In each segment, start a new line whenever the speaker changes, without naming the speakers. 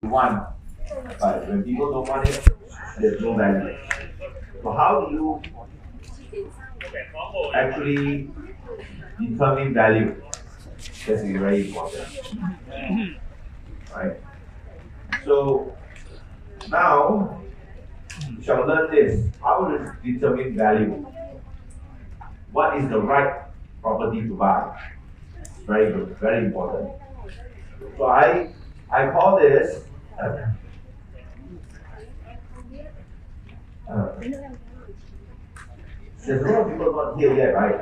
want, but when people don't want it, there's no value. So how do you actually determine value? That's very important, right? So now we shall learn this: how to determine value. What is the right property to buy? Very good, very important. So I call this. There's a lot of people not here yet, right?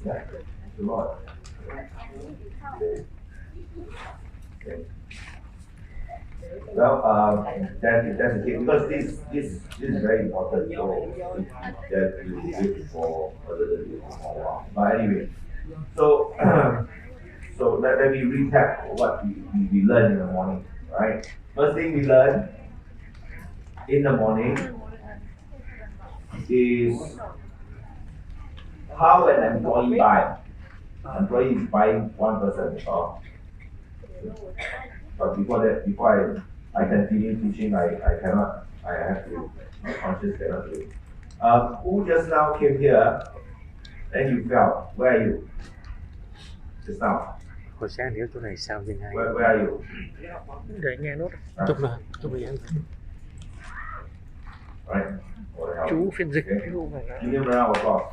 Yeah, a lot. Okay. Well, that's the case because this is very important. So that will be good for a little bit more while. But anyway, so so let me recap what we learned in the morning. Right. First thing we learned in the morning is how an employee buy. Employee is buying one person. But before I continue teaching, I cannot, I have to, my conscience cannot do it. Who just now came here, then you fell, where are you? Just now.
Hồi sáng nếu chỗ này sao trên hai.
Where are you?
Để nghe nốt. Chúc là anh.
Right.
Chú phiên dịch.
Okay. Give him a round of applause.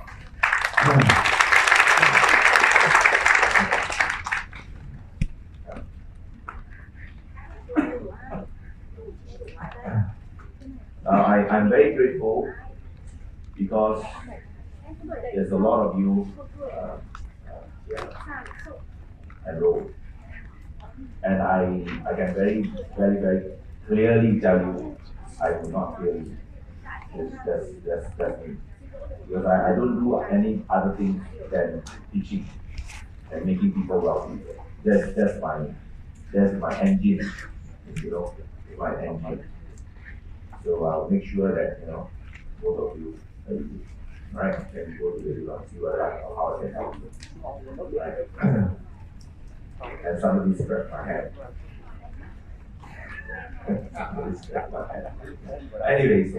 I'm very grateful because there's a lot of you enrolled, and I can very clearly tell you I will not fail you. That's me, because I don't do any other thing than teaching and making people wealthy. That's my engine, my engine. So I'll make sure that both of you, right, can go to the and see how I can help you. Right? And somebody scratched my head. Anyways,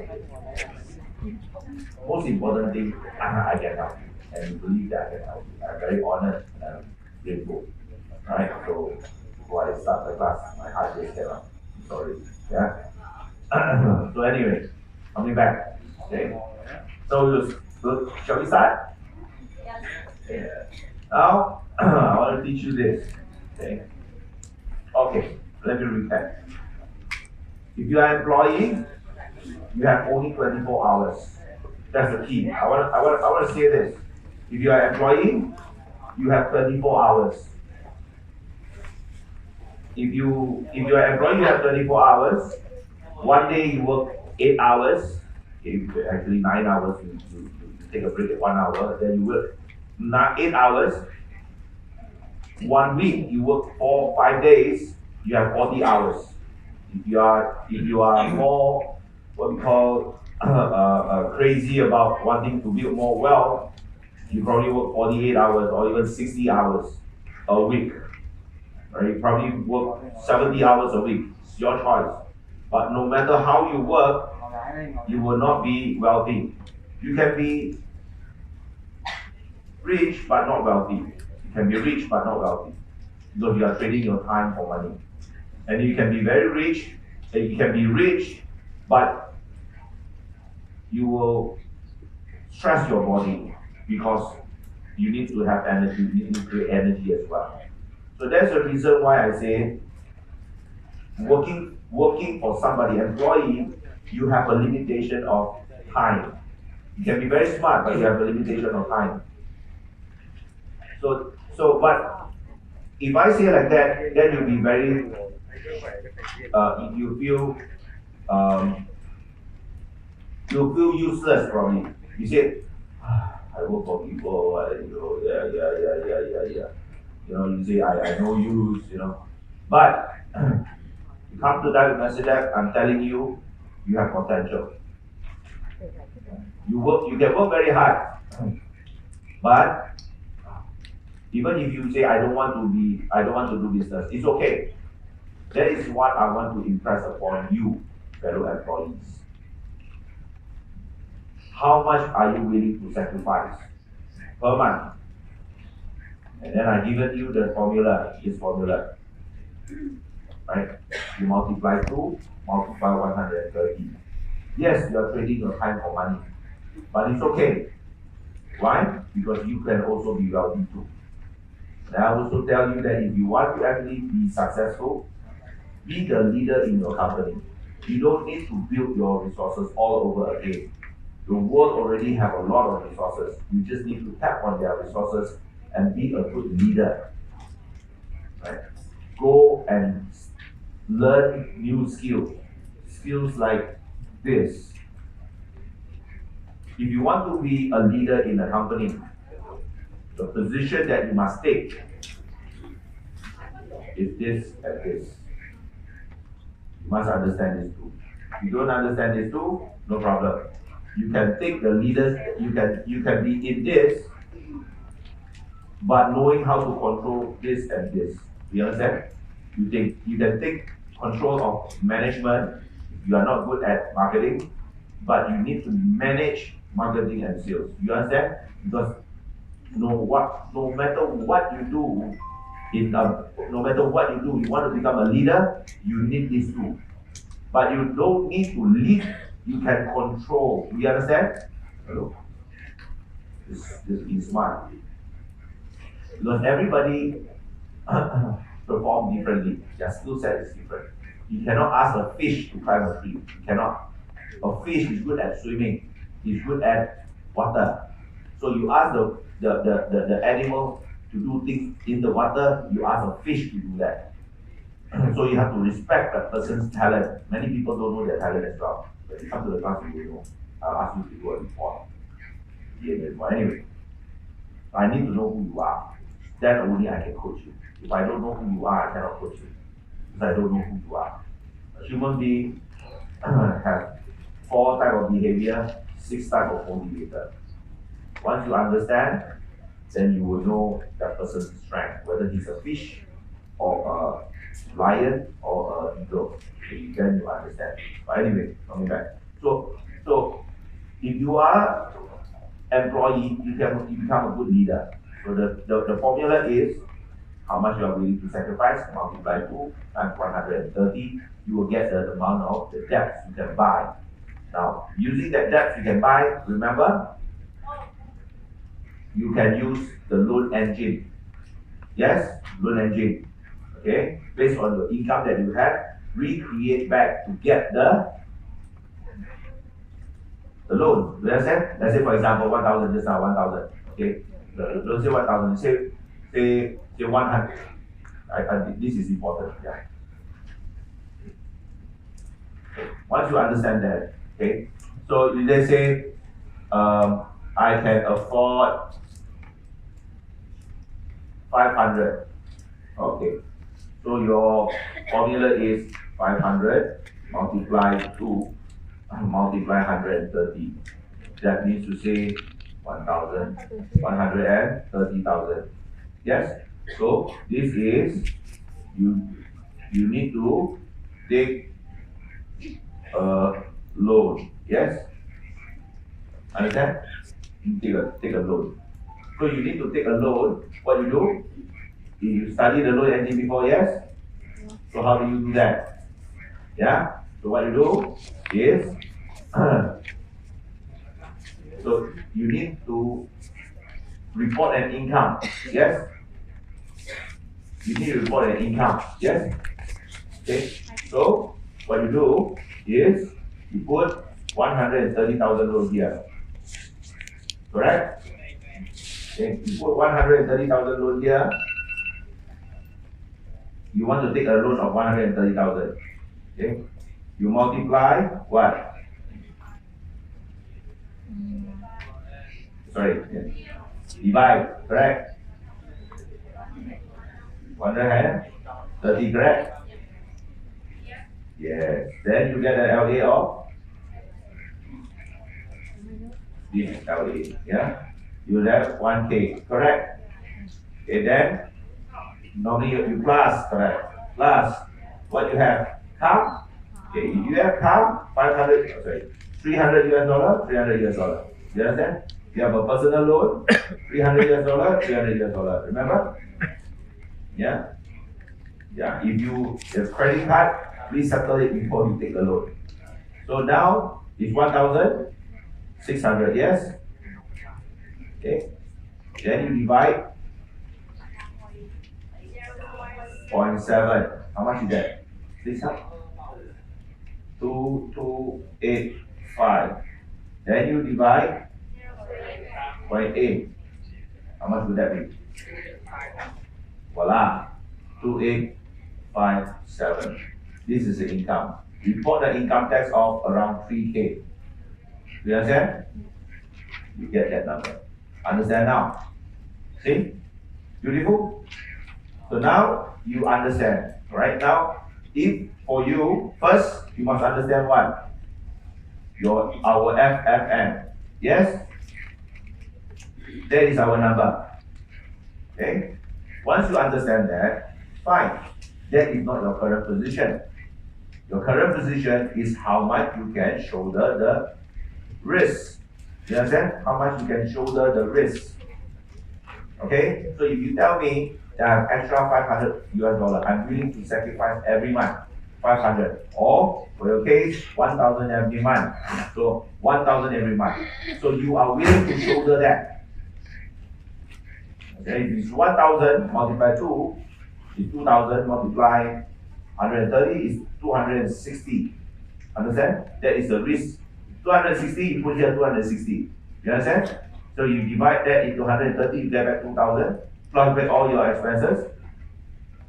most important thing, I can help you, and you believe that I can help you. I'm very honored and grateful. Right? So before I start the class, my heart just came out. Sorry. Yeah. So anyway, coming back. Okay. So shall we start? Yeah. Now I want to teach you this. Okay. Okay. Let me recap. If you are an employee, you have only 24 hours. That's the key. I want to say this. If you are an employee, you have 24 hours. If you are an employee, you have 24 hours. One day you work 8 hours. Actually 9 hours. You take a break at 1 hour. Then you work 8 hours. 1 week you work 5 days. You have 40 hours. If you are more what we call crazy about wanting to build more wealth, you probably work 48 hours or even 60 hours a week. Right? You probably work 70 hours a week. It's your choice. But no matter how you work, you will not be wealthy. You can be rich but not wealthy. You can be rich but not wealthy, because you are trading your time for money. And you can be very rich, and you can be rich, but you will stress your body because you need to have energy, you need to create energy as well. So that's the reason why I say working for somebody, employee, you have a limitation of time. You can be very smart, but you have a limitation of time. So but if I say like that, then you'll be very you feel useless probably. You say, I work for people, yeah. You say I know use, But you come to that message that I'm telling you, you have potential. You can work very hard, but Even if you say I don't want to do business, it's okay. That is what I want to impress upon you, fellow employees. How much are you willing to sacrifice per month? And then I given you the formula, this formula, right? You multiply 2, multiply 130. Yes, you are trading your time for money, but it's okay. Why? Because you can also be wealthy too. And I also tell you that if you want to actually be successful, be the leader in your company. You don't need to build your resources all over again. The world already have a lot of resources. You just need to tap on their resources and be a good leader. Right? Go and learn new skills. Skills like this. If you want to be a leader in a company, the position that you must take is this and this. You must understand this too. If you don't understand this too, no problem. You can take the leaders, you can be in this, but knowing how to control this and this. You understand? You can take control of management if you are not good at marketing, but you need to manage marketing and sales. You understand? Because no matter what you do, no matter what you do, you want to become a leader, you need these two. But you don't need to lead, you can control. You understand? Hello? This is smart. Because everybody perform differently. Their skill set is different. You cannot ask a fish to climb a tree. You cannot. A fish is good at swimming. He's good at water. So you ask the animal to do things in the water, you ask a fish to do that. So you have to respect that person's talent. Many people don't know their talent as well. When you come to the class, you will know. I'll ask you to do a report. Anyway, I need to know who you are. Then only I can coach you. If I don't know who you are, I cannot coach you. Because I don't know who you are. A human being has 4 types of behavior, 6 types of motivator. Once you understand, then you will know that person's strength, whether he's a fish or a lion or an eagle. Then you understand. But anyway, coming back. So if you are employee, you become a good leader. So the formula is how much you are willing to sacrifice, multiply 2 times 130, you will get the amount of the debts you can buy. Now, using that debts you can buy, remember, you can use the loan engine. Yes, loan engine. Okay, based on the income that you have, recreate back to get the loan. You understand? Let's say for example 1,000 just now 1,000. Okay, don't say 1,000. Say 100. This is important. Yeah. Once you understand that, okay. So let's say I can afford 500. Okay. So your formula is 500 multiply 2 multiply 130. That means to say 1,000, 130,000. Yes. So this is you need to take a loan. Yes. Understand? Take a loan. So you need to take a loan. What you do? You study the loan engine before, yes? So how do you do that? Yeah? So what you do is, so you need to report an income, yes? You need to report an income, yes? Okay? So what you do is, you put 130,000 loan here. Correct? Okay, you put 130,000 loan here. You want to take a loan of 130,000. Okay? You multiply what? Sorry. Yeah. Divide, correct? 130, correct? Yes. Then you get an LA of this LA. Yeah? You have 1K, correct? Okay, then normally you plus, correct? Plus what you have? Car. Okay, if you have car, 500, sorry, 300 US dollar, 300 US dollar. You understand? You have a personal loan, 300 US dollar, 300 US dollar. Remember? Yeah? Yeah, if you have credit card, please settle it before you take the loan. So now it's 1,600, yes? Okay. Then you divide 0.7. How much is that? Please help. 2285. Then you divide 0.8. How much would that be? Voila. 2857. This is the income. Report the income tax of around 3K. You understand? You get that number. Understand now? See? Beautiful? So now you understand. Right now, if for you, first you must understand what? Our FFN. Yes? That is our number. Okay? Once you understand that, fine. That is not your current position. Your current position is how much you can shoulder the risk. You understand? How much you can shoulder the risk. Okay? So if you tell me that I have extra 500 US dollar, I'm willing to sacrifice every month 500. Or for your case, 1,000 every month. So 1,000 every month. So you are willing to shoulder that. Okay, if it's 1,000 multiplied 2 is 2,000 multiplied 130 is 260. Understand? That is the risk. 260, you put here 260. You understand? So you divide that into 130, you get back 2,000. Plus back all your expenses.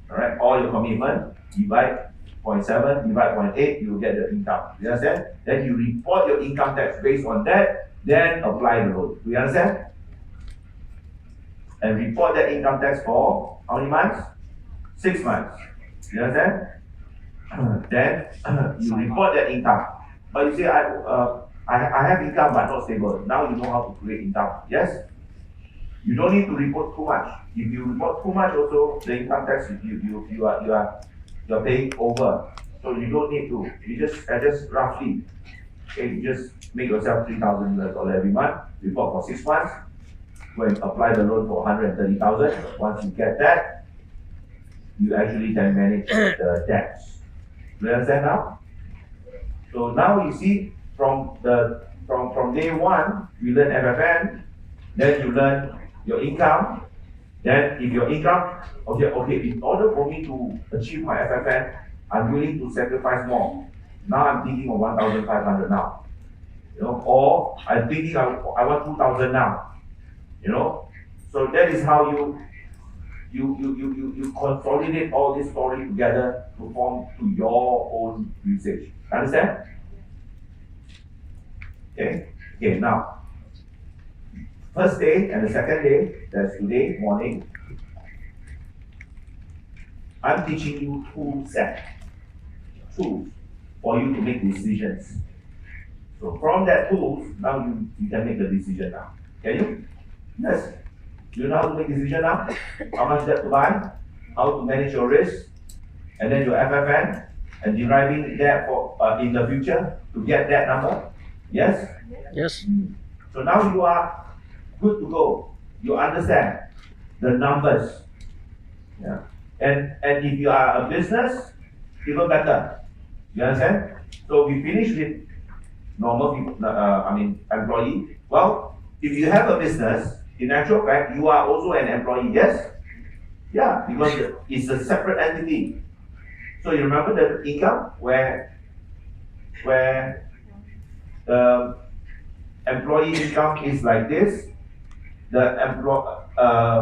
Alright, all your commitment. Divide 0.7, divide 0.8, you get the income. You understand? Then you report your income tax based on that, then apply the loan. Do you understand? And report that income tax for how many months? 6 months. You understand? Then you report that income. But you say, I have income but not stable. Now you know how to create income. Yes? You don't need to report too much. If you report too much also, the income tax you are paying over. So you don't need to. You just adjust roughly. Okay, you just make yourself 3,000 US dollar every month, report for 6 months, go and apply the loan for 130,000. Once you get that, you actually can manage the debts. Do you understand now? So now you see from day one, you learn FFN, then you learn your income. Then if your income, okay, in order for me to achieve my FFN, I'm willing to sacrifice more. Now I'm thinking of 1,500 now. You know, or I'm thinking I want 2,000 now. You know? So that is how you consolidate all this story together to form to your own usage. Understand? Okay? Okay, now. First day and the second day, that's today morning. I'm teaching you tools for you to make decisions. So from that tools, now you can make the decision now. Can you? Yes. You know how to make decision now? How much debt to buy? How to manage your risk? And then your FFN and deriving that for in the future to get that number? Yes?
Yes.
So now you are good to go. You understand the numbers. Yeah. And if you are a business, even better. You understand? So we finish with normal people, employee. Well, if you have a business, in actual fact, you are also an employee, yes? Yeah, because it's a separate entity. So you remember the income where the employee income is like this. The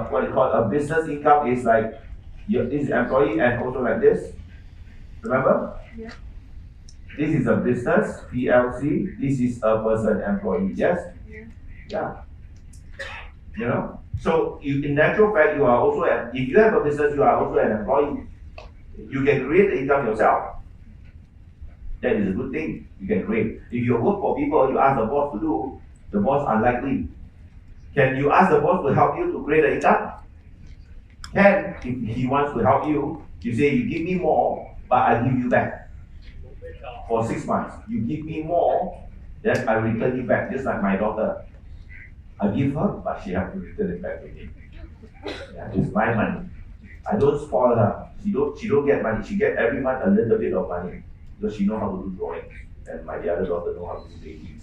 what you call a business income is like this is employee and also like this. Remember? Yeah. This is a business, PLC. This is a person, employee. Yes? Yeah. You know? So in natural fact, you are also if you have a business, you are also an employee. You can create the income yourself. That is a good thing. You can create. If you work for people, you ask the boss to do, the boss unlikely. Can you ask the boss to help you to create the income? Then, if he wants to help you, you say, you give me more, but I give you back. For 6 months, you give me more, then I return you back, just like my daughter. I give her, but she has to return it back to me. Yeah, it's my money. I don't spoil her. She don't get money. She get every month a little bit of money because she know how to do drawings, and my other daughter know how to do baking.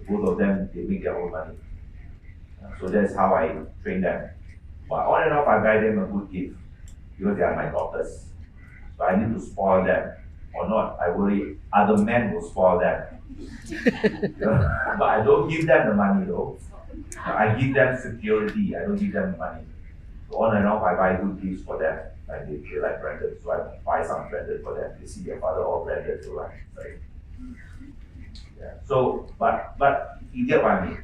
Both of them, they make their own money. So that's how I train them. But on and off, I buy them a good gift because they are my daughters. So I need to spoil them or not. I worry other men will spoil them. But I don't give them the money though. I give them security. I don't give them money. So on and off, I buy good gifts for them. Like they like branded, so I buy some branded for them. They see their father all branded, so like yeah. So, but you get what I mean.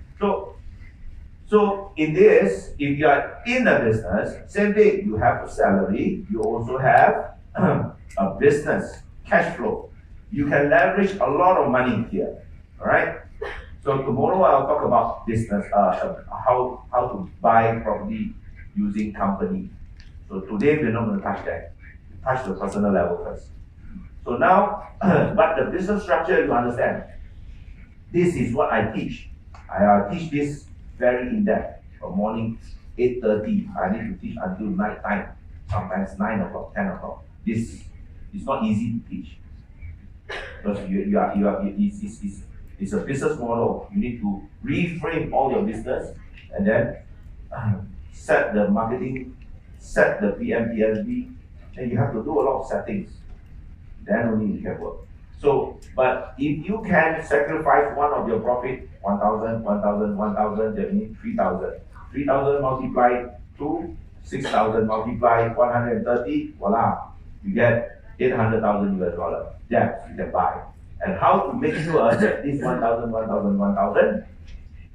So in this, if you are in a business, same thing. You have a salary. You also have a business cash flow. You can leverage a lot of money here. All right. So tomorrow I'll talk about business, how to buy property using company. So today we're not going to touch that. Touch the personal level first. So now, but the business structure, you understand. This is what I teach. I teach this very in depth. From morning 8:30, I need to teach until night time. Sometimes 9 o'clock, 10 o'clock. This is not easy to teach because it's a business model. You need to reframe all your business and then set the marketing, set the PMPSB, and you have to do a lot of settings. Then only you can work. So, but if you can sacrifice one of your profit, 1,000, 1,000, 1,000, that means 3,000. 3,000 multiplied to 6,000 multiplied 130, voila, you get 800,000 US dollar. That you can buy. And how to make sure that this 1,000, 1,000, 1,000,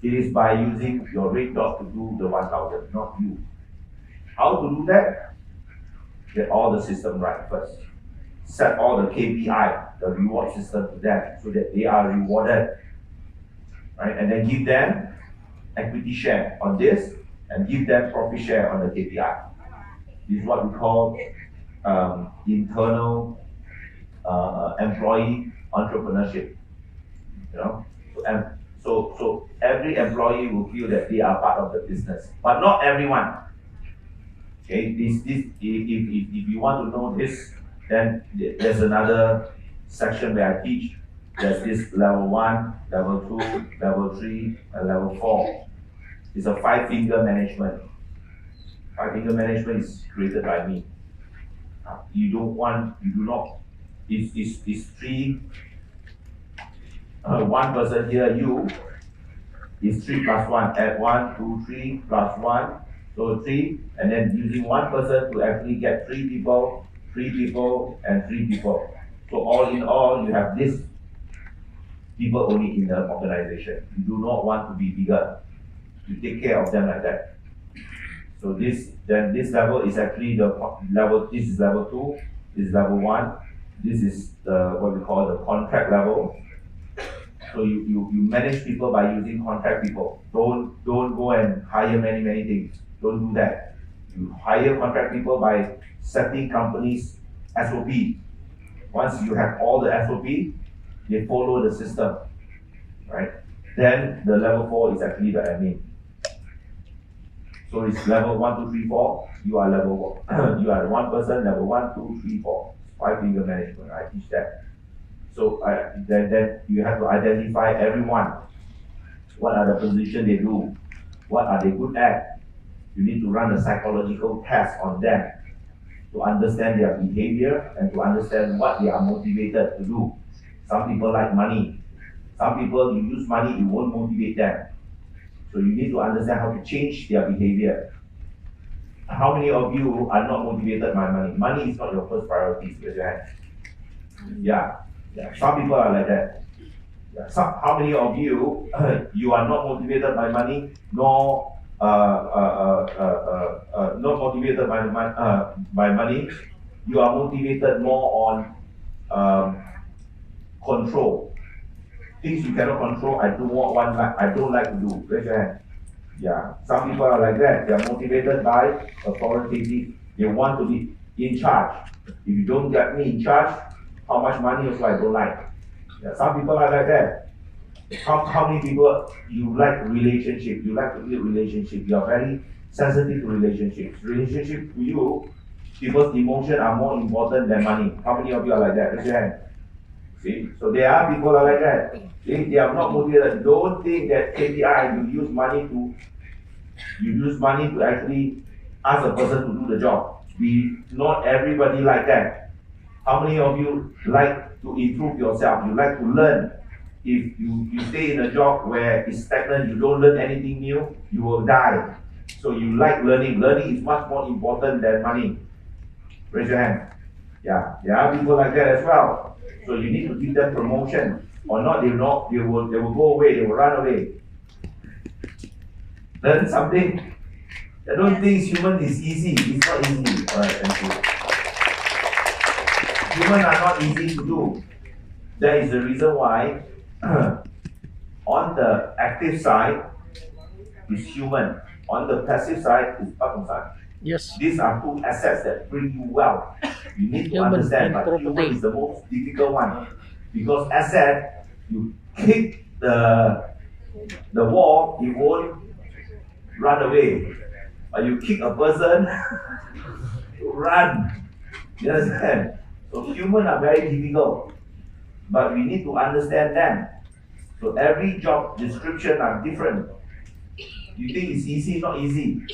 it is by using your rate dot to do the 1,000, not you. How to do that? Get all the system right first. Set all the KPI, the reward system to them so that they are rewarded. Right? And then give them equity share on this and give them profit share on the KPI. This is what we call internal employee entrepreneurship. You know, so every employee will feel that they are part of the business, but not everyone. Okay, if you want to know this, then there's another section where I teach. There's this level 1, level 2, level 3, and level 4. It's a 5-finger management. 5-finger management is created by me. You do not. It's 3. One person here, you, is 3 plus 1. Add 1, 2, 3 plus 1. So 3, and then using one person to actually get 3 people, 3 people, and 3 people. So all in all, you have this people only in the organization. You do not want to be bigger. You take care of them like that. So this level is actually the level. This is level 2. This is level 1. This is the what we call the contract level. So you manage people by using contract people. Don't go and hire many things. Don't do that. You hire contract people by setting companies SOP. Once you have all the SOP, they follow the system, right? Then the level 4 is actually the admin. So it's level 1, 2, 3, 4. You are level 1. You are one person. Level 1, 2, 3, 4. 5-finger management. I teach that. So then you have to identify everyone. What are the positions they do? What are they good at? You need to run a psychological test on them to understand their behavior and to understand what they are motivated to do. Some people like money. Some people, you use money, it won't motivate them. So you need to understand how to change their behavior. How many of you are not motivated by money? Money is not your first priority. Raise your hand. Yeah. Some people are like that. Yeah. How many of you you are not motivated by money, nor not motivated by money? You are motivated more on control. Things you cannot control, I don't like to do. Raise your hand. Yeah. Some people are like that. They are motivated by authoritative They want to be in charge. If you don't get me in charge, how much money also I don't like. Yeah, some people are like that. How many people you like relationship? You like to build relationship. You are very sensitive to relationships. Relationship to you, people's emotions are more important than money. How many of you are like that? Raise your hand. See, so there are people are like that. See, they are not motivated. Don't think that KPI you use money to actually ask a person to do the job. Not everybody like that. How many of you like to improve yourself? You like to learn. If you stay in a job where it's stagnant, you don't learn anything new, you will die. So you like learning. Learning is much more important than money. Raise your hand. Yeah, there are people like that as well. So you need to give them promotion. Or not, they will go away, they will run away. Learn something. I don't think human is easy. It's not easy. Alright, thank you. Humans are not easy to do. That is the reason why on the active side is human. On the passive side is side.
Yes.
These are two assets that bring you wealth. You need to
Human
understand,
and
but human
property.
is the most difficult one. Because asset, you kick the wall, it won't run away. But you kick a person, you run. You understand? So humans are very difficult. But we need to understand them. So every job description are different. You think it's easy? Not easy.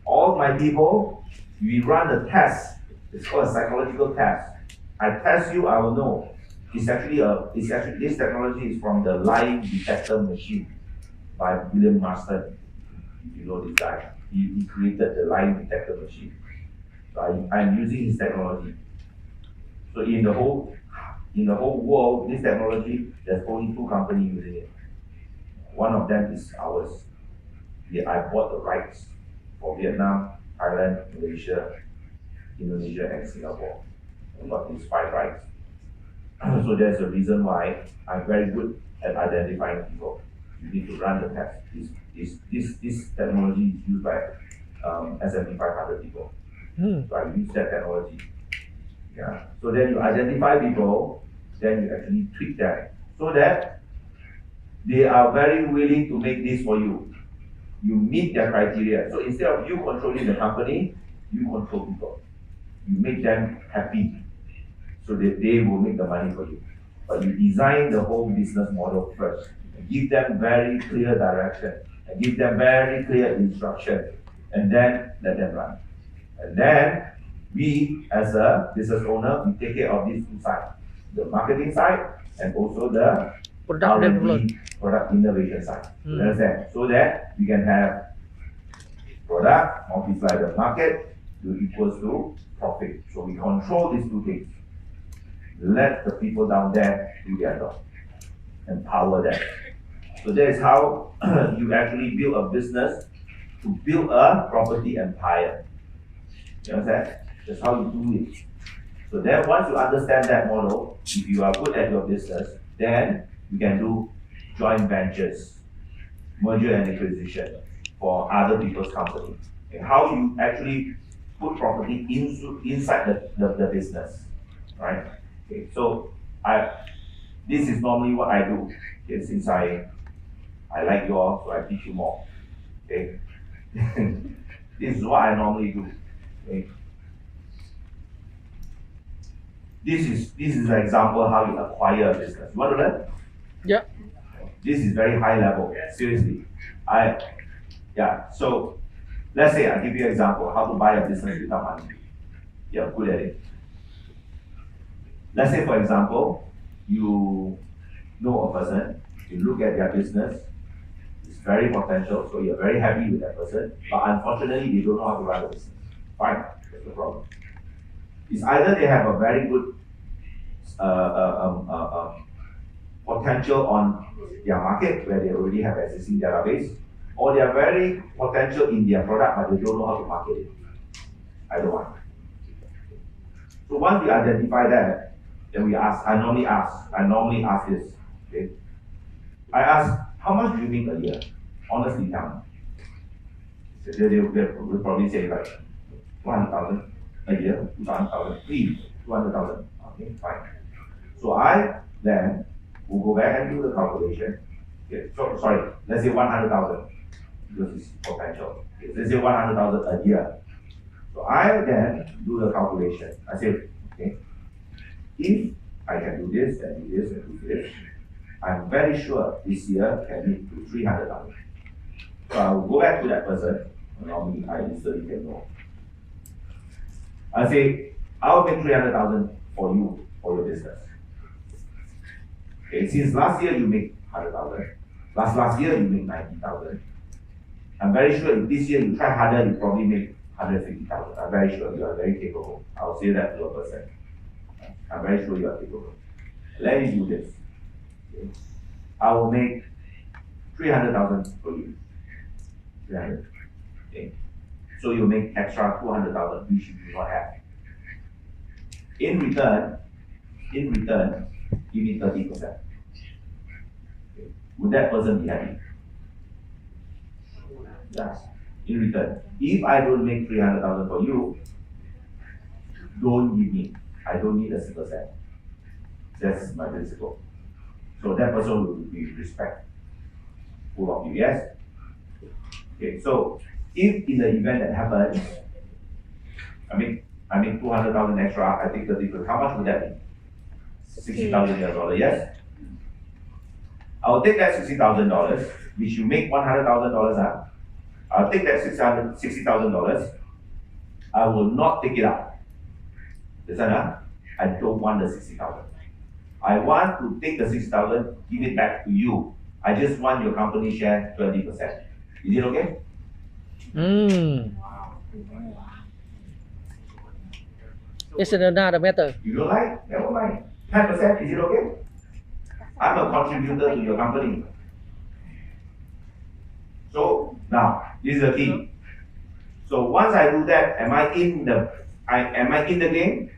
All my people, we run a test. It's called a psychological test. I test you, I will know. It's actually this technology is from the lie detector machine by William Marston. You know this guy. He created the lie detector machine. So I'm using his technology. So in the whole world, this technology, there's only 2 companies using it. One of them is ours. I bought the rights for Vietnam, Thailand, Malaysia, Indonesia, and Singapore. I got these 5 rights. So that's the reason why I'm very good at identifying people. You need to run the test. This technology is used by S&P 500 people. So I use that technology. Yeah. So then you identify people, then you actually tweak them so that they are very willing to make this for you. You meet their criteria. So instead of you controlling the company, you control people. You make them happy so that they will make the money for you. But you design the whole business model first. And give them very clear direction. And give them very clear instruction. And then let them run. And then we, as a business owner, we take care of these 2 sides. The marketing side and also the
Product development.
Product innovation side. You understand? So that we can have product, multiply the market, equals to profit. So we control these 2 things. Let the people down there do their job. Empower them. So that is how you actually build a business to build a property empire. You understand? That's how you do it. So then once you understand that model, if you are good at your business, then you can do joint ventures, merger and acquisition for other people's company. And how you actually put property inside the business, right? Okay, so this is normally what I do. Okay, since I like you all, so I teach you more. Okay, this is what I normally do. Okay. This is an example how you acquire a business. You want to learn?
Yeah.
This is very high level. Seriously, So let's say I give you an example how to buy a business without money. You're good at it. Let's say, for example, you know a person. You look at their business. It's very potential, so you're very happy with that person. But unfortunately, they don't know how to run the business. Fine, that's the problem. It's either they have a very good potential on their market where they already have existing database, or they are very potential in their product but they don't know how to market it. Either one. So once we identify that, then we ask. I normally ask this. Okay. I ask, how much do you make a year? Honestly, tell me. So they'll probably say like 200,000 a year, 200,000, 200,000. Okay, fine. So I then will go back and do the calculation. Okay, so, sorry, let's say 100,000 because it's potential. Okay, let's say 100,000 a year. So I then do the calculation. I say, okay, if I can do this and do this and do this, I'm very sure this year can lead to 300,000. So I will go back to that person. Normally I instantly can know. I say, I'll make 300,000 for you, for your business. Okay, since last year you make 100,000, last year you make 90,000. I'm very sure if this year you try harder, you probably make 150,000. I'm very sure you are very capable. I'll say that to a person. I'm very sure you are capable. Let me do this. Okay. I will make 300,000 for you. 300. Okay. So you make extra 200,000, which you do not have. In return, give me 30%. Okay. Would that person be happy? Yes. In return, if I don't make 300,000 for you, don't give me. I don't need a single cent. That's my principle. So that person will be respectful of you. Yes. Okay. So if in the event that happens, I make 200,000 extra, I take 30%. How much would that be? 60,000 dollars. Yes. I will take that $60,000, which you make $100,000. I'll take that $60,000. I will not take it out. Listen, I don't want the 60,000. I want to take the 60,000, give it back to you. I just want your company share 20%. Is it okay?
It's another matter.
You don't like? Never mind. 10%, is it okay? I'm a contributor to your company. So now, this is the key. So once I do that, am I in the game?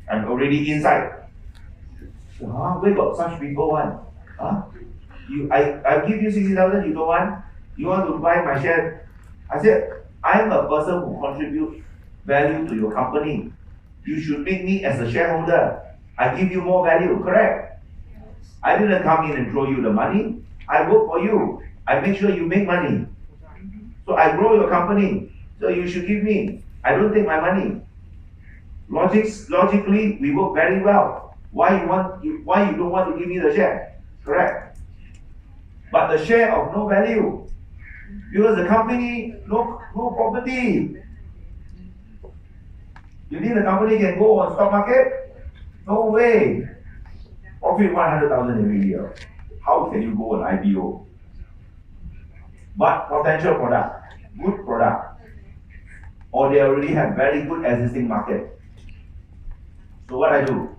I'm already inside. So, where got such people one? I give you 60,000, you don't want? You want to buy my share? I said, I'm a person who contributes value to your company. You should make me as a shareholder. I give you more value, correct? I didn't come in and throw you the money. I work for you. I make sure you make money. So I grow your company. So you should give me. I don't take my money. Logically, we work very well. Why you don't want to give me the share? Correct. But the share of no value. Because the company, no property. You think the company can go on stock market? No way. Profit 100,000 every year. How can you go on IPO? But potential product, good product, or they already have very good existing market. So what I do?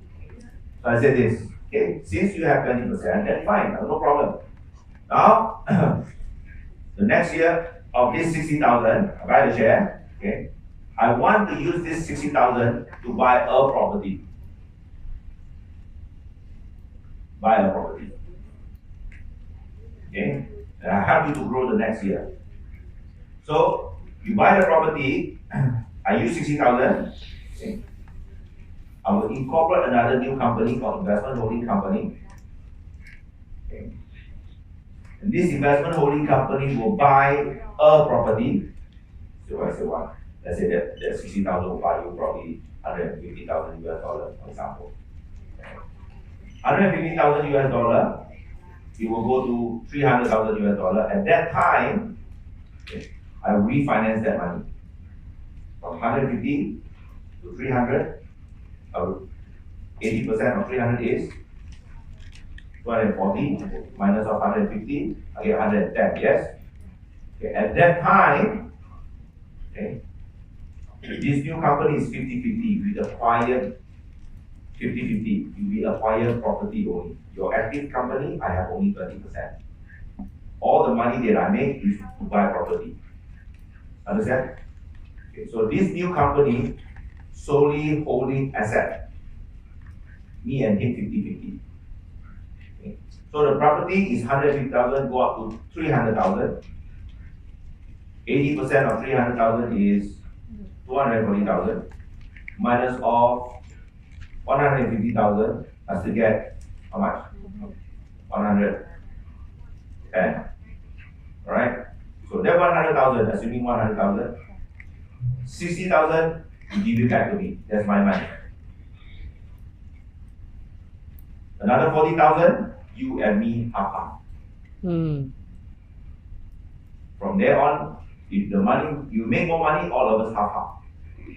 So I say this, okay, since you have 20%, then fine, no problem. Now, the next year of this 60,000, I buy the share, okay, I want to use this 60,000 to buy a property. Buy a property. Okay, and I help you to grow the next year. So you buy the property, I use 60,000. Okay. I will incorporate another new company called investment holding company. Okay. And this investment holding company will buy a property. So I say what? Let's say that 60,000 will buy you probably 150,000 US dollars, for example. 150,000 US dollar, it will go to 300,000 US dollar. At that time, okay, I refinance that money from 150 to 300. 80% of 300 is 240 minus of 150. I get 110. Yes. Okay. At that time, okay, this new company is 50-50. We acquire 50-50. We acquire property only. Your active company, I have only 30%. All the money that I make is to buy property. Understand? Okay, so this new company solely holding asset. Me and him 50-50. Okay. So the property is 150,000, go up to 300,000. 80% of 300,000 is 240,000 minus of 150,000, I still get how much? 110. Alright? So that 100,000, assuming 100,000, 60,000, you give it back to me. That's my money. Another 40,000, you and me half.
Mm.
From there on, if the money, you make more money, all of us half.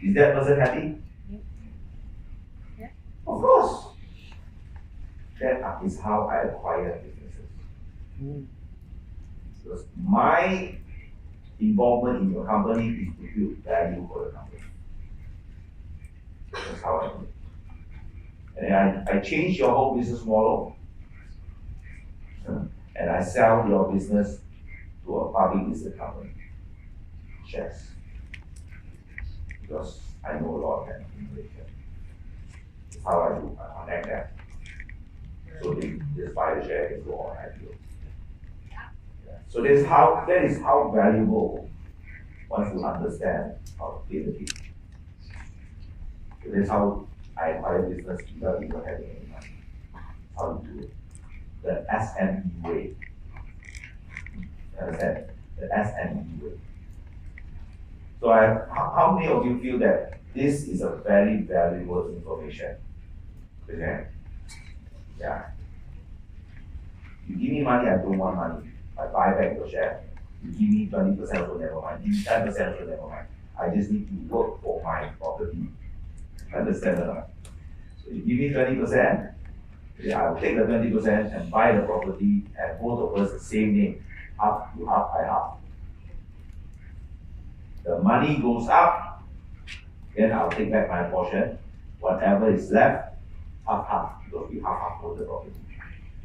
Is that person happy?
Yeah.
Of course. That is how I acquire businesses.
Mm.
Because my involvement in your company is to build value for the company. That's how I do it. And I change your whole business model, and I sell your business to a public listed company. Shares. Because I know a lot of them in Malaysia. That's how I do. I connect them. So they just buy the share and go on IPO. Yeah. So that is how valuable once you understand how to play the game. So that's how I acquire business without even having any money. How to do it. The SME way. You understand? The SME way. So how many of you feel that this is a very valuable information? Okay? Yeah. You give me money, I don't want money. I buy back your share. You give me 20% also never mind. Give me 10% also never mind. I just need to work for my property. Understand or not? So you give me 20%, I will take the 20% and buy the property, and both of us the same name. Half to half by half. The money goes up, then I'll take back my portion. Whatever is left, half, because we half own the property.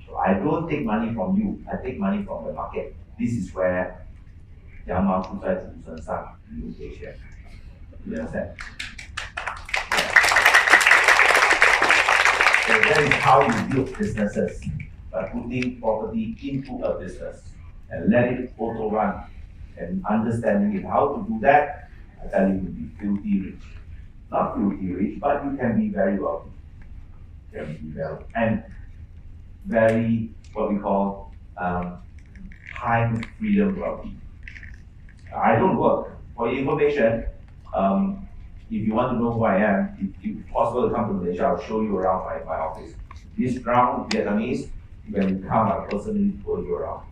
So I don't take money from you, I take money from the market. This is where 羊毛出在主身上，你不给钱。You understand? So that is how you build businesses, by putting property into a business and let it auto run. And understanding it, how to do that, I tell you, you'll be filthy rich. Not filthy rich, but you can be very wealthy. You can be very, and very, what we call, time freedom wealthy. I don't work. For your information, if you want to know who I am, if possible to come to Malaysia, I'll show you around my office. This brown Vietnamese, you can come, I'll personally tour you around.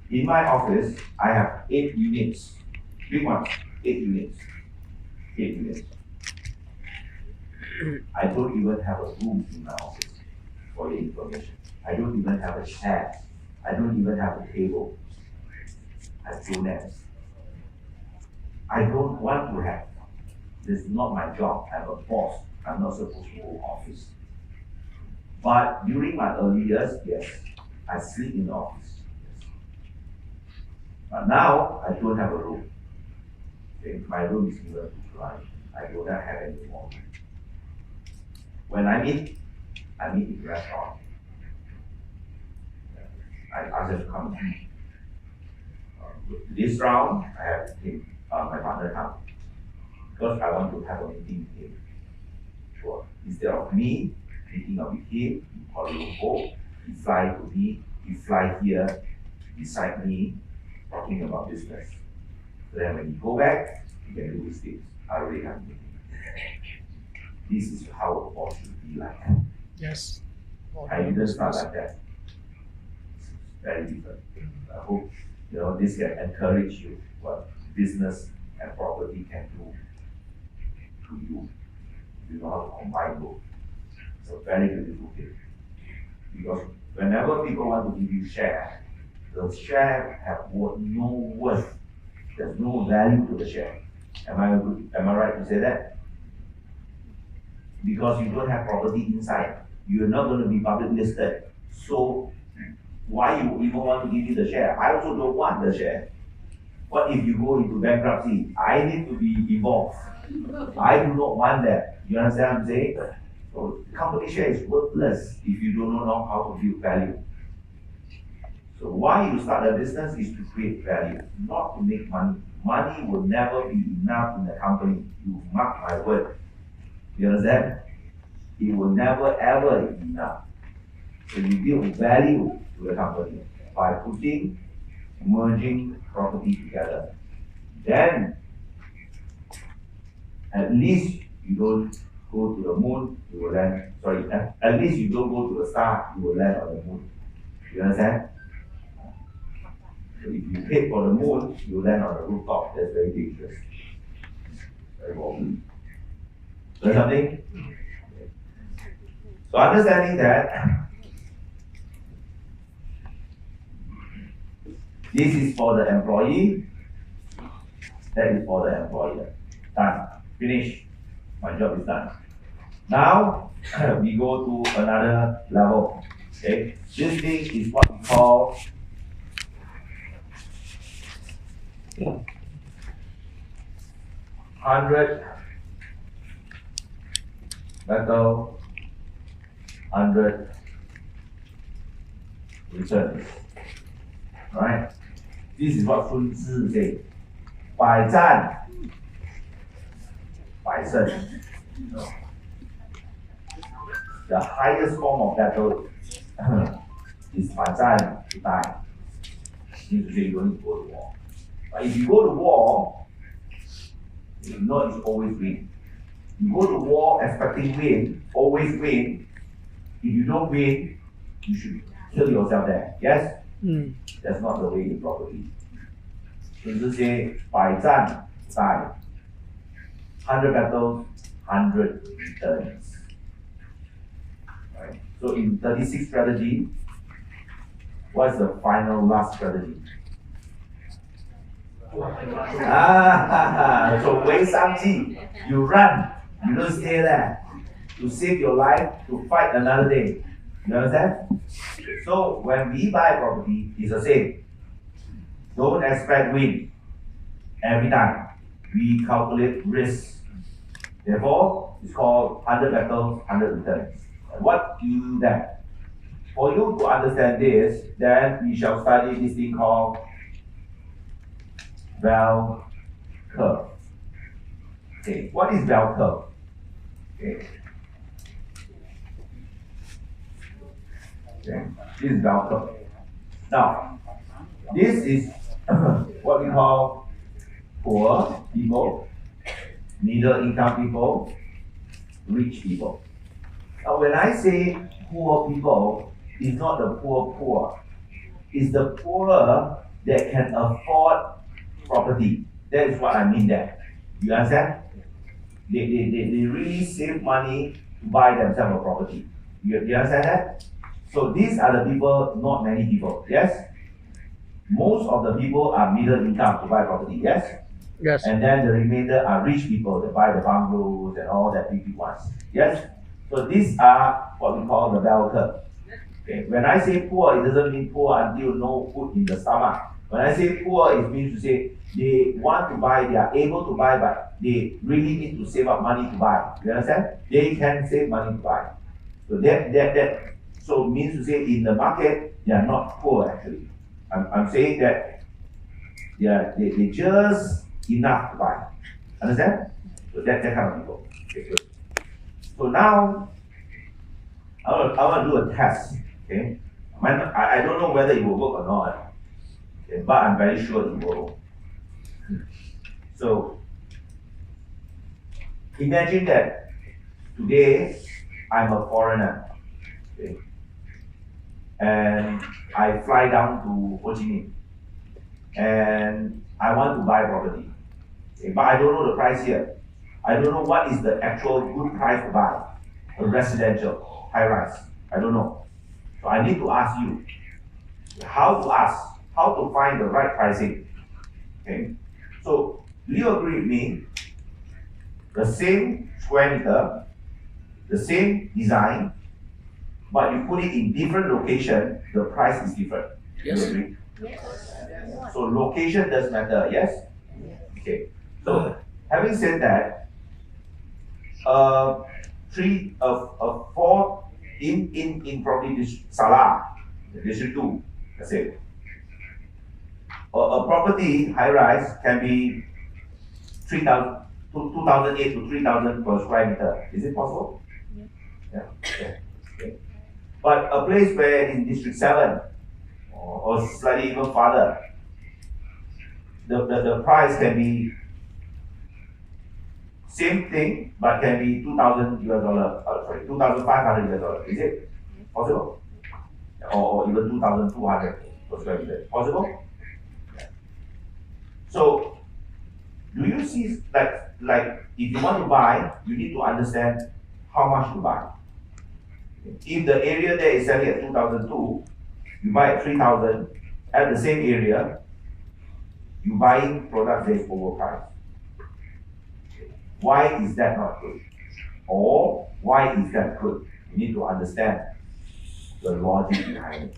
In my office, I have 8 units, big ones, 8 units, 8 units. I don't even have a room in my office, for your information. I don't even have a chair. I don't even have a table. I don't have. I don't want to have. This is not my job. I'm a boss. I'm not supposed to go office. But during my early years, yes, I sleep in the office. But now, I don't have a room. Okay? My room is given to client. I do not have any more. When I meet in the restaurant. I ask them to come to me. This round, I have him, my partner come. Because I want to have a meeting with him. So instead of me meeting up with him in Kuala Lumpur, he fly to me, he fly here beside me, talking about business. So then when you go back, you can do his things. I already have a meeting. This is how a boss should be like.
Yes.
I didn't start like that. It's very different. I hope this can encourage you what business and property can do to you. You know how to combine both. It's a very beautiful thing. Because whenever people want to give you share, the share have no worth. There's no value to the share. Am I right to say that? Because you don't have property inside. You're not going to be public listed. So why you even want to give me the share? I also don't want the share. What if you go into bankruptcy? I need to be involved. I do not want that. You understand what I'm saying? So company share is worthless if you don't know how to build value. So why you start a business is to create value, not to make money. Money will never be enough in the company. You mark my word. You understand? It will never ever be enough. So you build value to the company by merging property together. Then, at least you don't go to the moon, you will land. Sorry, at least you don't go to the star, you will land on the moon. You understand? So if you head for the moon, you land on the rooftop. That's very dangerous. Very important. Learn something? So understanding that, this is for the employee, that is for the employer. Done. Finish. My job is done. Now, we go to another level. Okay? This thing is what we call hundred battle, 100 returns. Right? This is what Sun Tzu said. 百战百胜. The highest form of battle is 百战不殆. Means to say you don't need to go to war. But if you go to war, you know it's always win. You go to war expecting win, always win. If you don't win, you should kill yourself there. Yes? That's not the way in property. So you say 百战不殆. 100 battles, 100 returns. Right? So in 36 strategy, what's the final last strategy? So 为上计, you run, you don't stay there. To save your life, to fight another day. You understand? So when we buy property, it's the same. Don't expect win every time. We calculate risk. Therefore, it's called 100 battles, 100 returns. And what do you do then? For you to understand this, then we shall study this thing called bell curve. Okay, what is bell curve? Okay. Okay. This is bell curve. Now, this is what we call poor people, middle income people, rich people. Now, when I say poor people, it's not the poor. It's the poor that can afford property. That is what I mean there. You understand? They really save money to buy themselves a property. You understand that? So these are the people, not many people. Yes? Most of the people are middle income to buy property. Yes?
Yes.
And then the remainder are rich people that buy the bungalows and all that big ones. Yes? So these are what we call the bell curve. Okay. When I say poor, it doesn't mean poor until no food in the stomach. When I say poor, it means to say they want to buy, they are able to buy, but they really need to save up money to buy. You understand? They can save money to buy. So that means to say in the market, they are not poor actually. I'm saying that they just enough to buy. Understand? So that kind of people. Okay, good. So now I want to do a test. Okay, I don't know whether it will work or not. Okay, but I'm very sure it will. So imagine that today I'm a foreigner. Okay, and I fly down to Ho Chi Minh and I want to buy property. Okay, but I don't know the price here. I don't know what is the actual good price to buy a residential high rise. I don't know. So I need to ask you how to find the right pricing. Okay. So do you agree with me? The same square meter, the same design, but you put it in different location, the price is different.
Yes.
You agree? So location does matter, yes? Okay. So having said that, four in probably this Salah, District 2, let's say, a property high rise can be 2,008 to 3,000 per square meter. Is it possible? Yeah. Okay. Okay. But a place where in District 7 or slightly even farther, the price can be same thing, but can be 2,000 US dollar, sorry, 2,500 US dollar. Is it possible? Or even 2,200 per square meter. Possible? Yeah. So, do you see, like if you want to buy, you need to understand how much to buy. If the area there is selling at 2,002, you buy at 3,000, at the same area, you buying products that is overpriced. Why is that not good? Or why is that good? You need to understand the logic behind it.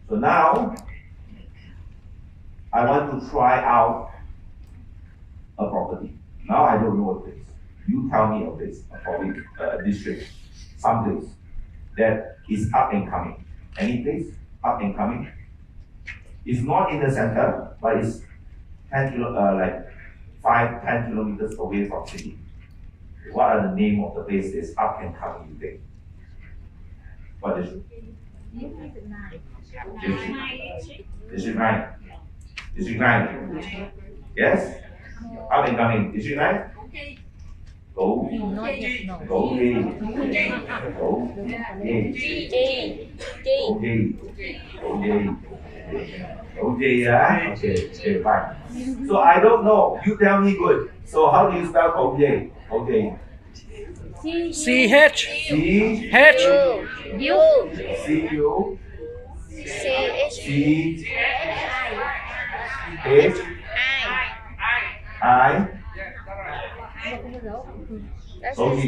So now, I want to try out a property. Now I don't know a place. You tell me a place, probably a district, some place that is up and coming. Any place up and coming? It's not in the center, but it's 10 kilometers away from city. What are the name of the place that's up and coming, you think? What is it? District 9. District 9. Yes? Up and coming. District 9? Go. Go. Okay, yeah? Okay, fine. So I don't know. You tell me good. So how do you spell OJ? Okay.
CH
C
H
U
C-U
C
H I OG.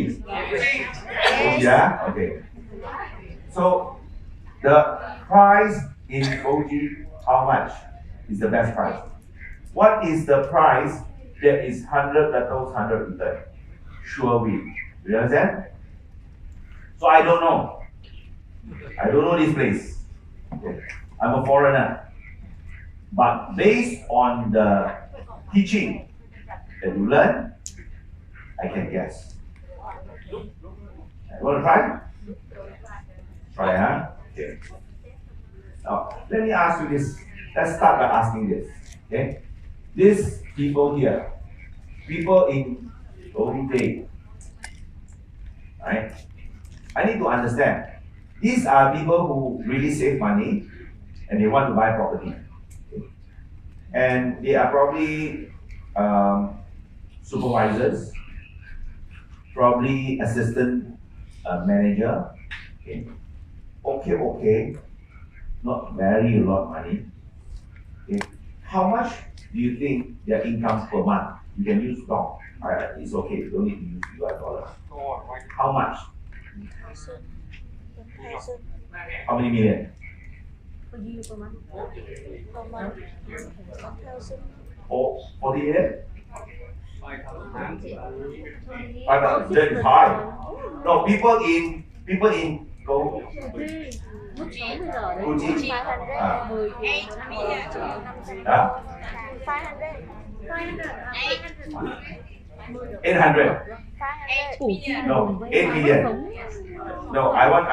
Yeah? Okay. So the price in OG, how much is the best price? What is the price that is 100 petals, 100 return? Sure win. Do you understand? So I don't know. I don't know this place. Okay. I'm a foreigner. But based on the teaching that you learn, I can guess. You want to try? Try, huh? Okay. Now, let me ask you this. Let's start by asking this. Okay? These people here, people in OJ, right? I need to understand. These are people who really save money and they want to buy property. Okay? And they are probably supervisors, probably assistant manager. Okay. Not very a lot of money. Okay. How much do you think their income per month? You can use stock. It's okay. You don't need to use US dollars. How much?
1,000.
How many million?
Per month. 1,000.
Oh, 40 million?
5,000.
That is high. No, people in go.
Mức sống bây giờ đấy.
Gucci.
500. 10 triệu.
800.
500.
No, 8 million. No, I want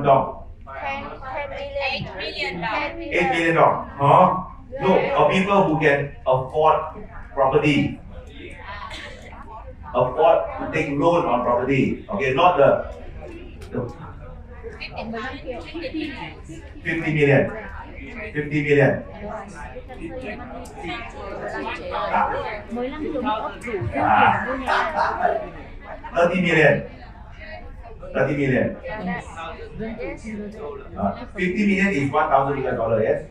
dog.
10 million.
8 million dog. Huh? No, of people who can afford property. Afford to take loan on property. Okay, not the 50 million. 50 million.
15 triệu ốc đủ tiêu tiền mua nhà.
30 million. 30 million. 50 million is 1,000 US dollar, yes?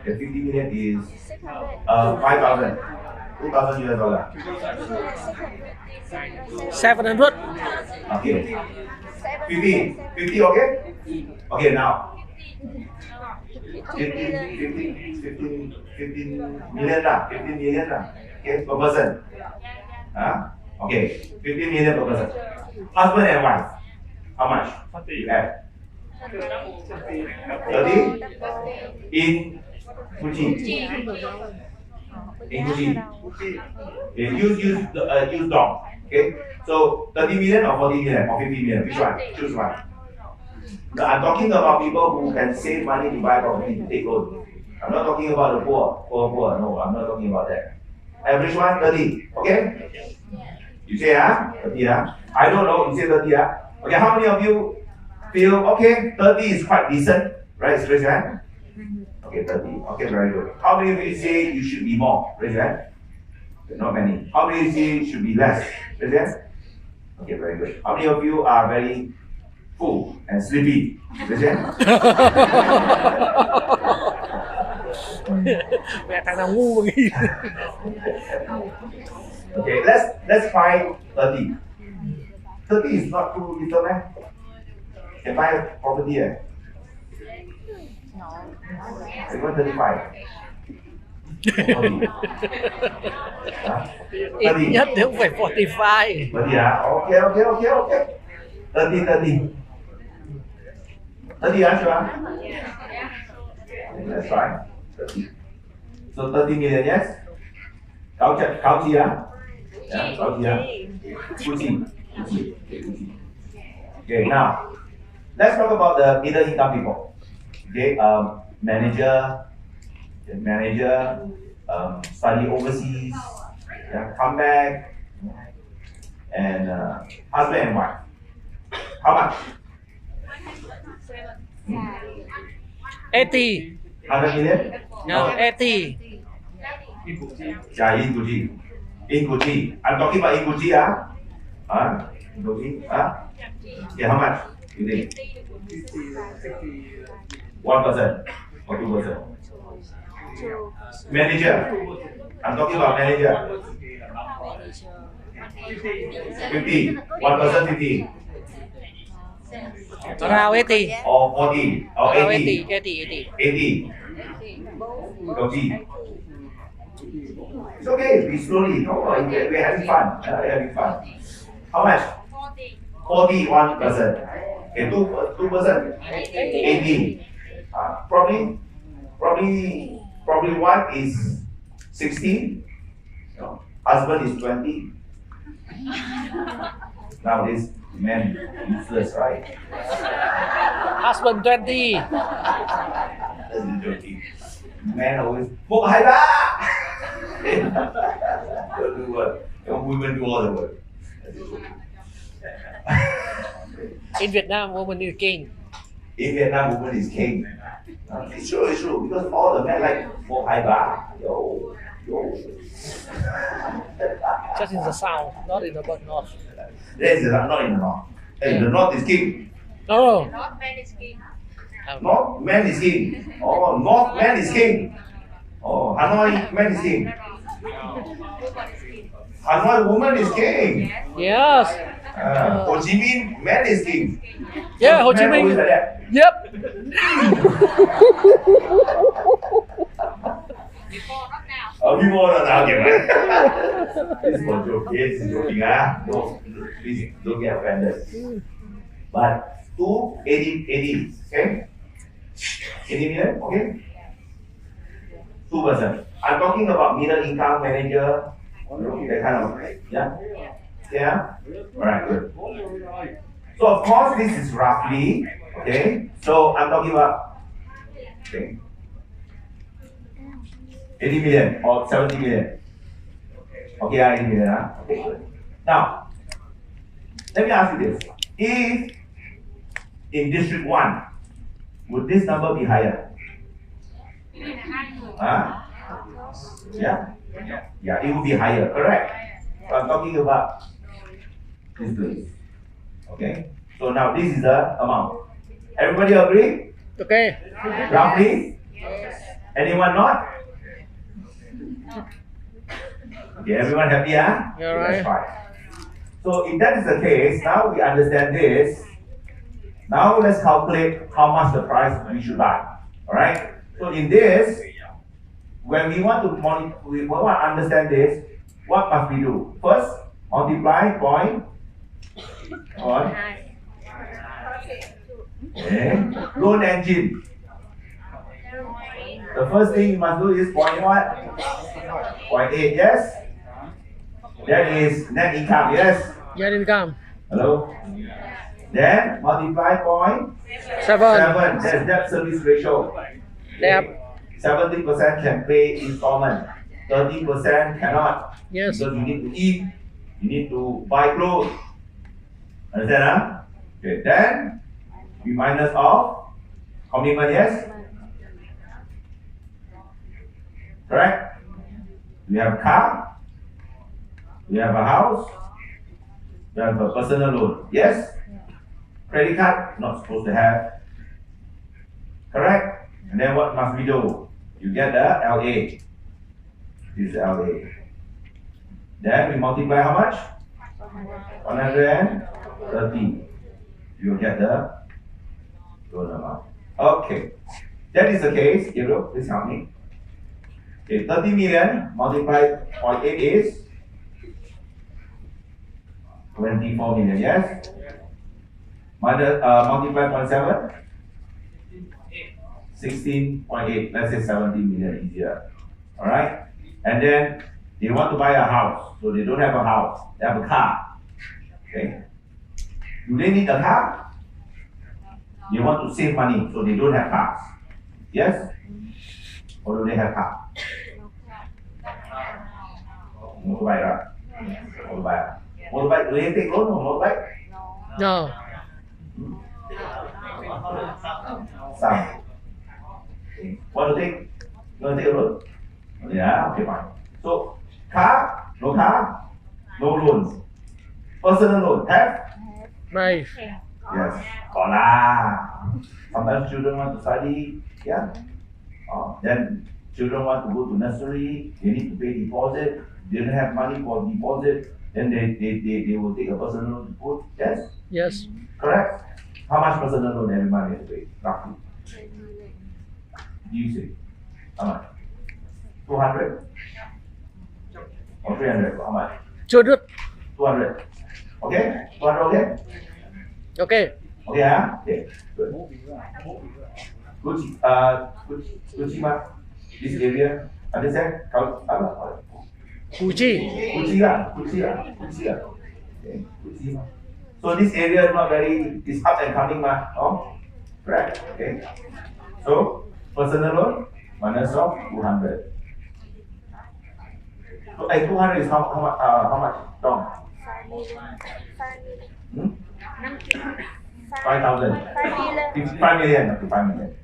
The 50 million is 5,000. 2,000 US dollar.
700.
Okay. 50. 50, okay? Okay, now. 15 million lah. 15 million lah. Okay, per person. Okay, 15 million per person. Husband and wife. How much? You add. 30 in Fuji. In Fuji. Okay, use dong. Okay, so 30 million or 40 million or 50 million, which one? Choose one. Now, I'm talking about people who can save money to buy property, to take loan. I'm not talking about the poor. No, I'm not talking about that. Average one, 30. Okay? You say, 30, I don't know, you say 30, Okay, how many of you feel, okay, 30 is quite decent, right? Raise your hand. Okay, 30. Okay, very good. How many of you say you should be more? Raise your hand. Not many. How many of you say it should be less? Raise your hand. Okay, very good. How many of you are very full and sleepy? Raise your hand. Okay, let's find 30. 30 is not too little, man. Can buy a property, No. Even 35.
Ít nhất thì cũng phải 45.
30, Okay. 30. 30, sure? Let's try. 30. So 30 million, yes? Cáo chi, cáo chi, Fuji. Okay, now let's talk about the middle income people. Okay, manager, study overseas, come back, and husband and wife. How much?
80.
100 million?
No, 80.
Yeah, in Gucci. I'm talking about in Gucci, In Gucci, Yeah, how much? You think? 1% or 2%? Manager. I'm talking about manager. 50. 1% 50.
Around 80.
Or 40. Or 80.
80.
Gucci. It's okay, we slowly. We're having fun. How much? 41%. Okay, 2%. 80. Probably one is 60. No. Husband is 20. Nowadays, men useless, right?
Husband 20.
That's joking. Men always Một hai ba. Don't do work. Women do all the work.
In Vietnam, woman is king.
In Vietnam, woman is king. It's true. Because all the men like Một hai ba. Yo.
Just in the south, not in the north.
That is not in the north. Hey, the north is king.
No.
North man is king.
North man is king. Oh, North man is king. Oh, Hanoi man is king. Hanoi woman is king.
Yes.
Ho Chi Minh man is king.
Yeah, Ho Chi
Man always
Minh.
like that.
Yep.
Before not now. This is for joke. This is joking. Please don't get offended. But 80, okay? 80 million, okay? 2%. I'm talking about middle income manager, that kind of, yeah? Alright, good. So of course this is roughly, okay? So I'm talking about, okay, 80 million or 70 million. Okay, 80 million, Okay, good. Now, let me ask you this. If in District 1, would this number be higher? Yeah, it would be higher, correct? So I'm talking about this place. Okay? So now this is the amount. Everybody agree?
Okay.
Roughly? Anyone not? Okay, everyone happy,
Yeah, right.
That's fine. So if that is the case, now we understand this. Now let's calculate how much the price we should buy. Alright? So in this, when we want to understand this, what must we do? First, multiply point on Okay. Loan engine. The first thing you must do is point what? 0.8, yes? That is net income, yes?
Net income.
Hello? Then multiply 0.7.
7.
That's debt service ratio.
Debt.
70% can pay installment. 30% cannot.
Yes.
Because you need to eat. You need to buy clothes. Understand, huh? Okay, then we minus off commitment, yes? Correct? We have a car. We have a house. We have a personal loan. Yes? Credit card, not supposed to have. Correct? And then what must we do? You get the LA. This is LA. Then we multiply how much? 130. You get the loan amount. Okay. That is the case. Gabriel, please help me. Okay, 30 million multiplied 0.8 is 24 million, yes? Minus, multiply 0.7, 16.8, let's say 17 million easier. Alright? And then they want to buy a house, so they don't have a house, they have a car. Okay? Do they need a car? They want to save money, so they don't have cars. Yes? Or do they have car? Motorbike, right? Motorbike. Motorbike, do they take loan or motorbike?
No.
Some. Okay. Want to take? You want to take a loan? Yeah, okay, fine. So, car, no loans. Personal loan, have?
Right.
Yes. Got lah. Sometimes children want to study, yeah. Then children want to go to nursery, they need to pay deposit. They don't have money for deposit, then they will take a personal loan to put. Yes?
Yes.
Correct? How much personal loan every month you have to pay, roughly? You say? How much? 200? Or 300? How much?
200.
200. Okay? 200 okay?
Okay.
Okay, huh? Okay, good. Gucci, Gucci ma? This area, understand?
Gucci.
Gucci lah. Okay, Gucci ma. So this area is not very, it's up and coming ma. Oh, correct. Okay. So personal loan minus of 200. So 200 is how much? Dong?
5 million.
5,000. 5 million. Okay, 5 million.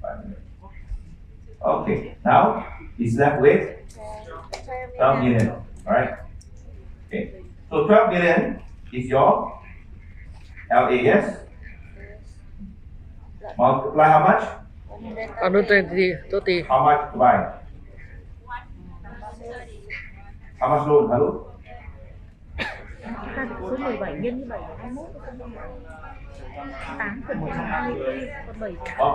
Okay, now it's left with 12 million. Alright? Okay. So 12 million is your LA, yes? Multiply how much?
130.
How much to buy? How much loan? Hello?
Số 17 nhân như 7 là 21. 8 phần 124 còn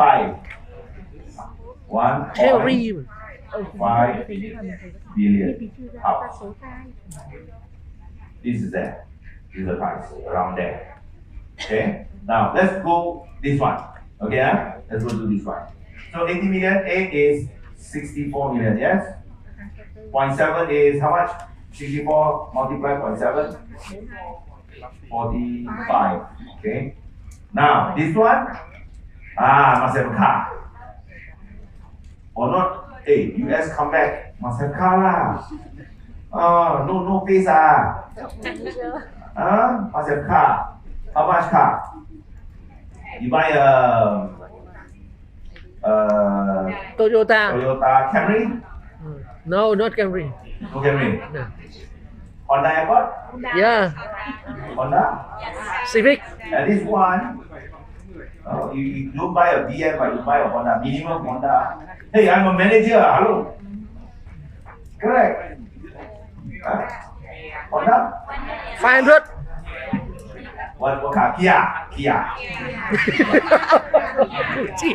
7.
1.5.
Terry.
5 billion. House. This is there. This is the price around there. Okay. Now let's go this one. Okay, let's go to this one. So 80 million, 8 is 64 million, yes? 0.7 is how much? 64 multiplied 0.7? 45. Okay. Now this one, must have a car. Or not? Hey, US come back, must have car lah. No face must have car. How much car? You buy a Toyota Camry?
No, not Camry.
No Camry.
No.
Honda Accord?
Yeah.
Honda?
Civic.
And this one, you don't buy a BM, but you buy a Honda, minimum Honda. Hey, I'm a manager, hello. Correct. Honda?
500.
What car? Kia.
Gucci.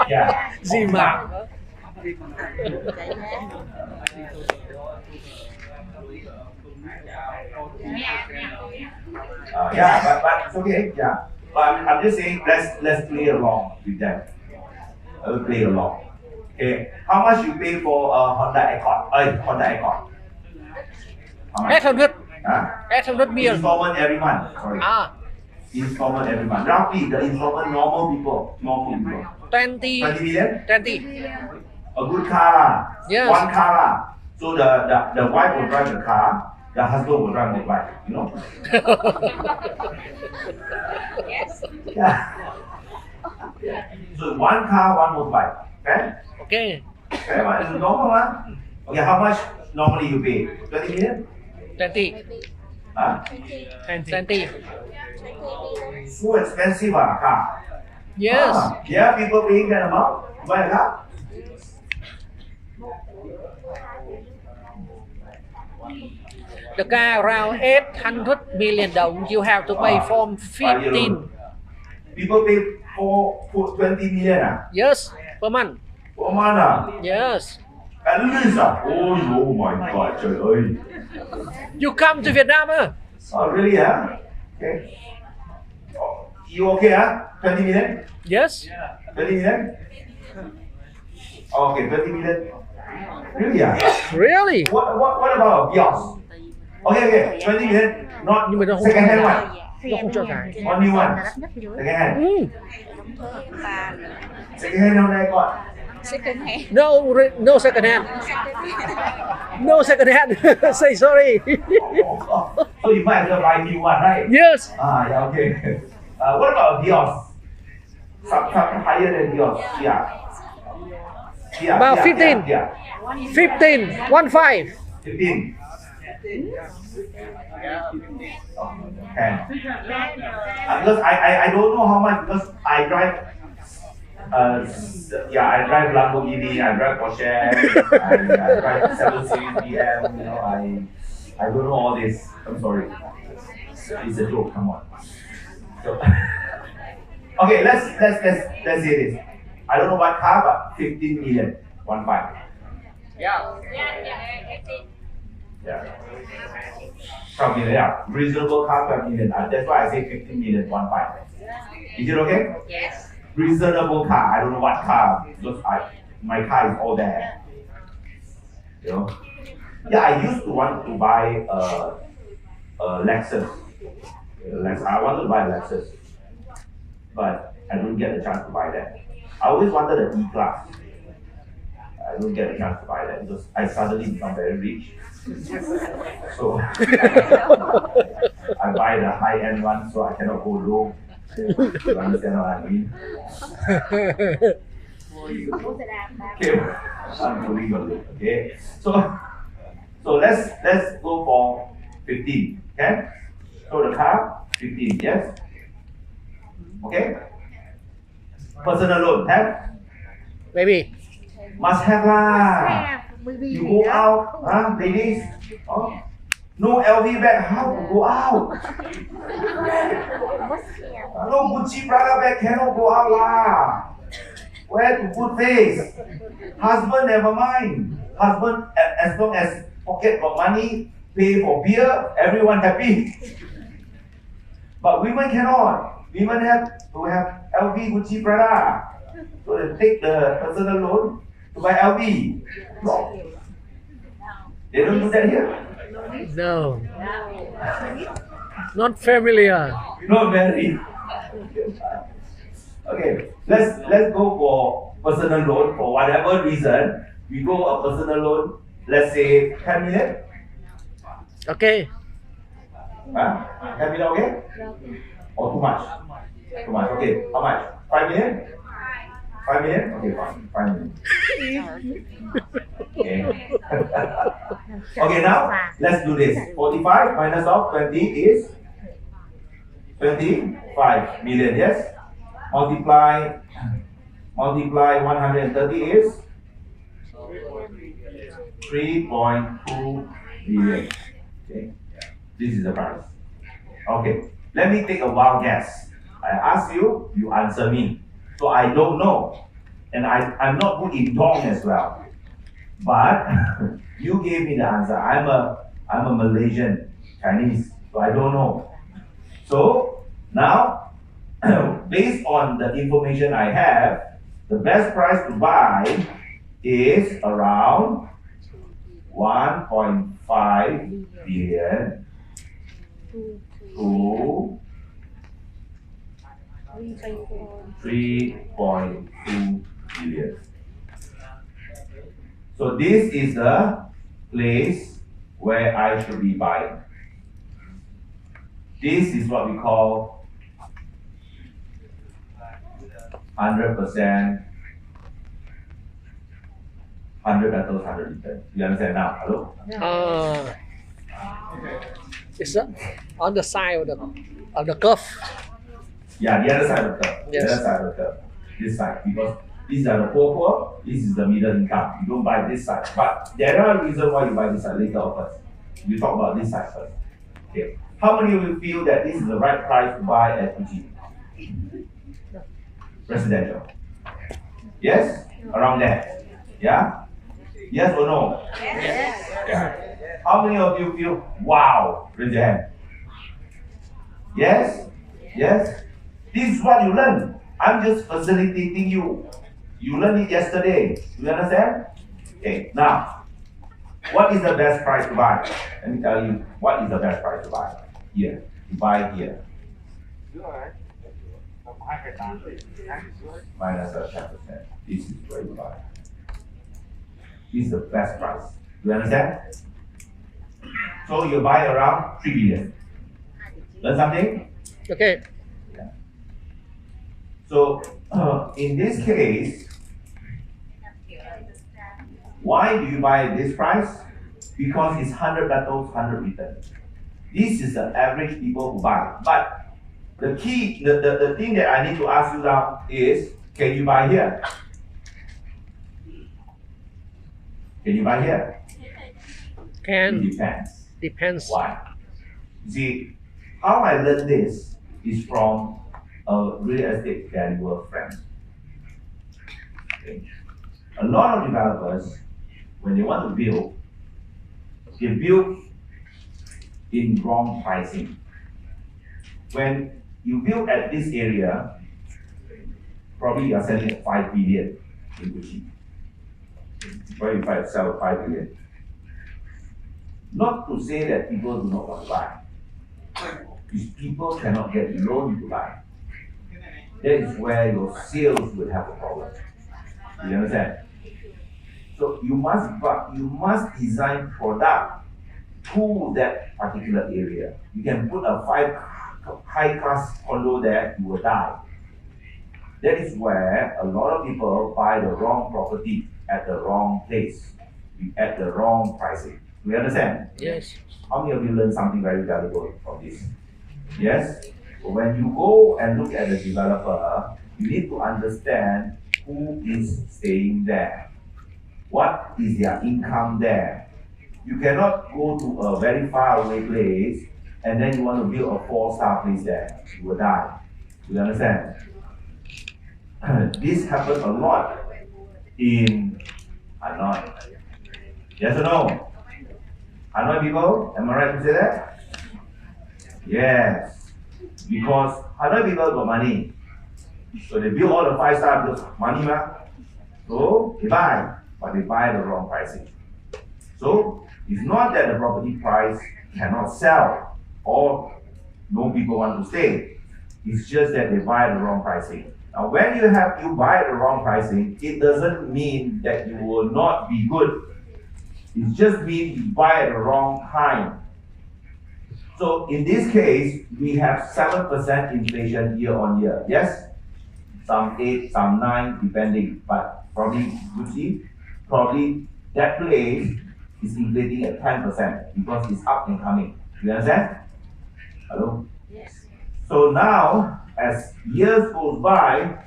Yeah.
Zima.
Yeah, but it's okay. Yeah. But I'm just saying, let's play along with them. I'll play along. Okay. How much you pay for a Honda Accord? Honda Accord. How much?
800.
Huh?
800 million.
Installment every month. Sorry.
Ah,
Installment every month. Roughly, the installment normal people.
20
20 million?
20.
A good car lah.
Yes.
One car lah. So the wife will drive the car, the husband will drive the bike, you know?
Yes.
Yeah. So one car, one motorbike. Okay?
Okay.
Okay, but it's normal one. Okay, how much normally you pay? 20 million?
20.
Huh?
20.
So expensive car.
Yes.
Yeah, people paying that amount to buy a car?
The car around 800 million down. You have to pay from 15.
People pay for 20 million
Yes, per month.
per month
Yes.
At least oh my god, trời ơi.
You come to Vietnam,
Oh really Okay. Oh, you okay 20 million?
Yes.
20 million? Okay, 20 million. Really
Really?
What about Vios? Okay, 20 million. Not
Nhưng mà nó không
second hand
cho
one.
Nó không cho xài.
Only one.
Là đắt nhất dưới.
Second hand.
Và
Second hand hôm nay còn.
second hand.
No second hand. No second hand. Say sorry.
So you might as well buy new one, right?
Yes.
Yeah, okay. What about Vios? Some higher than Vios. Yeah.
About 15.
Yeah.
15. 15.
15. Okay. Because I don't know how much because I drive. I drive Lamborghini, I drive Porsche, I drive 7 Series BM. You know, I don't know all this. I'm sorry. It's a joke. Come on. So, okay, let's say this. I don't know what car, but 15 million, 15. Yeah. 12 million, yeah. Reasonable car, 12 million. That's why I say 15 million, 15. Is it okay?
Yes.
Reasonable car. I don't know what car because my car is all there. You know. Yeah, I used to want to buy a Lexus. I wanted to buy a Lexus, but I don't get the chance to buy that. I always wanted an E-Class. I don't get a chance to buy that because I suddenly become very rich. So I buy the high-end one, so I cannot go low. You understand what I mean? Okay, unbelievable. Okay, so let's go for 15. Okay, so the car 15. Yes. Okay. Personal loan have?
Maybe.
Must have lah. You go out, ladies. Oh. No LV bag, how to go out? No Gucci Prada bag, cannot go out lah. Where to put face? Husband, never mind. Husband, as long as pocket got money, pay for beer, everyone happy. But women cannot. Women have to have LV, Gucci, Prada. So they take the personal loan to buy LV. No. They don't do that here.
No. Not familiar.
Not very. Okay, let's go for personal loan for whatever reason. We go a personal loan. Let's say 10 million.
Okay.
10 million, okay? Or too much? Too much. Okay. How much? 5 million? 5 million? Okay, fine. 5 million. Okay. Okay, now let's do this. 45 minus of 20 is 25 million, yes? Multiply 130 is 3.2 million. Okay, this is the price. Okay, let me take a wild guess. I ask you, you answer me. So I don't know, and I'm not good in Dong as well. But you gave me the answer. I'm a Malaysian Chinese, so I don't know. So now based on the information I have, the best price to buy is around 1.5 billion to 3.2 billion. So this is the place where I should be buying. This is what we call 100%, 100 battles, 100 returns. You understand now? Hello?
It's on the side of the curve.
Yeah, the other side of the curve.
Yes.
The other side of the curve. This side. Because these are the poor, this is the middle income. You don't buy this side. But there are reasons why you buy this side later on first. We talk about this side first. Okay. How many of you feel that this is the right price to buy at Fuji? Residential. Yes? Around there. Yeah? Yes or no?
Yes.
Yeah. How many of you feel, wow? Raise your hand. Yes? Yes? This is what you learn. I'm just facilitating you. You learned it yesterday. Do you understand? Okay, now, what is the best price to buy? Let me tell you, what is the best price to buy? Here. You buy here. Minus a 10%. This is where you buy. This is the best price. Do you understand? So you buy around 3 billion. Learn something?
Okay.
Yeah. So in this case, why do you buy this price? Because it's 100 battles, 100 returns. This is the average people who buy. But the key, the thing that I need to ask you now is, can you buy here? Can you buy here?
Can.
It depends.
Depends.
Why? See, how I learned this is from a real estate valuer friend. Okay. A lot of developers, when they want to build, they build in wrong pricing. When you build at this area, probably you are selling at 5 billion in Gucci. Probably if I sell 5 billion. Not to say that people do not want to buy. Because people cannot get loan to buy. That is where your sales will have a problem. Do you understand? So you must design product to that particular area. You can put a high-class condo there, you will die. That is where a lot of people buy the wrong property at the wrong place, at the wrong pricing. Do you understand?
Yes.
How many of you learned something very valuable from this? Yes? So when you go and look at the developer, you need to understand who is staying there. What is their income there? You cannot go to a very far away place and then you want to build a 4-star place there. You will die. Do you understand? This happens a lot in Hanoi. Yes or no? Hanoi people, am I right to say that? Yes. Because Hanoi people got money. So they build all the 5-star because money, so they buy, but they buy the wrong pricing. So it's not that the property price cannot sell or no people want to stay. It's just that they buy the wrong pricing. Now when you buy the wrong pricing, it doesn't mean that you will not be good. It just means you buy at the wrong time. So in this case, we have 7% inflation year on year. Yes? Some 8, some 9, depending. But probably, you see, probably that place is inflating at 10% because it's up and coming. You understand? Hello?
Yes.
So now, as years goes by,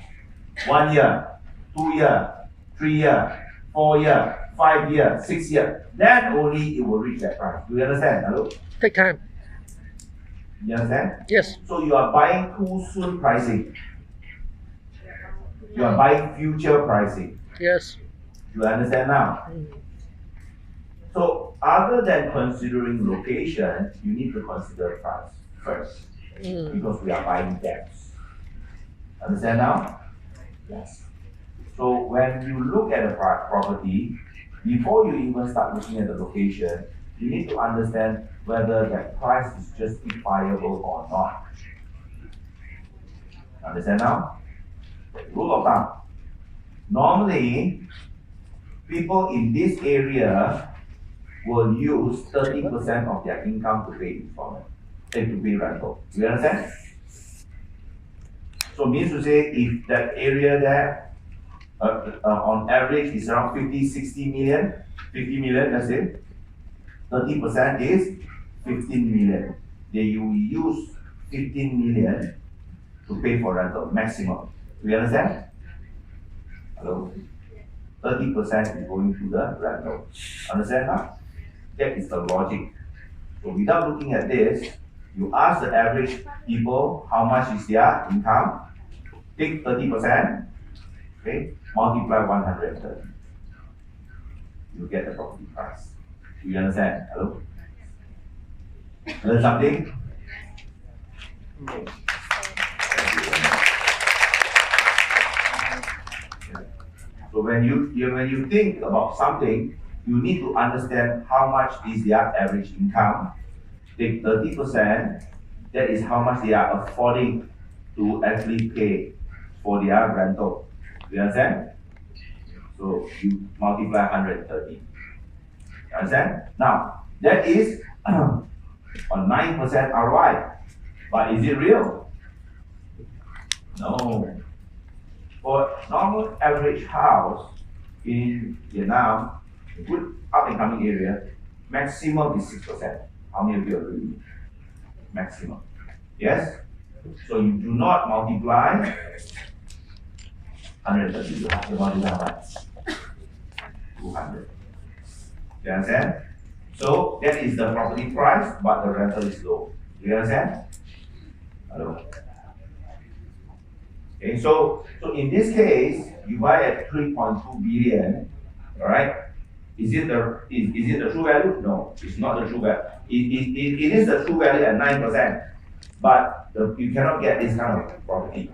1 year, 2 year, 3 year, 4 year, 5 year, 6 year, then only it will reach that price. Do you understand? Hello?
Take time.
You understand?
Yes.
So you are buying too soon pricing. You are buying future pricing.
Yes.
You understand now? So other than considering location, you need to consider price first. Because we are buying debts. Understand now? Yes. So when you look at a property, before you even start looking at the location, you need to understand whether that price is justifiable or not. Understand now? Rule of thumb. Normally, people in this area will use 30% of their income to pay installment, to pay rental. Do you understand? So means to say, if that area there, on average is around 50 million, let's say, 30% is 15 million. They will use 15 million to pay for rental, maximum. Do you understand? Hello? 30% is going to the rental. Understand now? That is the logic. So without looking at this, you ask the average people how much is their income, take 30%, okay, multiply 130. You get the property price. Do you understand? Hello? Learn something? Okay. So when you think about something, you need to understand how much is their average income. Take 30%, that is how much they are affording to actually pay for their rental. Do you understand? So you multiply 130. You understand? Now, that is on 9% ROI. But is it real? No. For normal average house in Vietnam, a good up and coming area, maximum is 6%. How many of you agree? Maximum. Yes? So you do not multiply 130. You have to multiply how much? 200. You understand? So that is the property price, but the rental is low. Do you understand? Hello? Okay, so in this case, you buy at 3.2 billion, all right? Is it the true value? No, it's not the true value. It is the true value at 9%, but you cannot get this kind of property.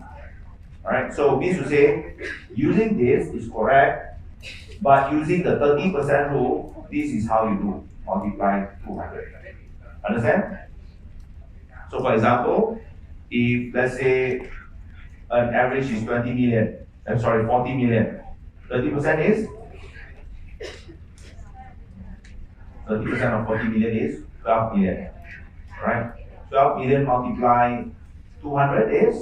All right, so means to say, using this is correct, but using the 30% rule, this is how you do, multiply 200. Understand? So for example, if let's say an average is 40 million, 30% is 30% of 40 million is 12 million, right? 12 million multiply 200 is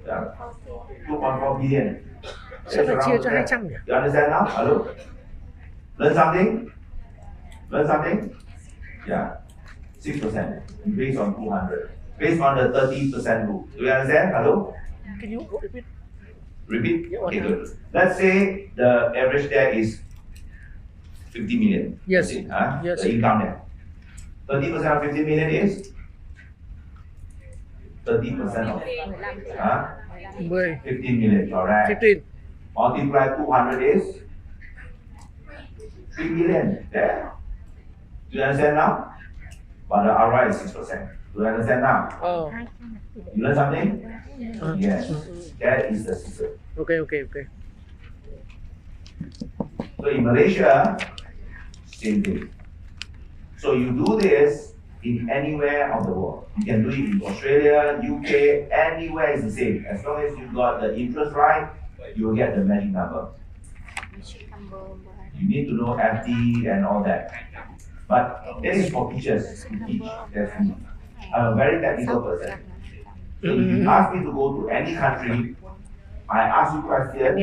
2.4 billion.
Sao phải chia cho 200 nhỉ?
You understand now? Hello? Learn something? Learn something? Yeah. 6% based on 200. Based on the 30% rule. Do you understand? Hello?
Can you repeat?
Repeat? Okay, good. Let's say the average there is 50 million.
Yes.
Yes. The income there. 30% of 50 million is 30% of 15 million, correct? 15. Multiply 200 is 3 million there. Do you understand now? But the ROI is 6%. Do you understand now?
Oh.
You learn something? Yes. That is the system.
Okay.
So in Malaysia, same thing. So you do this in anywhere of the world. You can do it in Australia, UK, anywhere is the same. As long as you got the interest right, you will get the magic number. You need to know FD and all that. But that is for teachers to teach. That's me. I'm a very technical person. So if you ask me to go to any country, I ask you questions,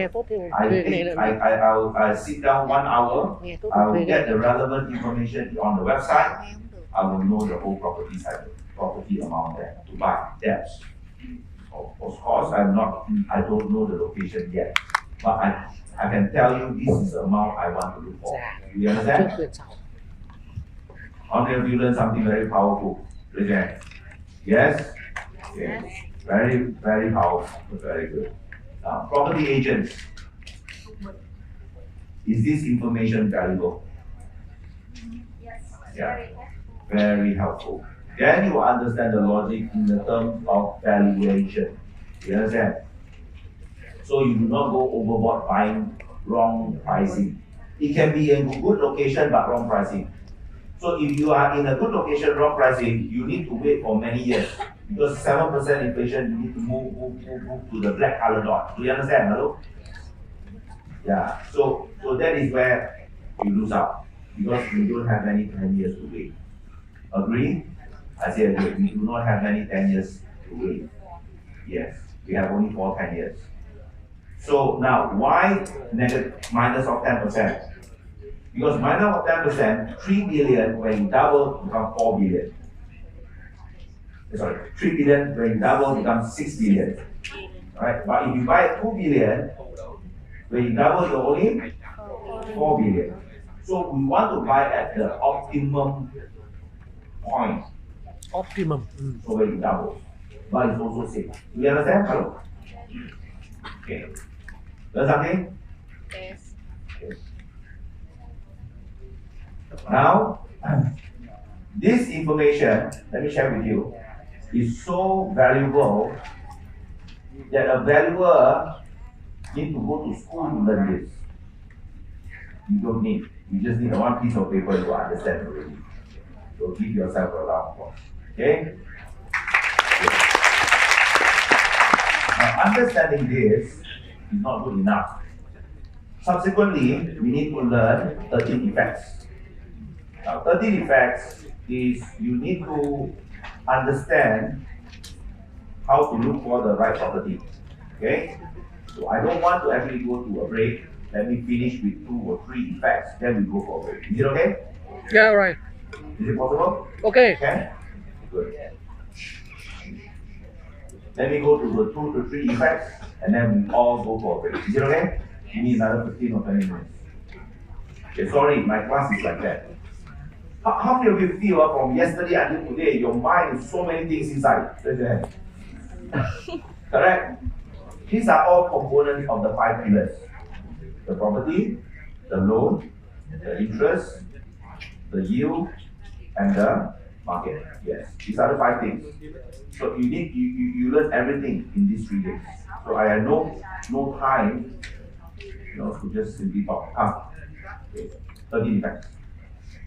I'll sit down 1 hour, I will get the relevant information on the website, I will know the whole property cycle, property amount there to buy. Yes. Of course, I don't know the location yet, but I can tell you this is the amount I want to look for. Do you understand? How many of you learn something very powerful? Raise your hand. Yes? Yes. Very, very powerful. Very good. Now, property agents. Is this information valuable?
Yes.
Yeah. Very helpful. Then you will understand the logic in the terms of valuation. You understand? So you do not go overboard buying wrong pricing. It can be in a good location but wrong pricing. So if you are in a good location, wrong pricing, you need to wait for many years. Because 7% inflation, you need to move to the black color dot. Do you understand? Hello? Yeah. So that is where you lose out. Because you don't have any 10 years to wait. Agree? I say agree. We do not have any 10 years to wait. Yes. We have only 10 years. So now, why minus of 10%? Because minus of 10%, 3 billion when you double become 4 billion. Sorry, 3 billion when you double becomes 6 billion. Right? But if you buy 2 billion, when you double you only 4 billion. So we want to buy at the optimum point.
Optimum.
So when you double. But it's also safe. Do you understand? Hello? Okay. Learn something?
Yes.
Okay. Now, this information, let me share with you, is so valuable that a valuer needs to go to school to learn this. You don't need. You just need one piece of paper to understand already. So give yourself a round of applause. Okay? Now, understanding this is not good enough. Subsequently, we need to learn 13 effects. Now, 13 effects is you need to understand how to look for the right property. Okay? So I don't want to actually go to a break. Let me finish with 2 or 3 effects, then we go for a break. Is it okay?
Yeah, right.
Is it possible?
Okay.
Okay? Good. Let me go to the 2 to 3 effects, and then we all go for a break. Is it okay? Give me another 15 or 20 minutes. Okay, sorry, my class is like that. How many of you feel from yesterday until today, your mind is so many things inside? Raise your hand. Correct? These are all components of the 5 pillars. The property, the loan, the interest, the yield, and the market. Yes, these are the 5 things. So you learn everything in these 3 days. So I had no time, to just simply talk. Okay, 13 effects.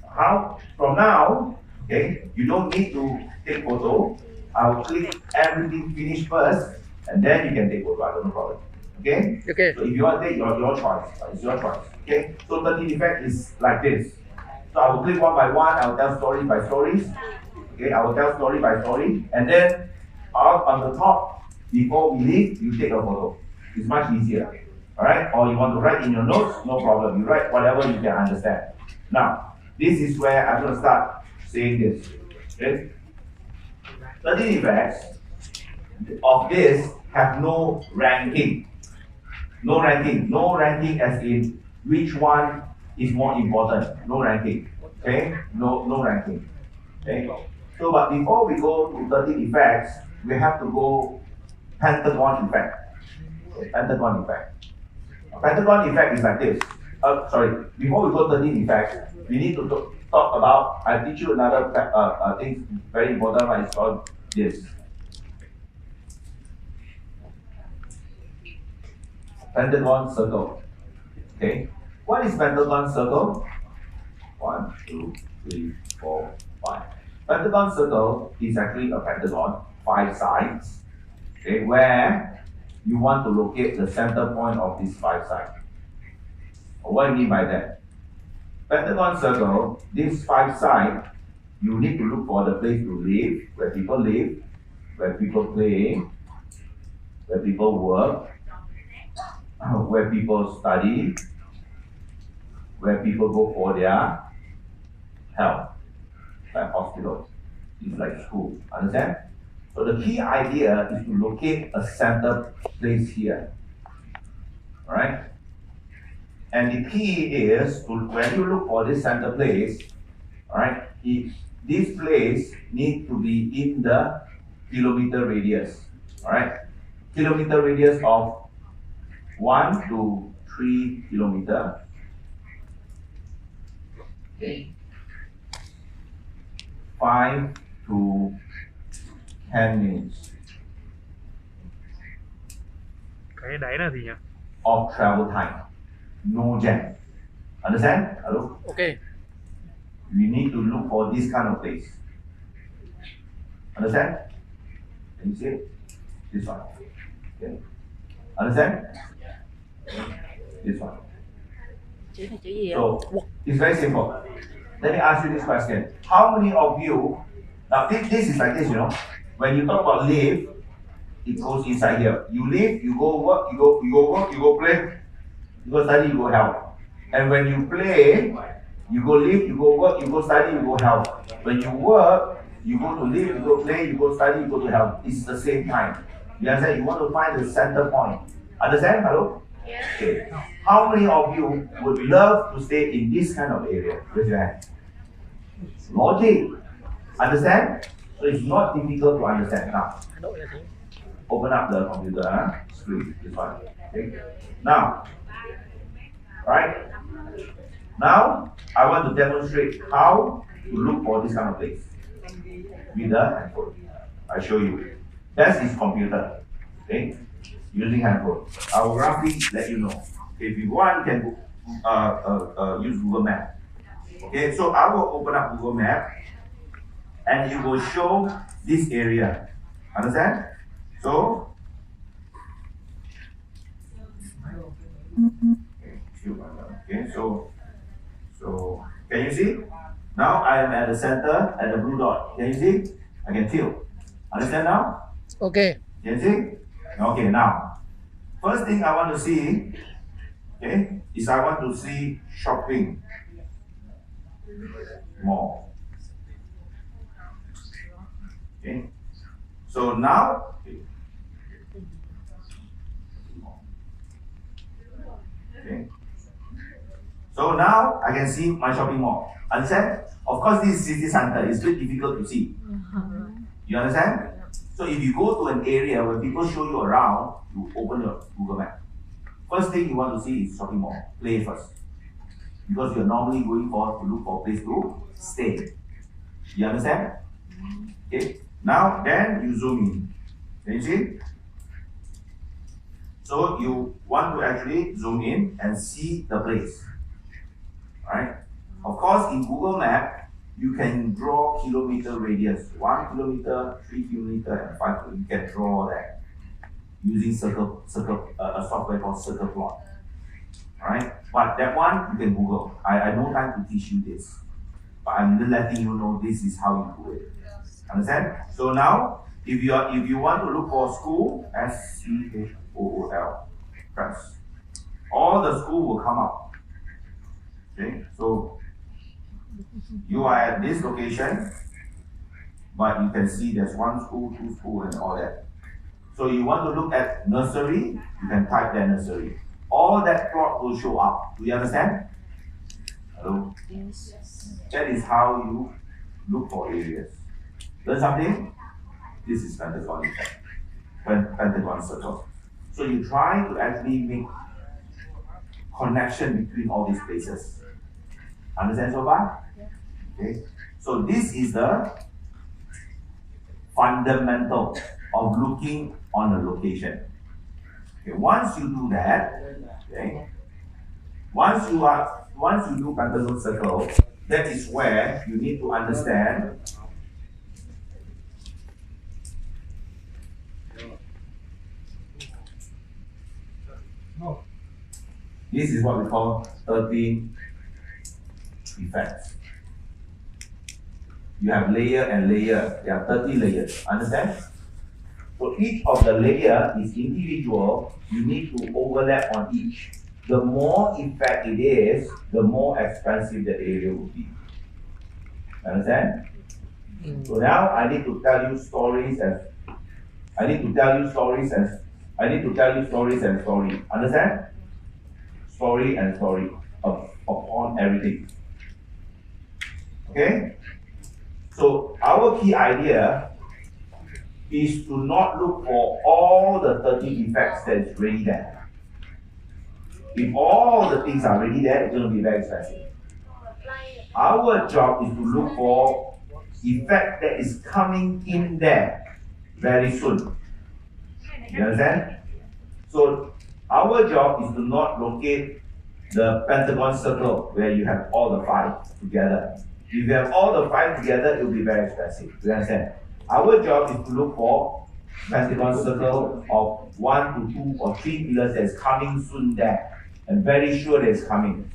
How? From now, okay, you don't need to take photo. I'll click everything finish first, and then you can take photo. I don't know problem. Okay?
Okay.
So if you want to take your choice, it's your choice. Okay? So 13 effect is like this. So I will click one by one, I will tell story by stories. Okay, I will tell story by story, and then out on the top, before we leave, you take a photo. It's much easier. Alright? Or you want to write in your notes, no problem. You write whatever you can understand. Now, this is where I'm going to start saying this. Okay? 13 effects of this have no ranking. No ranking. No ranking as in which one is more important. No ranking. Okay? No ranking. Okay? So, but before we go to 13 effects, we have to go Pentagon effect. Okay, Pentagon effect. A Pentagon effect is like this. Before we go to 13 effects, we need to talk about, I'll teach you another thing very important, but it's called this. Pentagon circle. Okay. What is Pentagon circle? 1, 2, 3, 4, 5. Pentagon circle is actually a pentagon, 5 sides, okay, where you want to locate the center point of these 5 sides. What do you mean by that? Pentagon circle, these 5 sides, you need to look for the place to live, where people play, where people work, where people study, where people go for their health, like hospitals. It's like school. Understand? So the key idea is to locate a center place here. Alright? And the key is to, when you look for this center place, alright, this place needs to be in the kilometer radius. Alright? Kilometer radius of 1 to 3 kilometer. Okay. 5 to 10 minutes
Cái đấy là gì nhỉ?
of travel time. No jam. Understand? Hello?
Okay.
We need to look for this kind of place. Understand? Can you see it? This one. Okay. Understand? This one.
Chữ này chữ gì ạ?
So it's very simple. Let me ask you this question. How many of you, now this is like this, you know. When you talk about live, it goes inside here. You live, you go work, you go work, you go play, you go study, you go help. And when you play, you go live, you go work, you go study, you go help. When you work, you go to live, you go play, you go study, you go to help. It's the same time. You understand? You want to find the center point. Understand? Hello?
Yes.
Okay. How many of you would love to stay in this kind of area? Raise your hand. Logic. Understand? So it's not difficult to understand. Now, open up the computer screen. This one. Okay. Now, right? Now, I want to demonstrate how to look for this kind of place with the handphone. I show you. Best is computer. Okay. Using handphone. I will roughly let you know. If you want, you can use Google Map. Okay, so I will open up Google Map and it will show this area. Understand? So, okay, so can you see? Now I am at the center at the blue dot. Can you see? I can tilt. Understand now?
Okay.
Can you see? Okay, now, first thing I want to see, okay, is I want to see shopping mall. Okay, so now, okay, so now I can see my shopping mall. Understand? Of course, this is city center. It's very difficult to see. You understand? So if you go to an area where people show you around, you open your Google Map. First thing you want to see is shopping mall. Play first. Because you're normally going to look for a place to stay. You understand? Okay. Now then you zoom in. Can you see? So you want to actually zoom in and see the place. Alright? Of course in Google Map, you can draw kilometer radius, 1 kilometer, 3 kilometer, and 5 kilometer. You can draw that using a software called circle plot. Alright? But that one you can Google. I have no time to teach you this. But I'm just letting you know this is how you do it. Understand? So now, if you want to look for school, SCHOOL, press. All the school will come up. Okay? So you are at this location, but you can see there's 1 school, 2 school, and all that. So you want to look at nursery, you can type that nursery. All that plot will show up. Do you understand? Hello?
Yes.
That is how you look for areas. Learn something? This is Pentagon effect. Pentagon circle. So you try to actually make connection between all these places. Understand so far? Okay. So this is the fundamental of looking on a location. Okay. Once you do that, okay, once you do Pentagon circle, that is where you need to understand this is what we call 13 effects. You have layer and layer. There are 30 layers. Understand? So each of the layer is individual. You need to overlap on each. The more effect it is, the more expensive the area will be. Understand? So now I need to tell you stories and story. Understand? Story and story upon everything. Okay? So our key idea is to not look for all the 30 effects that is already there. If all the things are already there, it's going to be very expensive. Our job is to look for effect that is coming in there very soon. You understand? So our job is to not locate the pentagon circle where you have all the 5 together. If you have all the 5 together, it will be very expensive. You understand? Our job is to look for pentagon circle of 1 to 2 or 3 pillars that is coming soon there, and very sure that it's coming.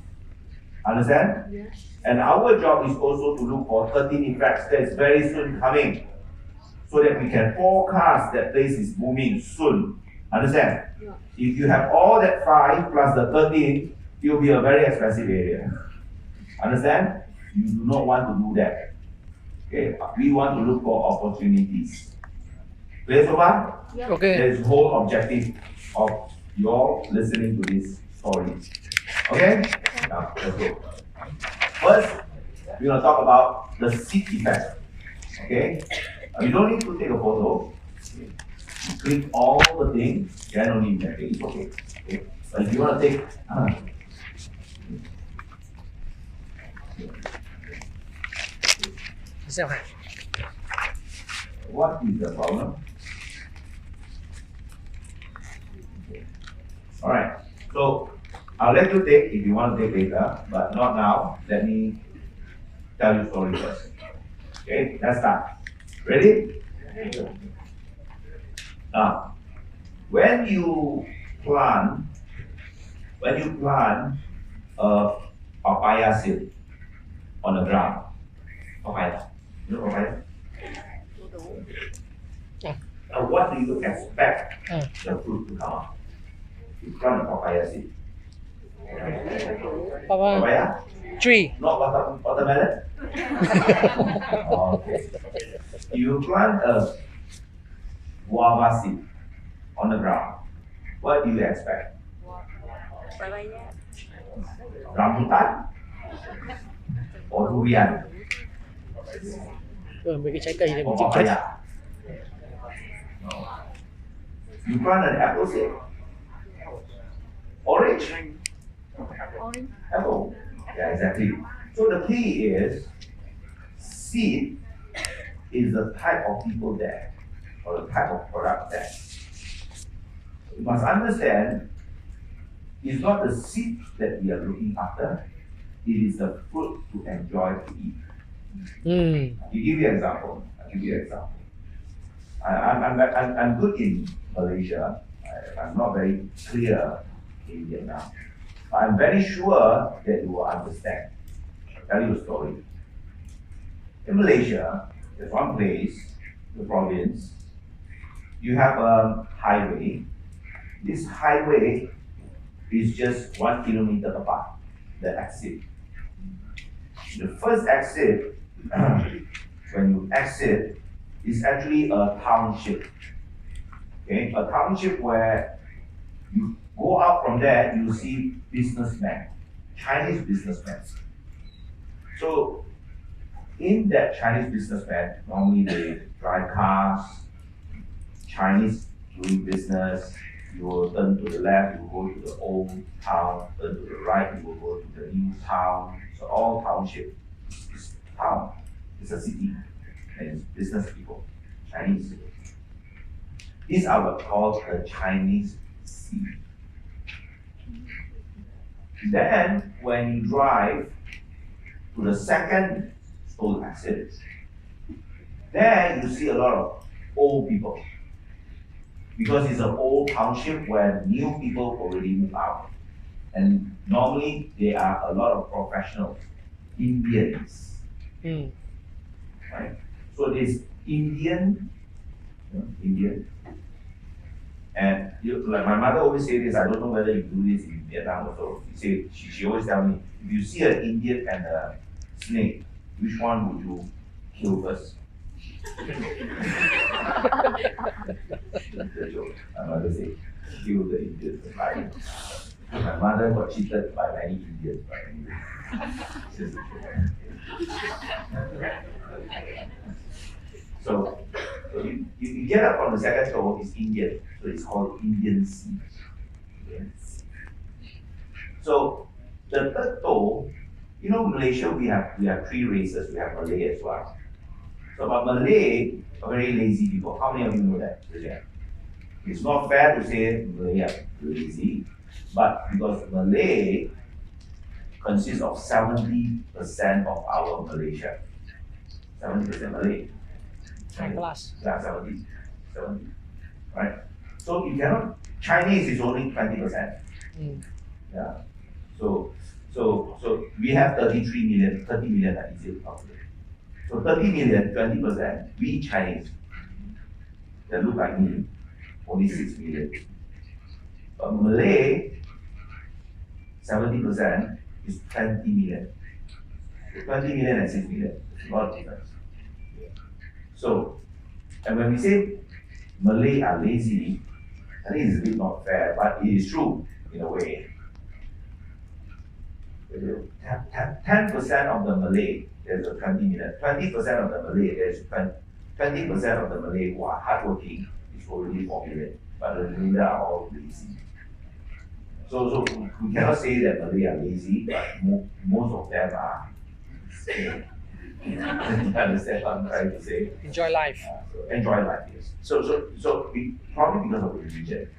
Understand?
Yes.
And our job is also to look for 13 effects that is very soon coming, so that we can forecast that place is moving soon. Understand?
Yeah.
If you have all that 5 plus the 13, it will be a very expensive area. Understand? You do not want to do that. Okay? We want to look for opportunities. Clear so far?
Yeah.
Okay.
That is the whole objective of your listening to this story. Okay? Now, let's go. First, we're going to talk about the seed effect. Okay? You don't need to take a photo. Okay. You click all the things, then only you can take it. Okay. Okay. But if you want to take,
Sao hả?
what is the problem? Okay. All right. So I'll let you take if you want to take later, but not now. Let me tell you story first. Okay, let's start. Ready? Now, when you plant a papaya seed on the ground, papaya, you know papaya? Now, what do you expect the fruit to come out? You plant a papaya seed.
Papa,
Papaya?
tree.
Not watermelon? Okay. You plant a guava seed on the ground. What do you expect? Rambutan? Or durian?
Mấy cái trái cây này mình
Or
chịu chết.
papaya? No. You plant an apple seed? Orange?
Orange.
Apple. Yeah, exactly. So the key is, seed is the type of people there, or the type of product there. You must understand, it's not the seed that we are looking after, it is the fruit to enjoy to eat. I'll give you an example. I'm good in Malaysia. I'm not very clear in Vietnam. I'm very sure that you will understand. I'll tell you a story. In Malaysia, there's one place, the province, you have a highway. This highway is just 1 kilometer apart, the exit. The first exit, when you exit, is actually a township. Okay, a township where you go out from there, you see businessmen, Chinese businessmen. So, in that Chinese businessmen, normally they drive cars, Chinese doing business. You will turn to the left, you will go to the old town, turn to the right, you will go to the new town. So all township is town, it's a city, and it's business people, Chinese. These are what called the Chinese Sea. Then, when you drive to the second old exit, there you see a lot of old people. Because it's an old township where new people already move out. And normally there are a lot of professionals, Indians. Right? So this Indian, and like my mother always say this, I don't know whether you do this in Vietnam also. She always tell me, if you see an Indian and a snake, which one would you kill first? The joke. My mother said, kill the Indians first. My mother got cheated by many Indians, but anyway. So you get up from the second toe, it's Indian. So it's called Indian Sea. So the third toe, you know, Malaysia we have 3 races. We have Malay as well. So, but Malay are very lazy people. How many of you know that? Yeah. It's not fair to say Malay are lazy, but because Malay consists of 70% of our Malaysia. 70% Malay.
High class.
Yeah, 70. Right? So you cannot, Chinese is only 20%. Yeah. So we have 30 million that is it population. So 30 million, 20%, we Chinese, that look like me, only 6 million. But Malay, 70% is 20 million. So 20 million and 6 million, it's a lot of difference. So, and when we say Malay are lazy, I think it's a bit not fair, but it is true in a way. 10% of the Malay, there's a 20 million. 20% of the Malay, there's 20% of the Malay who are hardworking, is already 4 million. But the remainder are all lazy. So we cannot say that Malay are lazy, but most of them are. You understand what I'm trying to say?
Enjoy life.
So enjoy life, yes. So probably because of religion.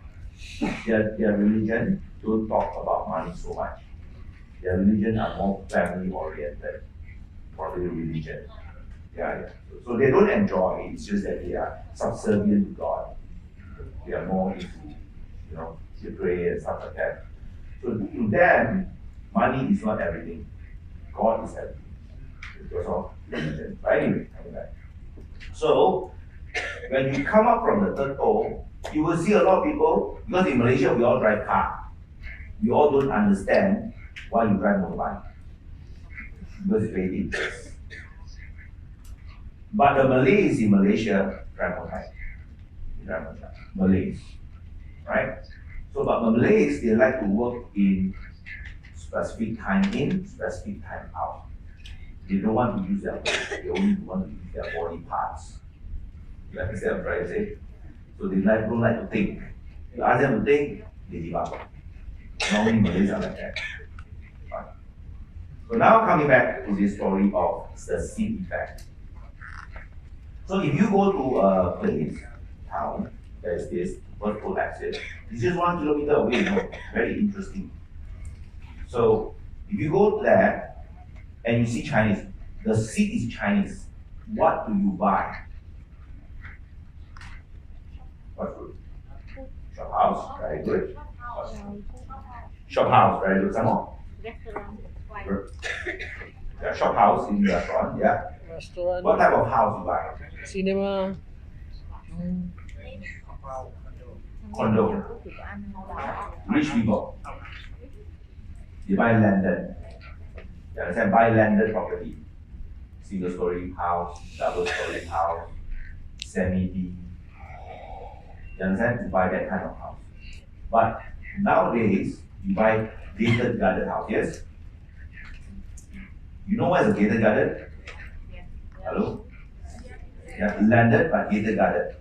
Their religion don't talk about money so much. Their religion are more family oriented, probably religion. Yeah. So they don't enjoy, it's just that they are subservient to God. They are more into, to pray and stuff like that. So to them, money is not everything. God is everything. Because of religion. But anyway, coming back. So when you come up from the third O, you will see a lot of people, because in Malaysia we all drive car. We all don't understand why you drive motorbike. Because it's very dangerous. But the Malays in Malaysia drive motorbike. Malays. Right? So but Malays, they like to work in specific time in, specific time out. They don't want to use their body, they only want to use their body parts. You understand what I'm trying to say? So they don't like to think. You ask them to think, they give up. Normally Malays are like that. Right. So now coming back to this story of the seed effect. So if you go to a place, town, there is this vertical exit. It's just 1 kilometer away, very interesting. So if you go there and you see Chinese, the seed is Chinese, what do you buy? What food? Shop house, very good. Shop house, very good. Some more?
Restaurant.
Yeah, shop house in the restaurant, yeah.
Restaurant.
What type of house you buy?
Cinema.
Condo. Rich people. They buy landed. You understand? Buy landed property. Single story house, double story house, semi-D. You understand? You buy that kind of house. But nowadays, you buy gated guarded house, yes? You know what is a gated guarded? Hello? Yeah, landed but gated guarded.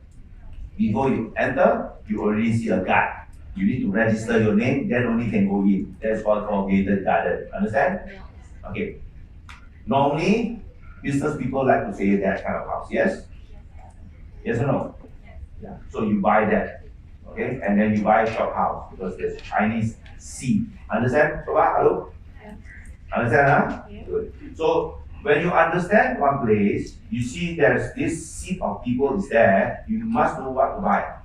Before you enter, you already see a guard. You need to register your name, then only can go in. That's what's called gated guarded. Understand? Okay. Normally, business people like to say that kind of house, yes? Yes or no? Yeah. So you buy that. Okay? And then you buy a shop house because there's Chinese seed. Understand? So hello? Understand, huh?
Yeah.
Good. So when you understand one place, you see there's this seed of people is there, you must know what to buy.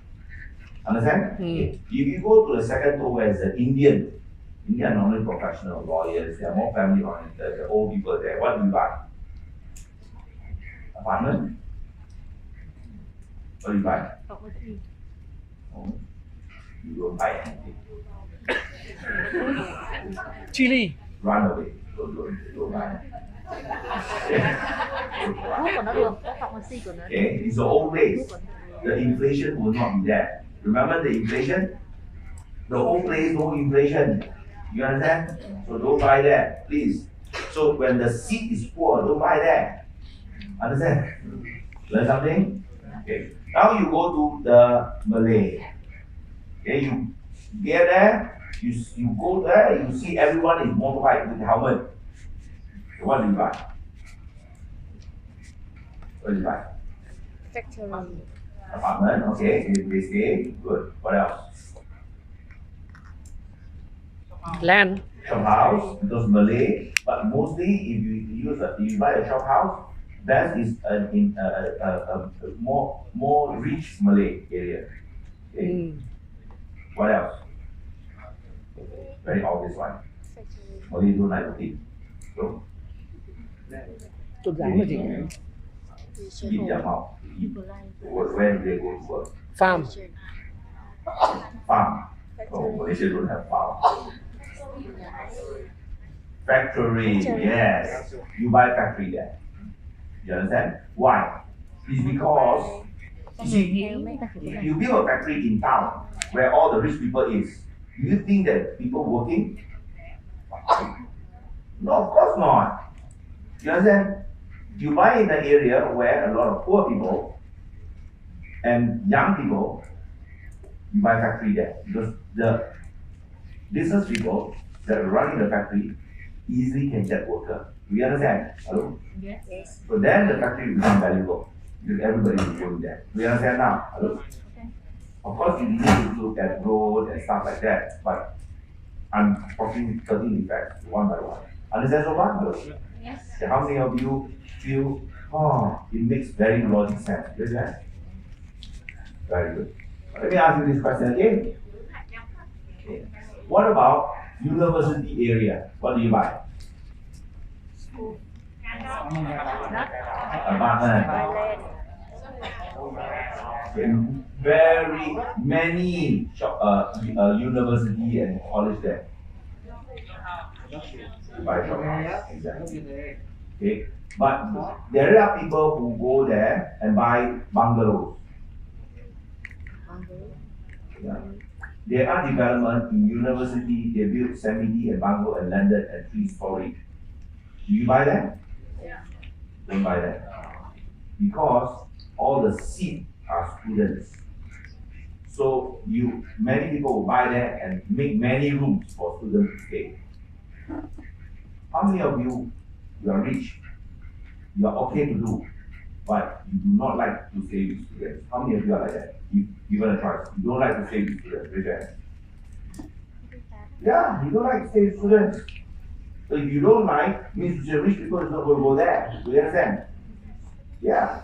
Understand? Okay. If you go to the second door where it's the Indian are normally professional lawyers, they are more family oriented, the old people there, what do you buy? Apartment? What do you buy?
Property.
Oh, you don't buy anything.
Chili.
Run away. Don't buy.
Thuốc của nó được, có pharmacy của nó.
Okay, it's the old place. The inflation will not be there. Remember the inflation? The old place, no inflation. You understand? So don't buy that, please. So when the seed is poor, don't buy that. Understand? Learn something? Okay. Now you go to the Malay. Okay, you get there, you go there, you see everyone is motorbike with helmet. So what do you buy? What do you buy?
Factory.
Apartment, okay. They stay. Good. What else?
Land.
Shop house, because Malay, but mostly if you buy a shop house, that is in a more rich Malay area. Okay. What else? Very obvious one. Malay don't like to eat. So
Tôn giáo là gì?
eat their mouth. Eat. Where do they go to work?
Farm.
Farm. Oh, Malaysia don't have farm. Factory, yes. You buy factory there. You understand? Why? It's because you see, if you build a factory in town where all the rich people is, do you think that people working? No, of course not. You understand? You buy in an area where a lot of poor people and young people, you buy factory there because the business people that are running the factory easily can get worker. Do you understand? Hello?
Yes.
So then the factory will become valuable because everybody is going there. Do you understand now? Hello?
Okay.
Of course, you need to look at road and stuff like that, but I'm talking certain effects one by one. Understand so far? Hello?
Yes.
So how many of you feel, it makes very logic sense? Do you understand? Very good. Let me ask you this question again. Okay. What about university area? What do you buy? Apartment. Okay. Very many university and college there. You buy shop house. Exactly. Okay. But there are people who go there and buy bungalows. Yeah. There are development in university, they build semi and bungalow and landed and 3-story. Do you buy that? Don't buy that. Because all the seats are students. So many people will buy that and make many rooms for students to stay. How many of you are rich? You are okay to do, but you do not like to stay with students. How many of you are like that? If given a choice, you don't like to stay with students. Raise your hand. Yeah, you don't like to stay with students. So if you don't like, means the rich people is not going to go there. Do you understand? Yeah.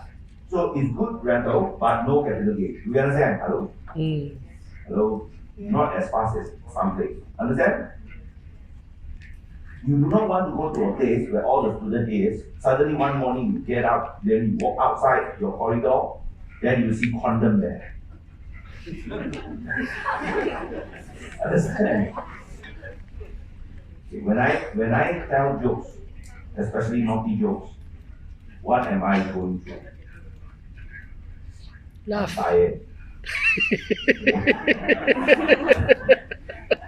So it's good rental, but no capital gain. Do you understand? Hello? Hello? Yeah. Not as fast as some place. Understand? You do not want to go to a place where all the student is. Suddenly one morning you get up, then you walk outside your corridor, then you see condom there. Understand? Okay, when I tell jokes, especially naughty jokes, what am I going through?
Laugh.
Tired.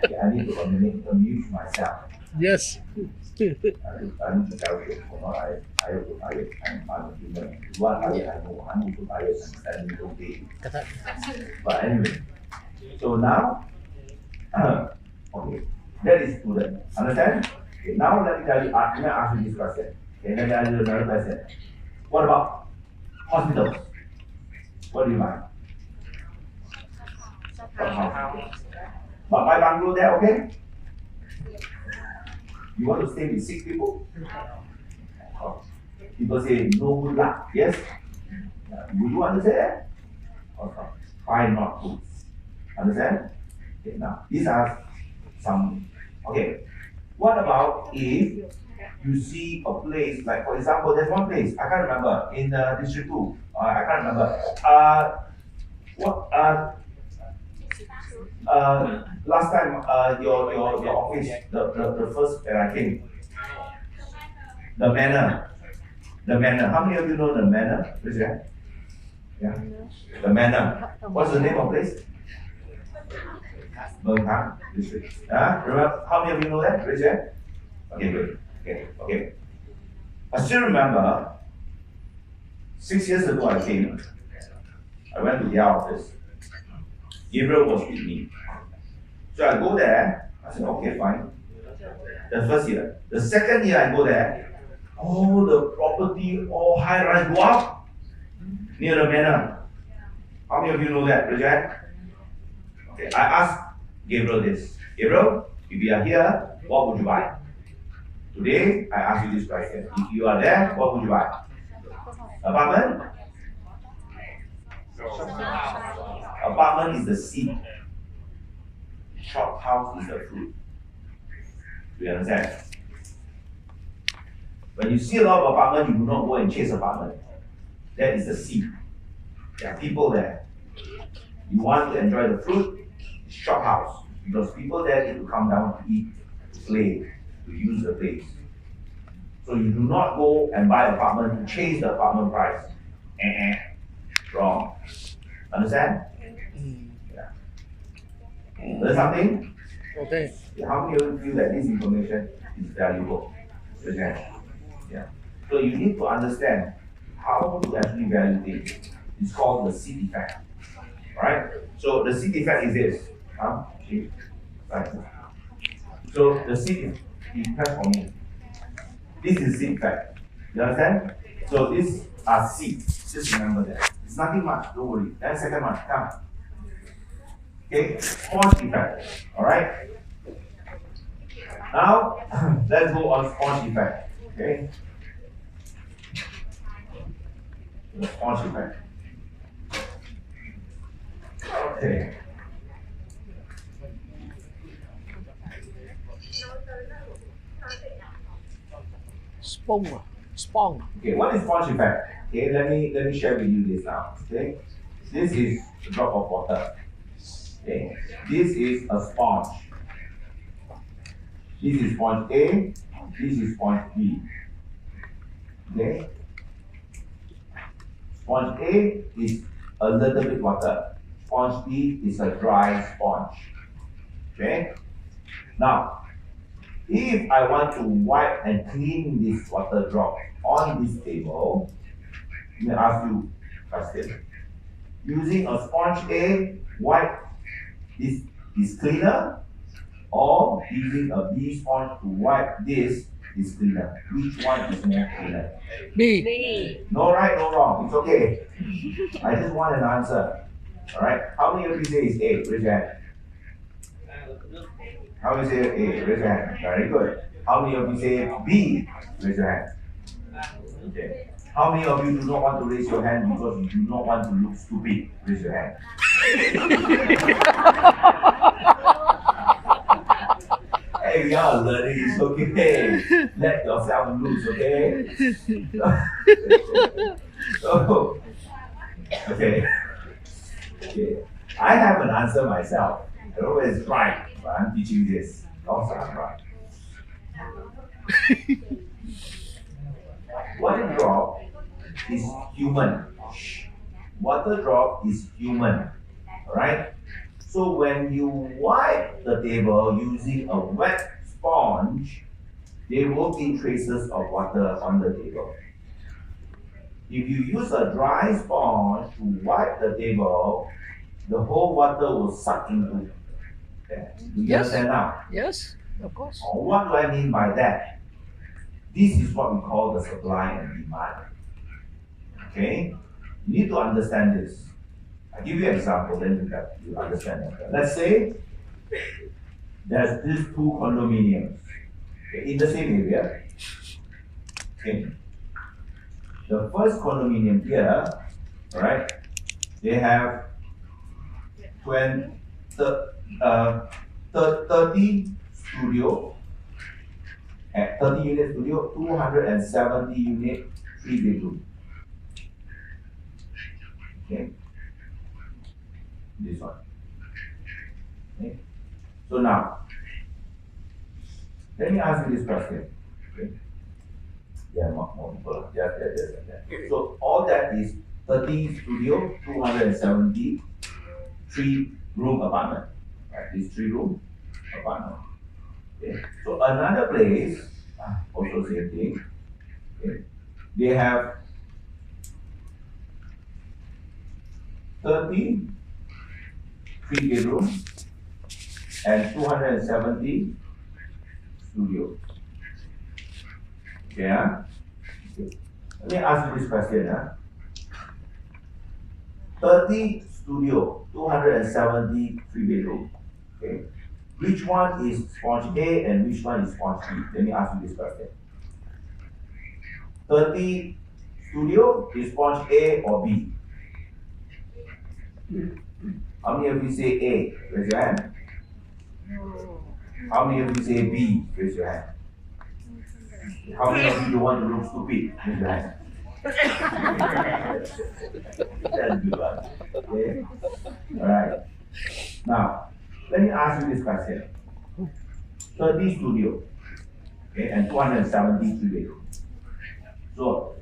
Okay, I need to amuse myself.
Yes.
I need to tell jokes. I have to tired. I'm a human. What I know, I need to tired and standing okay. But anyway, so now, okay, that is student. Understand? Okay, now let me tell you, let me ask you this question. Okay, let me ask you another question. What about hospitals? What do you buy? But buy bungalow there, okay? You want to stay with 6 people? People say no good luck. Yes? Would you understand that? Why not to? Understand? Okay, now these are some. Okay, what about if you see a place like, for example, there's one place I can't remember in District 2. I can't remember. Last time your office, the first that I came, the manor. How many of you know the manor? Raise your hand. Yeah. The manor. What's the name of place? Bangkang district. Remember? How many of you know that? Raise your hand. Okay, good. Okay. I still remember 6 years ago I came. I went to their office. Gabriel was with me. So I go there. I said, okay, fine. The first year. The second year I go there. All the property, all high rise go up. near the manor. How many of you know that? Raise your hand. Okay, I asked Gabriel this. Gabriel, if you are here, what would you buy? Today, I ask you this question. If you are there, what would you buy? Apartment? Apartment is the seed. Shop house is the fruit. Do you understand? When you see a lot of apartment, you do not go and chase apartment. That is the seed. There are people there. You want to enjoy the fruit, shop house. Because people there need to come down to eat, to play, to use the place. So you do not go and buy apartment to chase the apartment price. Wrong. Understand? Yeah. Learn something?
Okay.
How many of you feel that this information is valuable? Understand? Yeah. So you need to understand how to actually value things. It's called the seed effect. Alright? So the seed effect is this. Right. So the seed effect for me. This is seed effect. You understand? So these are seeds. Just remember that. It's nothing much, don't worry. Then second one, come. Okay, sponge effect. Alright? Now let's go on sponge effect. Okay? The sponge effect. Okay.
Spawn.
Okay, what is sponge effect? Okay, let me share with you this now. Okay, this is a drop of water. Okay, this is a sponge. This is sponge A. This is sponge B. Okay, sponge A is a little bit water. Sponge B is a dry sponge. Okay, now if I want to wipe and clean this water drop on this table, let me ask you a question. Using a sponge A, wipe this is cleaner, or using a B sponge to wipe this is cleaner? Which one is more cleaner?
B.
No right, no wrong. It's okay. I just want an answer. Alright? How many of you say it's A? Raise your hand. How many say A? Raise your hand. Very good. How many of you say B? Raise your hand. Okay. How many of you do not want to raise your hand because you do not want to look stupid? Raise your hand. Hey, we are learning. It's okay. Let yourself loose, okay? So, okay. I have an answer myself. I don't know whether it's right, but I'm teaching this. Also, I'm right. Water drop is human. Water drop is human. Alright? So when you wipe the table using a wet sponge, there will be traces of water on the table. If you use a dry sponge to wipe the table, the whole water will suck into it. Do you understand now?
Yes, of course.
What do I mean by that? This is what we call the supply and demand. Okay? You need to understand this. I'll give you an example, then you understand that. Let's say there's these two condominiums, okay, in the same area. Okay. The first condominium here, alright, they have 30 studio, at 30 unit studio, 270 unit, 3 bedroom. Okay. This one. Okay. So now, let me ask you this question. Okay. Yeah, more people. Yeah. So all that is 30 studio, 270, 3 room apartment. Right? This 3 room apartment. Okay. So another place, also same thing. Okay. They have 30 3 bedroom and 270 studio. Okay, okay. Let me ask you this question. 30 studio, 270 3-bedroom. Okay. Which one is sponge A and which one is sponge B? Let me ask you this question. 30 studio is sponge A or B? How many of you say A? Raise your hand. How many of you say B? Raise your hand. How many of you don't want to look stupid? Raise your hand. That's a good one. Okay. Alright. Now, let me ask you this question. 30 studio, okay, and 270 3-bedroom. So,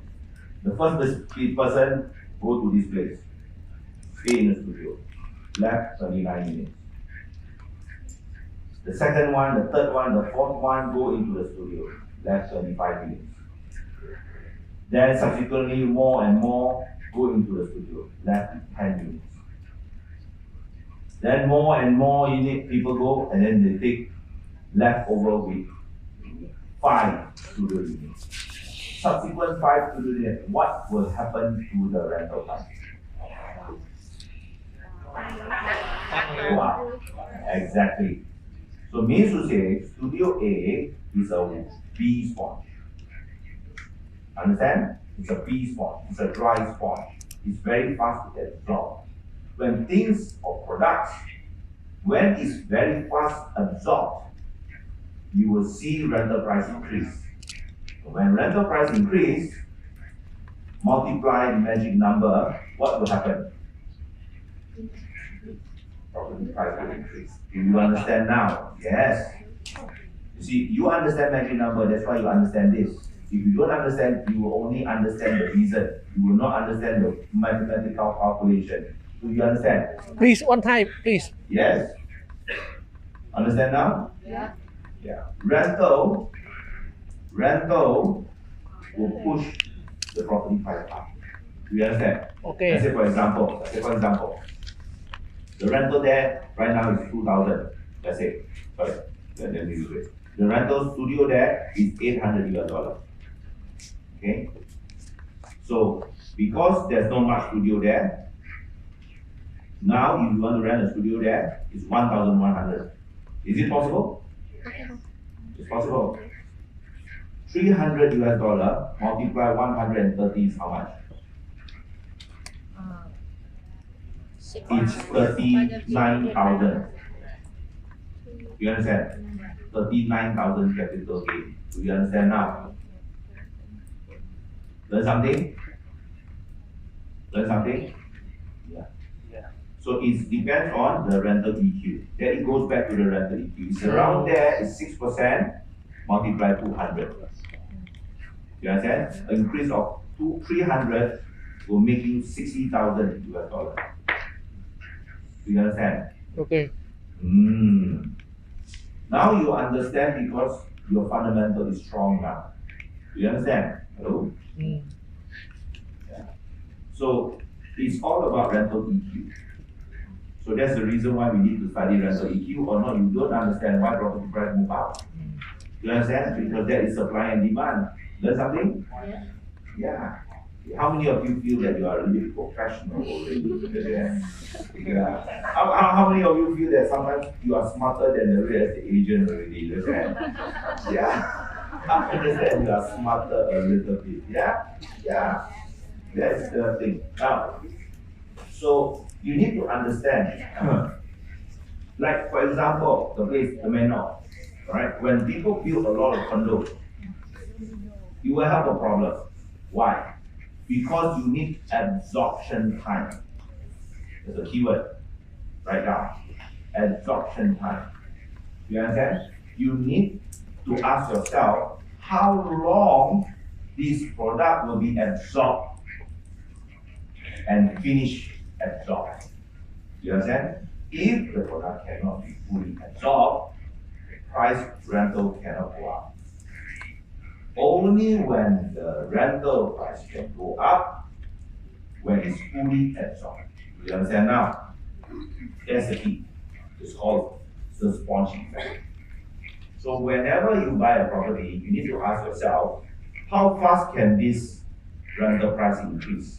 the first person go to this place, stay in the studio, left 39 minutes. The second one, the third one, the fourth one go into the studio, left 25 minutes. Then subsequently more and more go into the studio, left 10 minutes. Then more and more people go, and then they take leftover with 5 studio units. Subsequent 5 studio units, what will happen to the rental price? Wow. Exactly. So means to say, studio A is a B sponge. Understand? It's a B sponge. It's a dry sponge. It's very fast to absorb. When things or products, when it's very fast absorbed, you will see rental price increase. When rental price increase, multiply the magic number, what will happen? Property price will increase. Do you understand now? Yes. You see, you understand magic number, that's why you understand this. If you don't understand, you will only understand the reason. You will not understand the mathematical calculation. Do you understand?
Please, one time, please.
Yes. Understand now?
Yeah.
Yeah. Rental will push the property price up. Do you understand?
Okay.
Let's say for example, the rental there right now is 2,000. Let's say, sorry, let me use it. The rental studio there is $800. Okay. So because there's not much studio there, now if you want to rent a studio there, it's 1,100. Is it possible? It's possible. $300 multiply 130 is how much? It's 39,000. You understand? 39,000 capital gain. Do you understand now? Learn something? Learn something? Yeah. So it depends on the rental EQ. Then it goes back to the rental EQ. It's around there, it's 6%, multiply 200. You understand? An increase of 300 will make you $60,000. Do you understand?
Okay.
Now you understand because your fundamental is strong now. Do you understand? Hello? Yeah. So it's all about rental EQ. So that's the reason why we need to study rental EQ, or not, you don't understand why property price move up. You understand? Because there is supply and demand. Learn something? Yeah. How many of you feel that you are a little bit professional already? Yeah. How many of you feel that sometimes you are smarter than the real estate agent already? Yeah. I understand you are smarter a little bit. Yeah? Yeah. That's the thing. Now, so you need to understand. Like for example, the place, the manor. Right? When people build a lot of condos, you will have a problem. Why? Because you need absorption time. That's a keyword. Write down. Absorption time. You understand? You need to ask yourself how long this product will be absorbed and finish absorbed. You understand? If the product cannot be fully absorbed, the price rental cannot go up. Only when the rental price can go up when it's fully absorbed. You understand now? That's the key. It's called the sponge effect. So whenever you buy a property, you need to ask yourself, how fast can this rental price increase?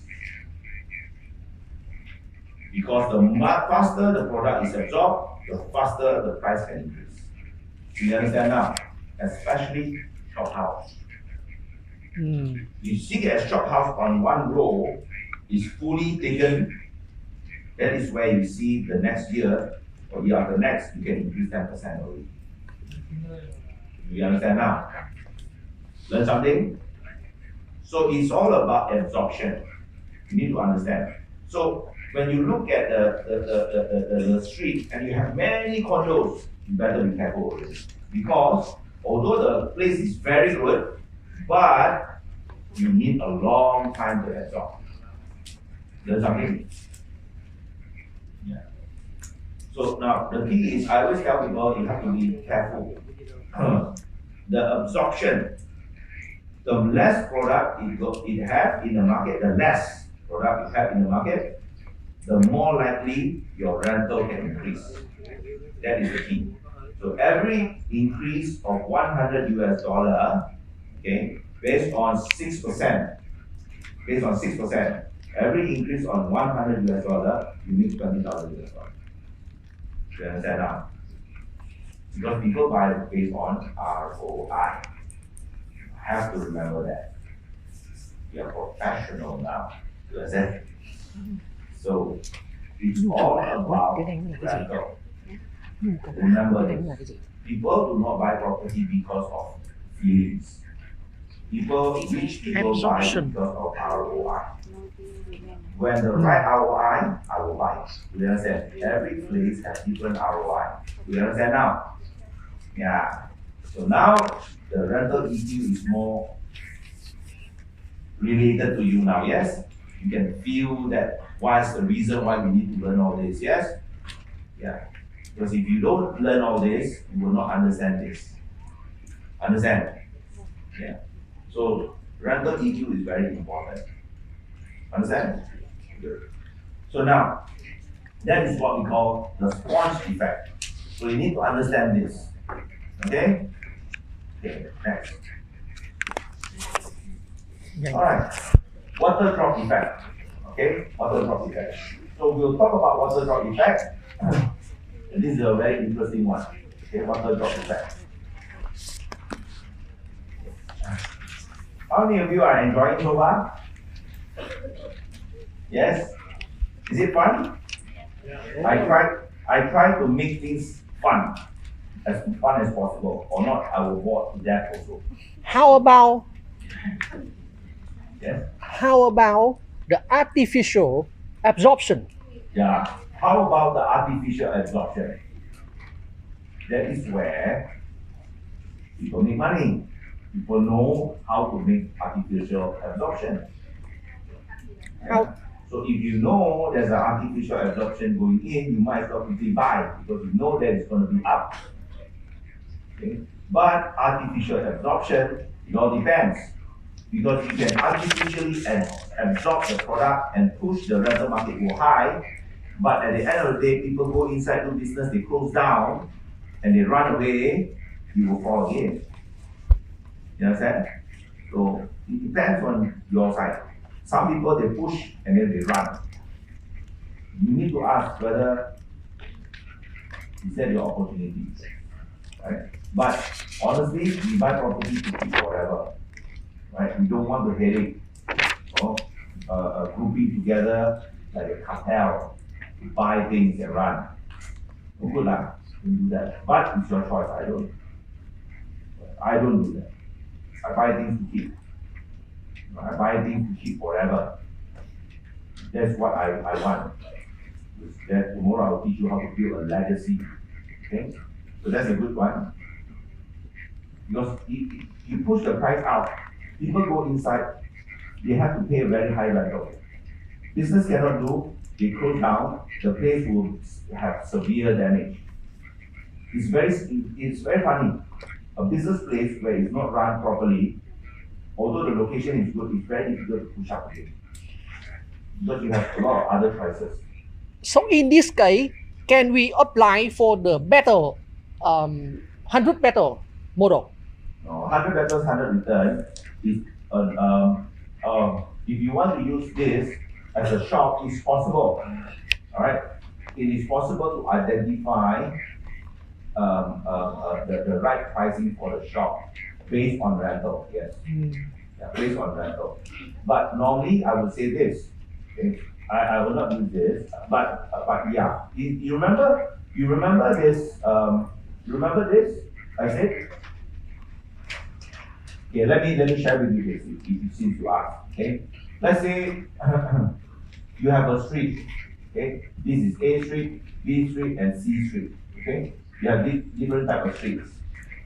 Because the faster the product is absorbed, the faster the price can increase. You understand now? Especially shop house. You see a shop house on one row is fully taken, that is where you see the next year or year after next, you can increase 10% already. You understand now? Learn something? So it's all about absorption. You need to understand. So when you look at the street and you have many condos, you better be careful already. Because although the place is very good, but you need a long time to absorb. Learn something? Yeah. So now the key is, I always tell people you have to be careful. The absorption, the less product it have in the market, the less product you have in the market, the more likely your rental can increase. That is the key. So every increase of $100, okay, based on 6%, every increase on $100, you make $20,000. You understand now? Because people buy based on ROI. You have to remember that. You are professional now. You understand? So it's all about rental. Remember this. People do not buy property because of feelings. Rich people buy because of ROI. When the right ROI, I will buy. You understand? Every place has different ROI. You understand now? Yeah. So now the rental EQ is more related to you now, yes? You can feel that what's the reason why we need to learn all this, yes? Yeah. Because if you don't learn all this, you will not understand this. Understand? Yeah. So rental EQ is very important. Understand? Good. So now, that is what we call the sponge effect. So you need to understand this. Okay? Okay, next. Alright. Water drop effect. Okay? Water drop effect. So we'll talk about water drop effect. And this is a very interesting one. Okay, water drop effect. How many of you are enjoying so far? Yes? Is it fun? I try to make things fun as possible, or not I will bore to death also.
How about
Yes?
how about the artificial absorption?
Yeah. How about the artificial absorption? That is where people make money. People know how to make artificial absorption.
How?
So if you know there's an artificial absorption going in, you might as well quickly buy because you know that it's going to be up. Okay? But artificial absorption, it all depends. Because you can artificially absorb the product and push the rental market go high, but at the end of the day, people go inside do business, they close down, and they run away, you will fall again. You understand? So it depends on your side. Some people they push and then they run. You need to ask whether is that your opportunity, right? But honestly, we buy property to keep forever, right? We don't want the headache, grouping together like a cartel to buy things and run. No good luck. Don't do that. But it's your choice. I don't do that. I buy things to keep. I buy things to keep forever. That's what I want. That tomorrow I'll teach you how to build a legacy. Okay? So that's a good one. Because if you push the price out, people go inside, they have to pay a very high rental. Business cannot do, they close down, the place will have severe damage. It's very funny. A business place where it's not run properly, although the location is good, it's very difficult to push up again. Because you have a lot of other choices.
So in this case, can we apply for the better 100 better model?
No, 100 better, 100 return is if you want to use this as a shop, it's possible. All right, it is possible to identify the right pricing for the shop based on rental. Yes, yeah, based on rental. But normally I would say this. Okay? I will not use this, but yeah, you remember this. You remember this? I said. Okay, let me share with you this. If since you ask, okay. Let's say you have a street. Okay, this is A Street, B Street, and C Street. Okay, you have different type of streets.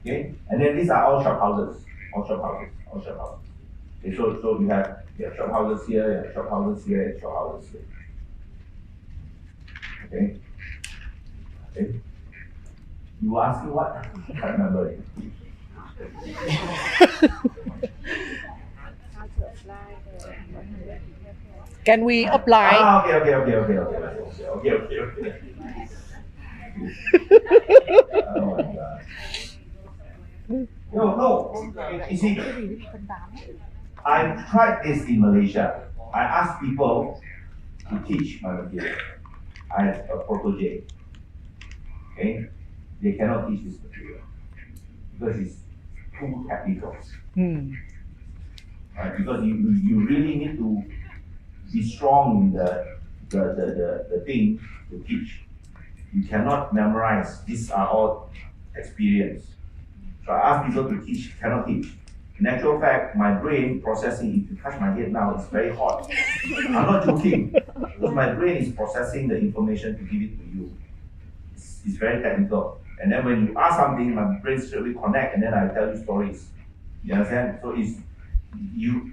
Okay, and then these are all shop houses. All shop houses. All shop houses. Okay, so you have shop houses here, you have shop houses here, and shop houses here. Okay. Okay. You asking what? I can't remember it.
Can we apply?
Okay. Oh my God. No. You see, I tried this in Malaysia. I asked people to teach my material. I have a protege. Okay, they cannot teach this material because it's too technical. Right? Because you really need to be strong in the thing to teach. You cannot memorize. These are all experience. So I ask people to teach, cannot teach. In actual fact, my brain processing, if you touch my head now, it's very hot. I'm not joking. Because my brain is processing the information to give it to you. It's very technical. And then when you ask something, my brain straight away connect, and then I tell you stories. You understand? So if you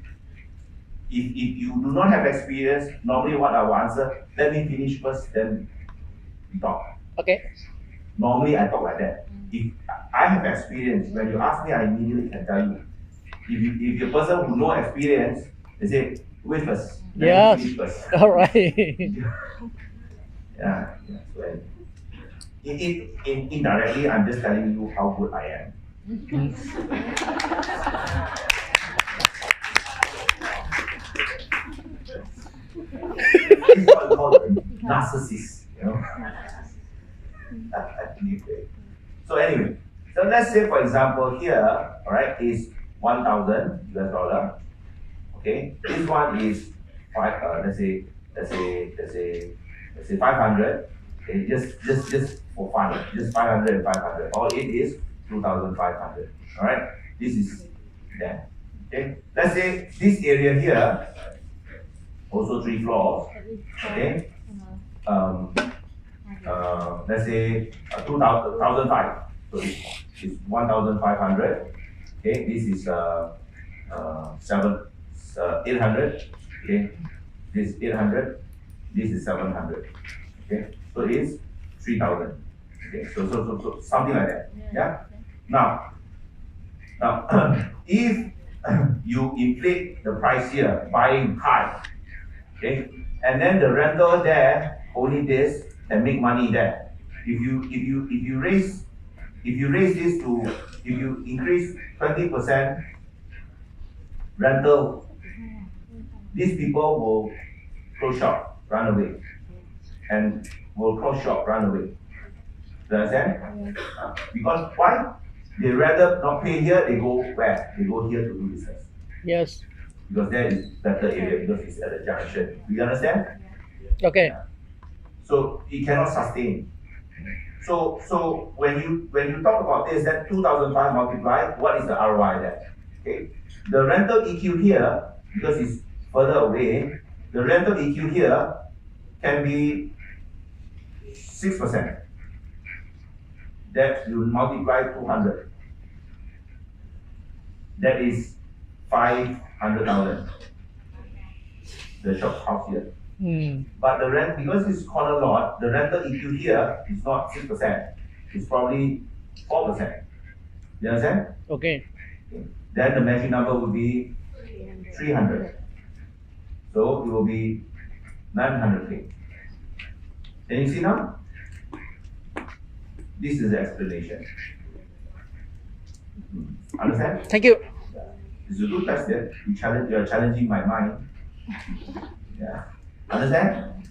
do not have experience, normally what I will answer, let me finish first, then we talk.
Okay.
Normally I talk like that. If I have experience, when you ask me, I immediately can tell you. If the person who no experience, they say, wait first.
Yes.
Finish first.
All right.
Yeah. So, indirectly, I'm just telling you how good I am. It's what we call narcissist, you know. I believe that. So anyway, so let's say for example here, all right, is 1,000 US dollar. Okay, this one is let's say 500. Okay, just for fun, just 500 and 500. All it is 2,500. All right, this is that. Okay, let's say this area here, also 3 floors. Okay, let's say 2,500. So it's 1,500. Okay, this is 800. Okay, this is 800. This is 700. Okay, so it is 3,000. Okay, so something like that. Yeah. Now, if you inflate the price here, buying high, okay, and then the rental there only this and make money there. If you raise this to, if you increase 20% rental, these people will close shop, run away, and will close shop, run away. Do you understand? Because why? They rather not pay here, they go where? They go here to do business.
Yes.
Because there is better area, because it's at the junction. Do you understand?
Okay.
Yeah. So it cannot sustain. So when you talk about this, that 2,500 multiplied, what is the ROI there? Okay. The rental EQ here, because it's further away, the rental EQ here can be 6%. That you multiply 200. That is 500,000. The shop house here. But the rent, because it's corner lot, the rental EQ here is not 6%. It's probably 4%. You understand?
Okay.
Then the magic number would be 300. So it will be 900K. Can you see now? This is the explanation. Understand?
Thank you.
It's a good question. You are challenging my mind. Yeah. Understand?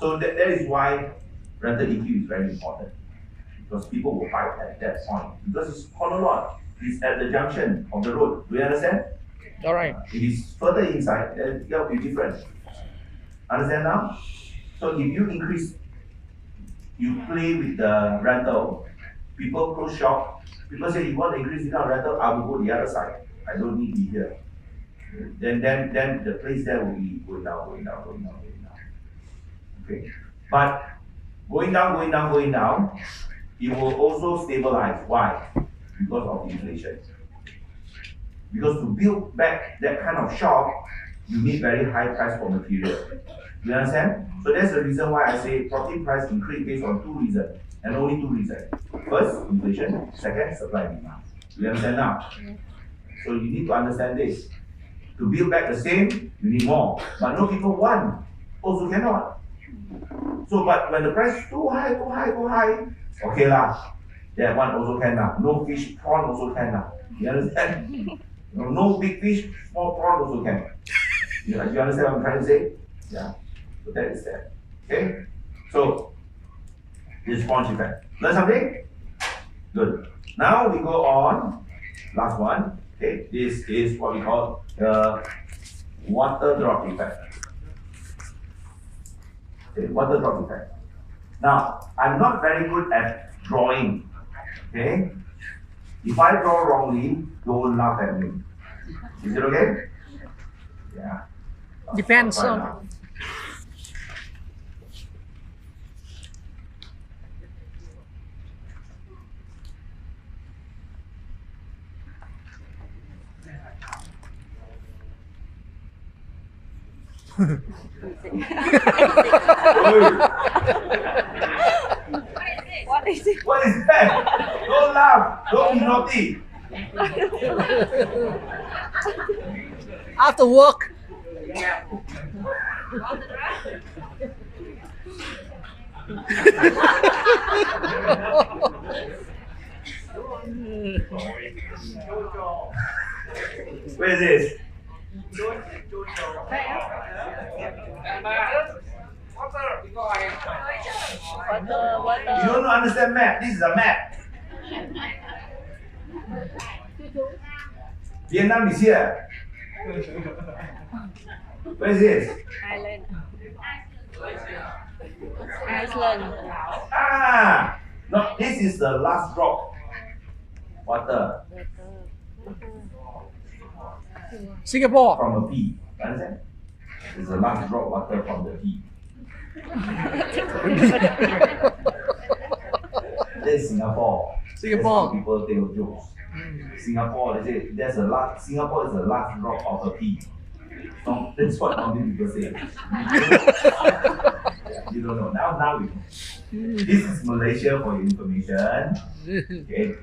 So that is why rental EQ is very important. Because people will fight at that point. Because it's corner lot. It's at the junction of the road. Do you understand?
All right.
If it's further inside, then it will be different. Understand now? So if you increase, you play with the rental, people close shop, people say you want to increase the rental, I will go the other side. I don't need to be here. Then the place there will be going down. Okay. But going down, it will also stabilize. Why? Because of inflation. Because to build back that kind of shop, you need very high price for material. You understand? So that's the reason why I say property price increase based on two reasons, and only two reasons. First, inflation. Second, supply and demand. You understand now? So you need to understand this. To build back the same, you need more. But no people want. Also cannot. So, but when the price too high, okay lah. That one also can lah. No fish, prawn also can lah. You understand? No big fish, small prawn also can. You understand what I'm trying to say? Yeah. So that is that. Okay? So, this sponge effect. Learn something? Good. Now we go on. Last one. Okay? This is what we call the water drop effect. Okay, water drop effect. Now, I'm not very good at drawing. Okay? If I draw wrongly, don't laugh at me. Is it okay? Yeah.
Depends on.
What is it?
What is that? Don't laugh. Don't be naughty.
After work.
Where is this? You don't understand map. This is a map. Vietnam is here. Where is this?
Ireland. Iceland.
Ah! No, this is the last drop. Water
Singapore.
from a pea. Understand? It's the last drop water from the pea. This is Singapore.
Singapore.
That's how people tell jokes. Singapore, they say that's the last. Singapore is the last drop of a pea. No, that's what normally people say. You don't know. Now we know. This is Malaysia for your information. Okay.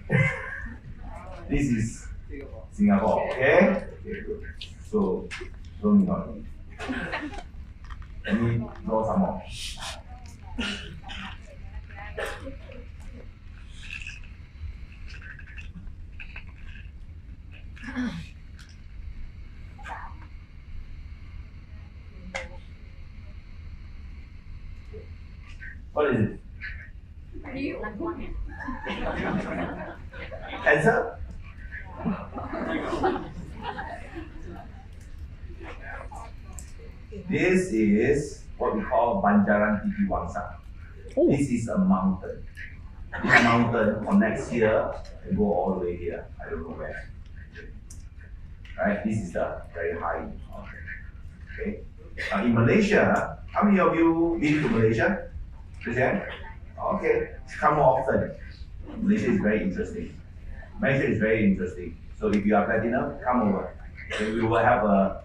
This is Singapore. Okay. Okay, good. So don't be naughty. Let me draw some more. What is it? Cancer? This is what we call Banjaran Titi Wangsa.
Oh.
This is a mountain. This mountain connects here and go all the way here. I don't know where. Right? This is the very high mountain. Okay. In Malaysia, how many of you been to Malaysia? Christian? Okay. Come more often. Malaysia is very interesting. Malaysia is very interesting. So if you are platinum, come over. Then we will have a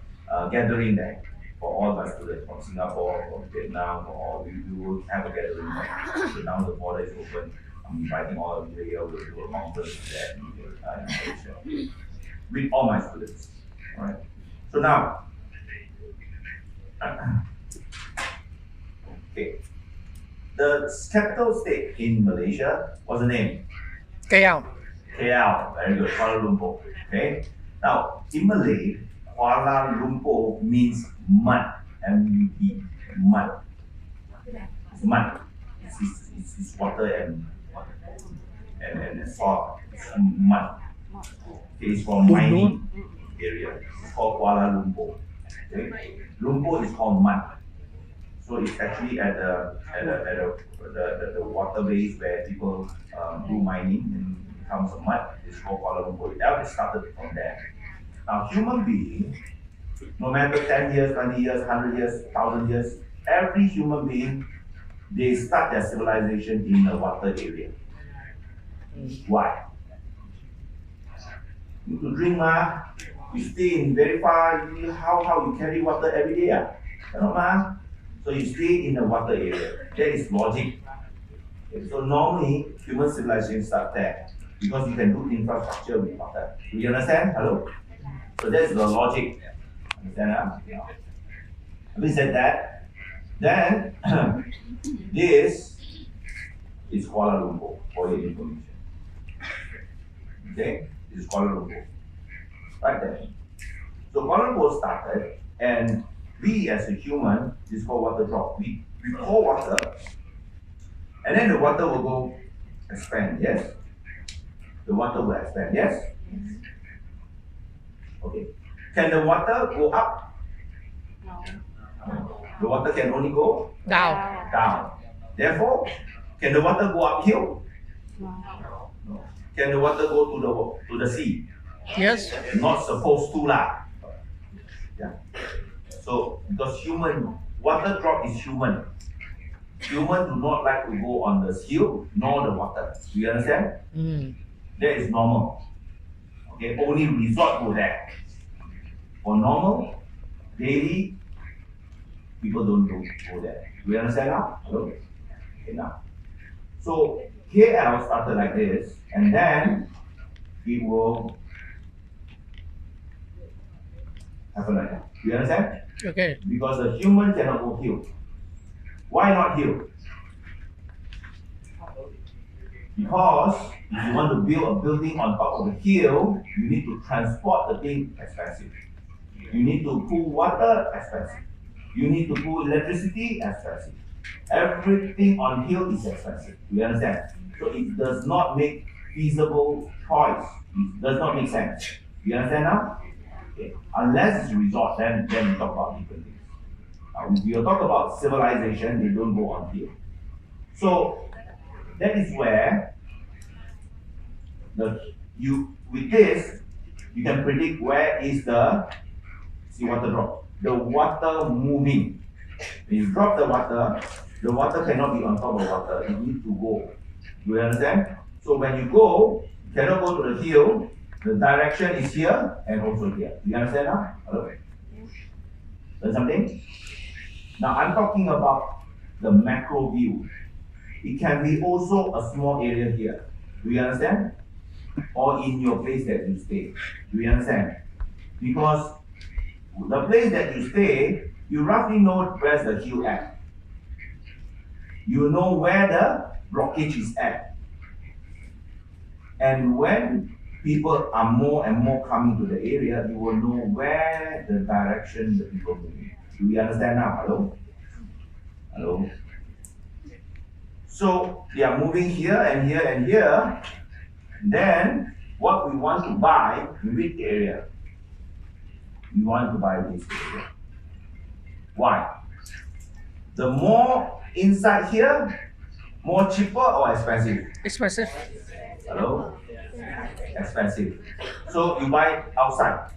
gathering there for all my students from Singapore, from Vietnam, for all. We will have a gathering there. So now the border is open. I'm inviting all of you here. We'll do a conference there in Malaysia with all my students. All right. So now, okay. The capital state in Malaysia, what's the name?
KL.
KL, very good, Kuala Lumpur. Okay. Now, in Malay, Kuala Lumpur means mud, M-U-D, mud. mud. It's water and salt. It's mud. It's from mining area. It's called Kuala Lumpur. Okay? Lumpur is called mud. So it's actually at the waterways where people do mining and it becomes a mud. It's called Kuala Lumpur. It started from there. Now, human being, no matter 10 years, 20 years, 100 years, 1,000 years, every human being, they start their civilization in a water area. Why? You need to drink, you stay in very far, how you carry water every day? So you stay in the water area. That is logic. Okay, so normally, human civilization start there because you can do infrastructure with water. Do you understand? Hello? So that's the logic. Understand? Having said that, then this is Kuala Lumpur for your information. Okay? This is Kuala Lumpur. Right there. So Kuala Lumpur started, and we as a human, this is called water drop. We pour water, and then the water will go expand, yes? The water will expand, yes? Okay. Can the water go up? No. The water can only go down. Therefore, can the water go uphill? No. Can the water go to the sea?
Yes.
Not supposed to lah. Yeah. So because water drop is human. Human do not like to go on the hill nor the water. Do you understand? That is normal. Okay, only resort to that. For normal, daily, people don't go there. Do you understand now? Hello? Okay, now. So KL started like this, and then it will happen like that. Do you understand?
Okay.
Because the human cannot go hill. Why not hill? Because if you want to build a building on top of the hill, you need to transport the thing expensive. You need to pull water expensive. You need to pull electricity expensive. Everything on hill is expensive. Do you understand? So it does not make feasible choice. It does not make sense. Do you understand now? Okay. Unless it's resort, then we talk about different things. If you talk about civilization, they don't go on hill. So that is where with this you can predict where is the water drop. The water moving. When you drop the water cannot be on top of water. It needs to go. Do you understand? So when you go, you cannot go to the hill. The direction is here and also here. Do you understand now? Hello? Learn something? Now I'm talking about the macro view. It can be also a small area here. Do you understand? Or in your place that you stay. Do you understand? Because the place that you stay, you roughly know where's the hill at. You know where the blockage is at. And when people are more and more coming to the area, you will know where the direction the people are moving. Do you understand now? Hello? Hello? So they are moving here and here and here. Then what we want to buy in which area? We want to buy this area. Why? The more inside here, more cheaper or expensive?
Expensive.
Hello? Expensive. So you buy outside.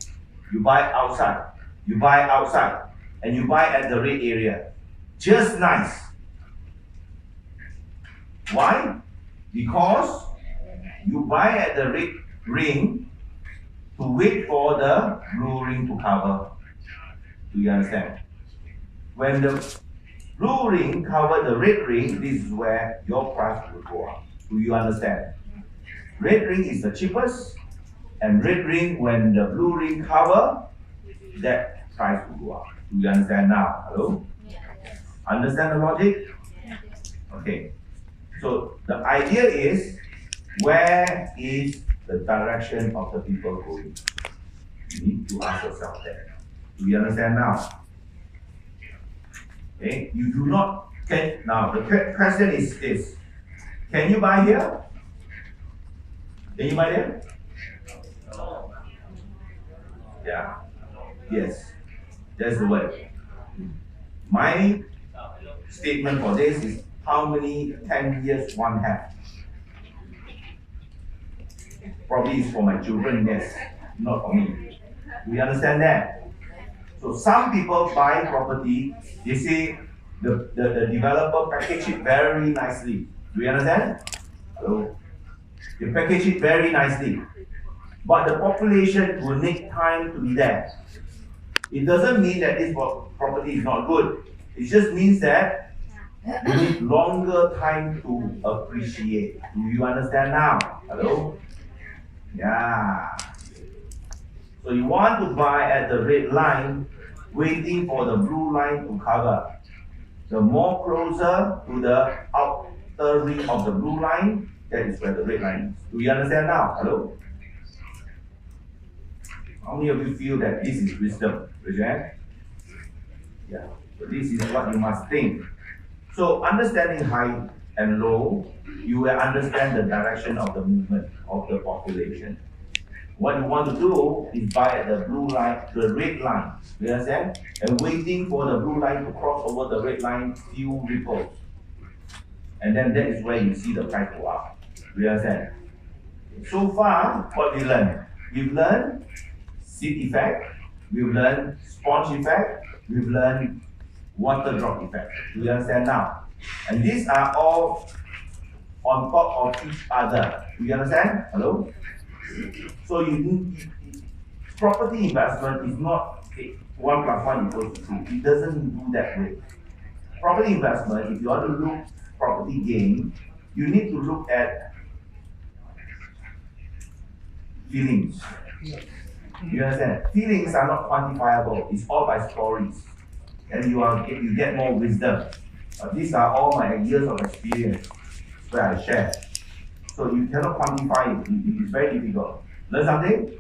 You buy outside. You buy outside. And you buy at the red area. Just nice. Why? Because you buy at the red ring to wait for the blue ring to cover. Do you understand? When the blue ring covers the red ring, this is where your price will go up. Do you understand? Red ring is the cheapest, and red ring, when the blue ring cover, that price will go up. Do you understand now? Hello? Understand the logic? Okay. So the idea is, where is the direction of the people going? You need to ask yourself that. Do you understand now? Okay? You do not Okay, now the question is this. Can you buy here? Can you buy there? Yeah. Yes. That's the word. My statement for this is how many 10 years one have? Probably is for my children, yes, not for me. Do you understand that? So some people buy property, they say the developer package it very nicely. Do you understand? Hello? They package it very nicely. But the population will need time to be there. It doesn't mean that this property is not good. It just means that you need longer time to appreciate. Do you understand now? Hello? Yeah. So you want to buy at the red line, waiting for the blue line to cover. The more closer to the outer ring of the blue line, that is where the red line is. Do you understand now? Hello? How many of you feel that this is wisdom? Raise your hand. Yeah. So this is what you must think. So understanding high and low, you will understand the direction of the movement of the population. What you want to do is buy at the blue line, the red line. You understand? And waiting for the blue line to cross over the red line, few ripples. And then that is where you see the price go up. You understand? So far, what we learned? We've learned seed effect, we've learned sponge effect, we've learned water drop effect. Do you understand now? And these are all on top of each other. Do you understand? Hello? So property investment is not 1 plus 1 equals to 2. It doesn't do that way. Property investment, if you want to look property gain, you need to look at feelings. You understand? Feelings are not quantifiable. It's all by stories. And you get more wisdom. These are all my years of experience where I share. So you cannot quantify it. It's very difficult. Learn something?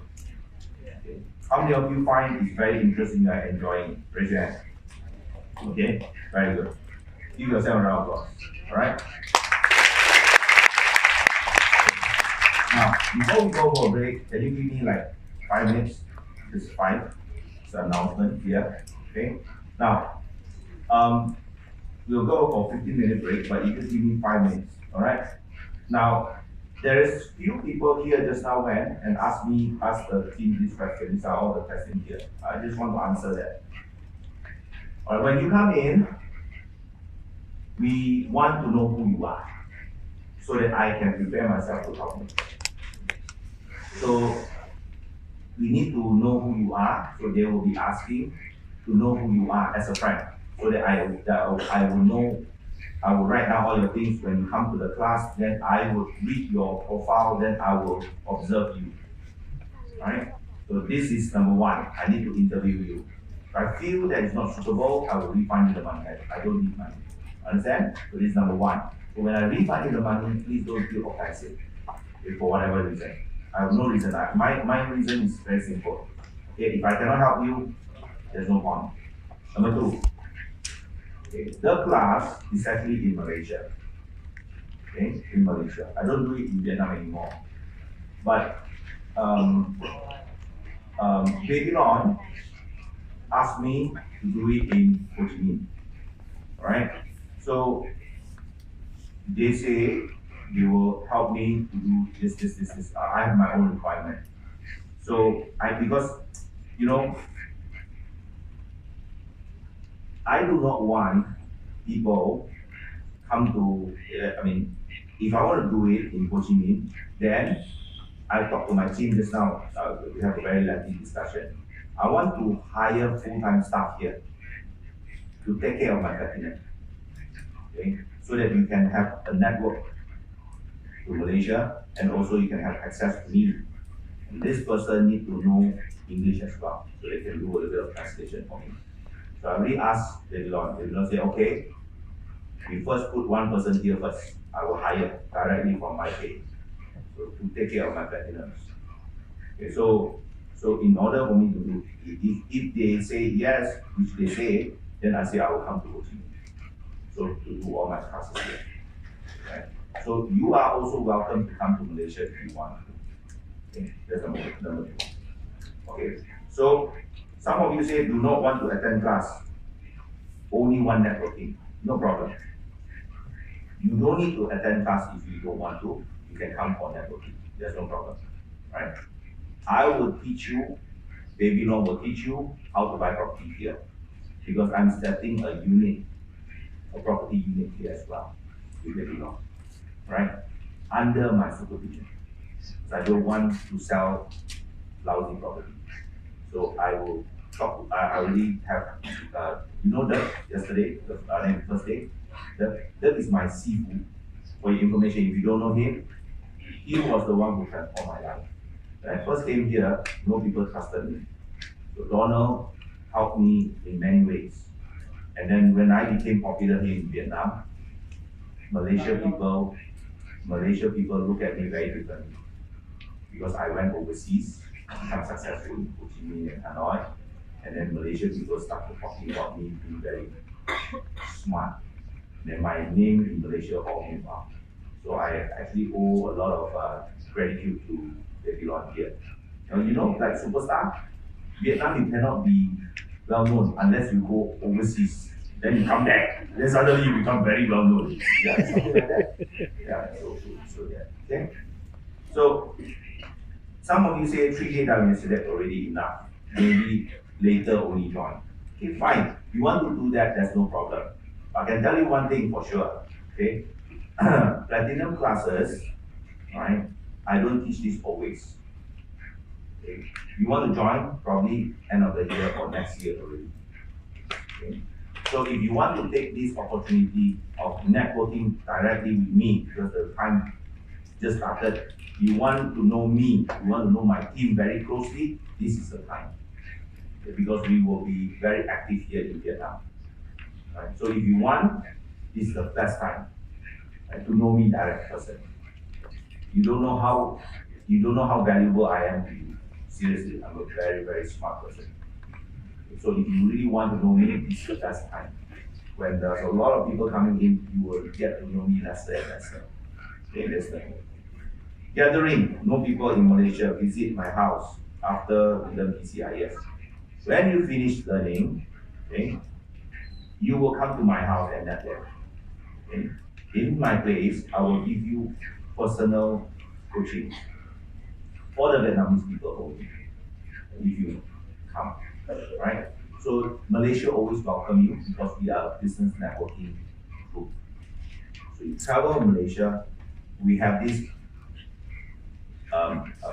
Okay. How many of you find it's very interesting and enjoying it? Raise your hand. Okay, very good. Give yourself a round of applause. Alright? Now, before we go for a break, can you give me like 5 minutes? Just 5. It's an announcement here. Okay? Now, we'll go for 15-minute break, but you just give me 5 minutes. Alright? Now, there is few people here just now went and asked the team this question. These are all the questions here. I just want to answer that. Alright, when you come in, we want to know who you are so that I can prepare myself to talk to you. So we need to know who you are, so they will be asking to know who you are as a friend, so that I will know. I will write down all your things when you come to the class, then I will read your profile, then I will observe you. Alright? So this is number 1. I need to interview you. If I feel that it's not suitable, I will refund you the money. I don't need money. Understand? So this is number 1. So when I refund you the money, please don't feel offensive. Okay, for whatever reason. I have no reason. My reason is very simple. Okay, if I cannot help you, there's no point. Number 2. Okay, the class is actually in Malaysia. Okay, in Malaysia. I don't do it in Vietnam anymore. But Babylon asked me to do it in Ho Chi Minh. Alright? So they say they will help me to do this. I have my own requirement. So because I do not want people come to, if I want to do it in Ho Chi Minh, then I talked to my team just now, we have a very lengthy discussion. I want to hire full-time staff here to take care of my platinum, okay? So that you can have a network to Malaysia, and also you can have access to me. And this person need to know English as well, so they can do a little bit of translation for me. So I already asked Adrian. Adrian say, okay, we first put one person here first. I will hire directly from my pay, so to take care of my platinums. Okay, so in order for me to do, if they say yes, which they say, then I say I will come to Ho Chi Minh. So to do all my classes here. Right? So you are also welcome to come to Malaysia if you want to. Okay, that's number 2. Okay, so some of you say do not want to attend class, only one networking, no problem. You don't need to attend class if you don't want to. You can come for networking. There's no problem, right? I will teach you, Baby Long will teach you how to buy property here, because I'm setting a unit, a property unit here as well with Baby Long, right? Under my supervision. So I don't want to sell lousy property. So I will talk. I already have, you know that yesterday, the first day, that is my Sifu. For your information, if you don't know him, he was the one who transformed my life. When I first came here, no people trusted me. So Donald helped me in many ways. And then when I became popular here in Vietnam, Malaysia people look at me very differently. Because I went overseas, become successful in Ho Chi Minh and Hanoi, and then Malaysia people started talking about me being very smart. Then my name in Malaysia all came up. So I actually owe a lot of gratitude to Baby Long here. You know, like superstar, Vietnam you cannot be well known unless you go overseas. Then you come back, then suddenly you become very well known. Yeah, something like that. Yeah, so yeah. Okay. So some of you say 3 days time that's already enough. Maybe later only join. Okay, fine. You want to do that, that's no problem. I can tell you one thing for sure. Okay, platinum classes, right? I don't teach this always. Okay, you want to join probably end of the year or next year already. Okay. So if you want to take this opportunity of networking directly with me, because the time just started, you want to know me, you want to know my team very closely, this is the time. Okay, because we will be very active here in Vietnam. Right? So if you want, this is the best time, right, to know me direct person. You don't know how valuable I am to you. Seriously, I'm a very, very smart person. So if you really want to know me, this is the best time. When there's a lot of people coming in, you will get to know me lesser and lesser. Okay, that's the gathering. No people in Malaysia visit my house after we learn PCIS. When you finish learning, okay, you will come to my house and network. Okay? In my place, I will give you personal coaching for the Vietnamese people only. If you come, right? So Malaysia always welcome you because we are a business networking group. So you travel to Malaysia, we have this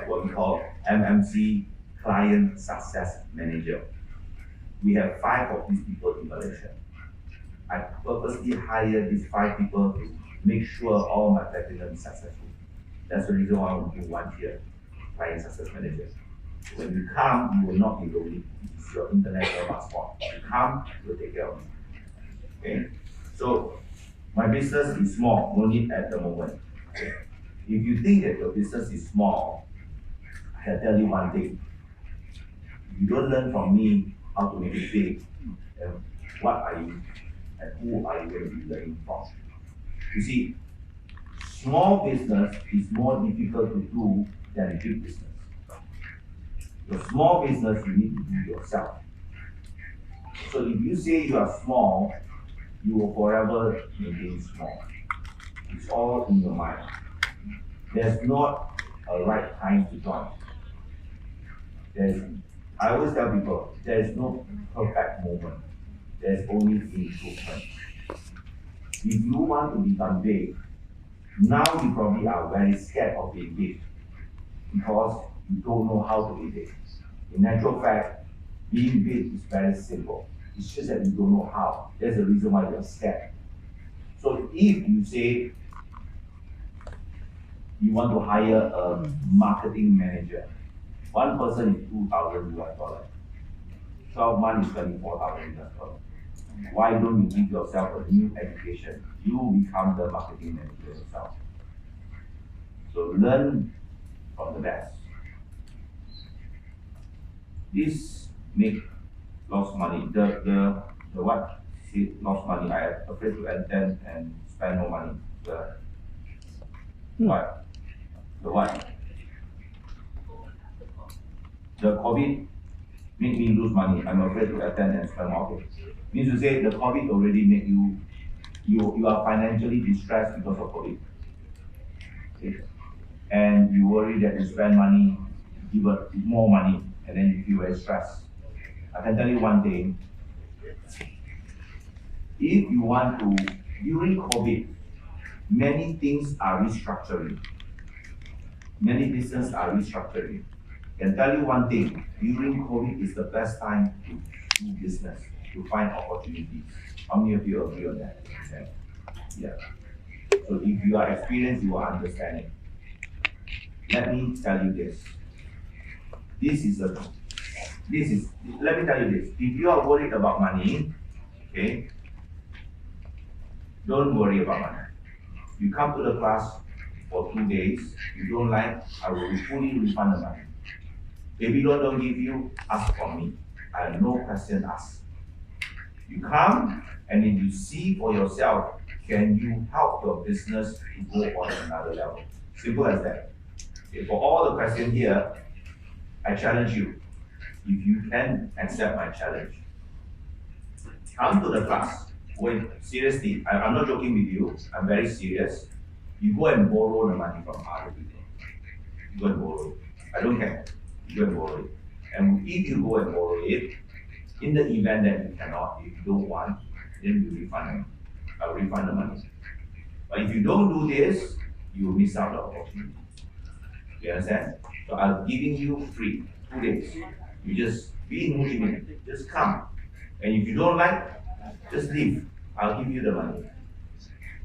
what we call MMC, Client Success Manager. We have 5 of these people in Malaysia. I purposely hired these 5 people to make sure all my platinum is successful. That's the reason why I want to do one here, Client Success Manager. When you come, you will not be lonely. It's your international passport. You come, we'll take care of you. Okay? So my business is small, no need at the moment. Okay? If you think that your business is small, I can tell you one thing. If you don't learn from me how to make it big, then what are you and who are you going to be learning from? You see, small business is more difficult to do than big business. Your small business you need to do yourself. So if you say you are small, you will forever remain small. It's all in your mind. There's not a right time to join. I always tell people, there is no perfect moment. There's only improvement. If you want to become big, now you probably are very scared of being big because you don't know how to be big. In actual fact, being big is very simple. It's just that you don't know how. That's the reason why you're scared. So if you say you want to hire a marketing manager, one person is $2,000. 12 months is $24,000. Why don't you give yourself a new education? You become the marketing manager yourself. So learn from the best. This make lots of money. The what? lost money. I am afraid to attend and spend more money. What? The what? The COVID made me lose money. I'm afraid to attend and spend more. Okay. Means to say the COVID already made you are financially distressed because of COVID. Okay. And you worry that you spend money, give more money, and then you feel very stressed. I can tell you one thing. If you want to, during COVID, many things are restructuring. Many businesses are restructuring. I can tell you one thing, during COVID is the best time to do business, to find opportunities. How many of you agree on that? Yeah. So if you are experienced, you are understanding. Let me tell you this. Let me tell you this. If you are worried about money, okay, don't worry about money. You come to the class for 2 days, you don't like, I will fully refund the money. If you don't give you, ask for me. I have no question asked. You come and then you see for yourself, can you help your business to go on another level? Simple as that. Okay, for all the questions here, I challenge you. If you can accept my challenge, come to the class. Wait, seriously, I'm not joking with you. I'm very serious. You go and borrow the money from other people. You go and borrow it. I don't care. You go and borrow it. And if you go and borrow it, in the event that you cannot, if you don't want, then you refund them. I'll refund the money. But if you don't do this, you will miss out the opportunity. You understand? So I'm giving you free 2 days. You just be in Ho Chi Minh. Just come. And if you don't like, just leave. I'll give you the money.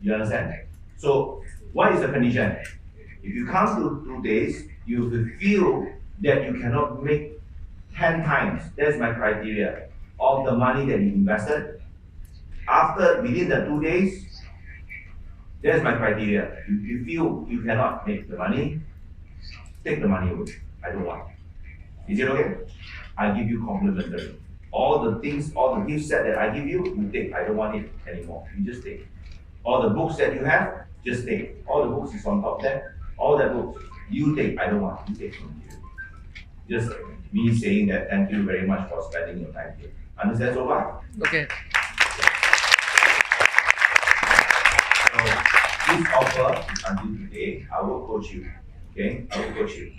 You understand? So what is the condition? If you come to 2 days, you will feel that you cannot make 10 times. That's my criteria of the money that you invested. Within the 2 days, that's my criteria. If you feel you cannot make the money, take the money away. I don't want it. Is it okay? I give you complimentary. All the things, all the gift set that I give you, you take. I don't want it anymore. You just take. All the books that you have, just take. All the books is on top there. All the books, you take. I don't want. You take from you. Just me saying that thank you very much for spending your time here. Understand so far?
Okay.
So this offer until today, I will coach you. Okay? I will coach you.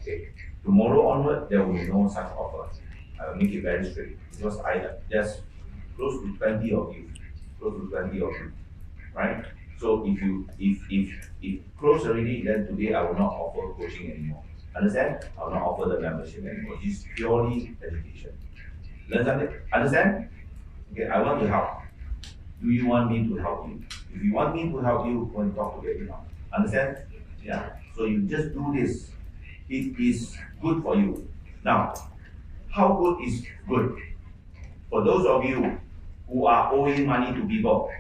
Okay. Tomorrow onward, there will be no such offer. I will make it very straight because there's close to 20 of you, right? So if close already, then today I will not offer coaching anymore. Understand? I will not offer the membership anymore. It's purely education. Learn something? Understand? Okay, I want to help. Do you want me to help you? If you want me to help you, go and talk to Adrian. Understand? Yeah. So you just do this. It is good for you. Now, how good is good? For those of you who are owing money to people,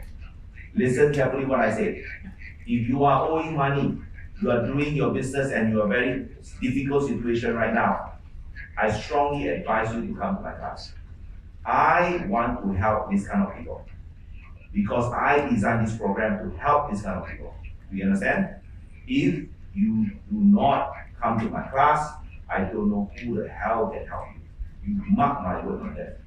listen carefully what I say. If you are owing money, you are doing your business and you are very difficult situation right now, I strongly advise you to come to my class. I want to help this kind of people because I designed this program to help this kind of people. Do you understand? If you do not come to my class, I don't know who the hell can help you. You mark my word on that.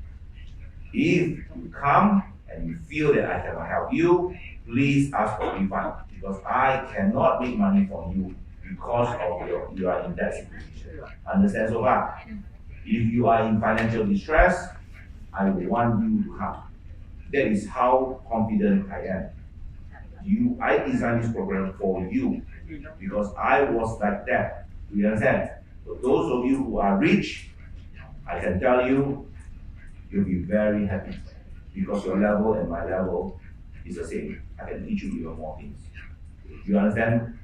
If you come and you feel that I cannot help you, please ask for refund because I cannot make money from you because of you are in that situation. Understand so far? If you are in financial distress, I want you to come. That is how confident I am. I designed this program for you because I was like that. Do you understand? For those of you who are rich, I can tell you, you'll be very happy because your level and my level is the same. I can teach you even more things. You understand?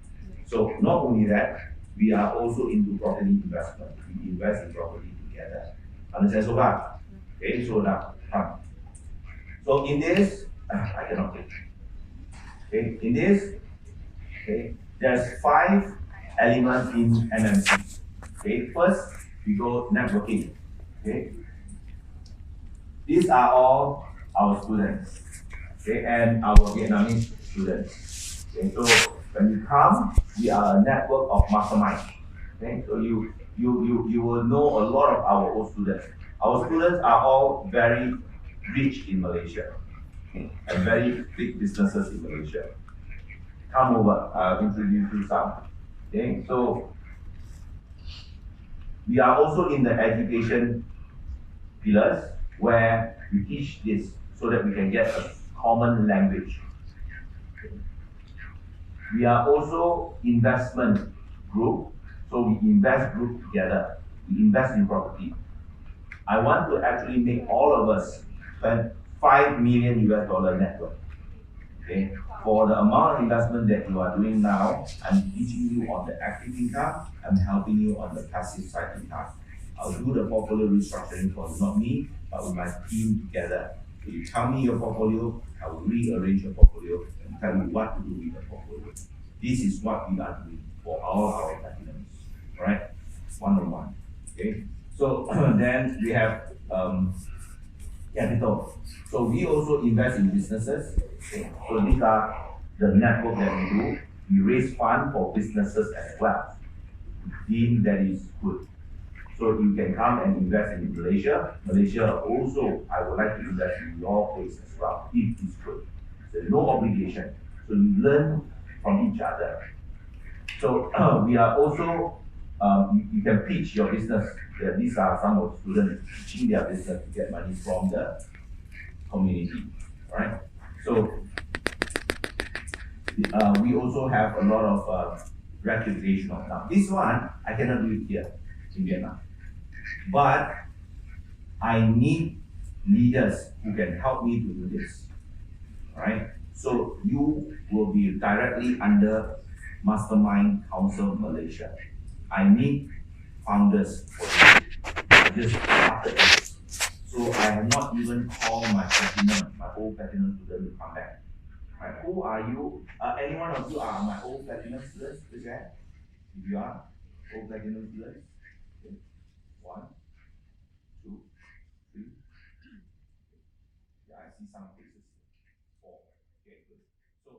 So not only that, we are also into property investment. We invest in property together. Understand so far? Okay, so now, come. So in this, I cannot take. Okay, in this, okay, there's 5 elements in MMC. Okay, first we go networking. Okay, these are all our students, okay, and our Vietnamese students. Okay, so when you come, we are a network of masterminds. Okay, so you will know a lot of our old students. Our students are all very rich in Malaysia, okay, and very big businesses in Malaysia. Come over, I'll introduce you some. Okay, so we are also in the education pillars where we teach this so that we can get a common language. We are also investment group, so we invest group together. We invest in property. I want to actually make all of us spend 5 million US dollar net worth. Okay, for the amount of investment that you are doing now, I'm teaching you on the active income. I'm helping you on the passive side income. I'll do the portfolio restructuring for you, not me, but with my team together. So you tell me your portfolio, I will rearrange your portfolio and tell you what to do with the portfolio. This is what we are doing for all our platinums, right? One-on-one. Okay. So then we have capital. So we also invest in businesses. Okay. So these are the network that we do. We raise funds for businesses as well. Deem that is good. So you can come and invest in Malaysia. Malaysia also, I would like to invest in your place as well, if it's good. There's no obligation. So you learn from each other. So we are also, you can pitch your business. These are some of the students pitching their business to get money from the community, right? So we also have a lot of recreational. Now this one, I cannot do it here in Vietnam. But I need leaders who can help me to do this, right? So you will be directly under Mastermind Council Malaysia. I need founders for this. I just started this. So I have not even called my old platinum student to come back. Right? Who are you? Any one of you are my old platinum students? Raise your hand. If you are old platinum students, okay. 1, 2, 3. Yeah, I see some cases. 4. Okay, good. So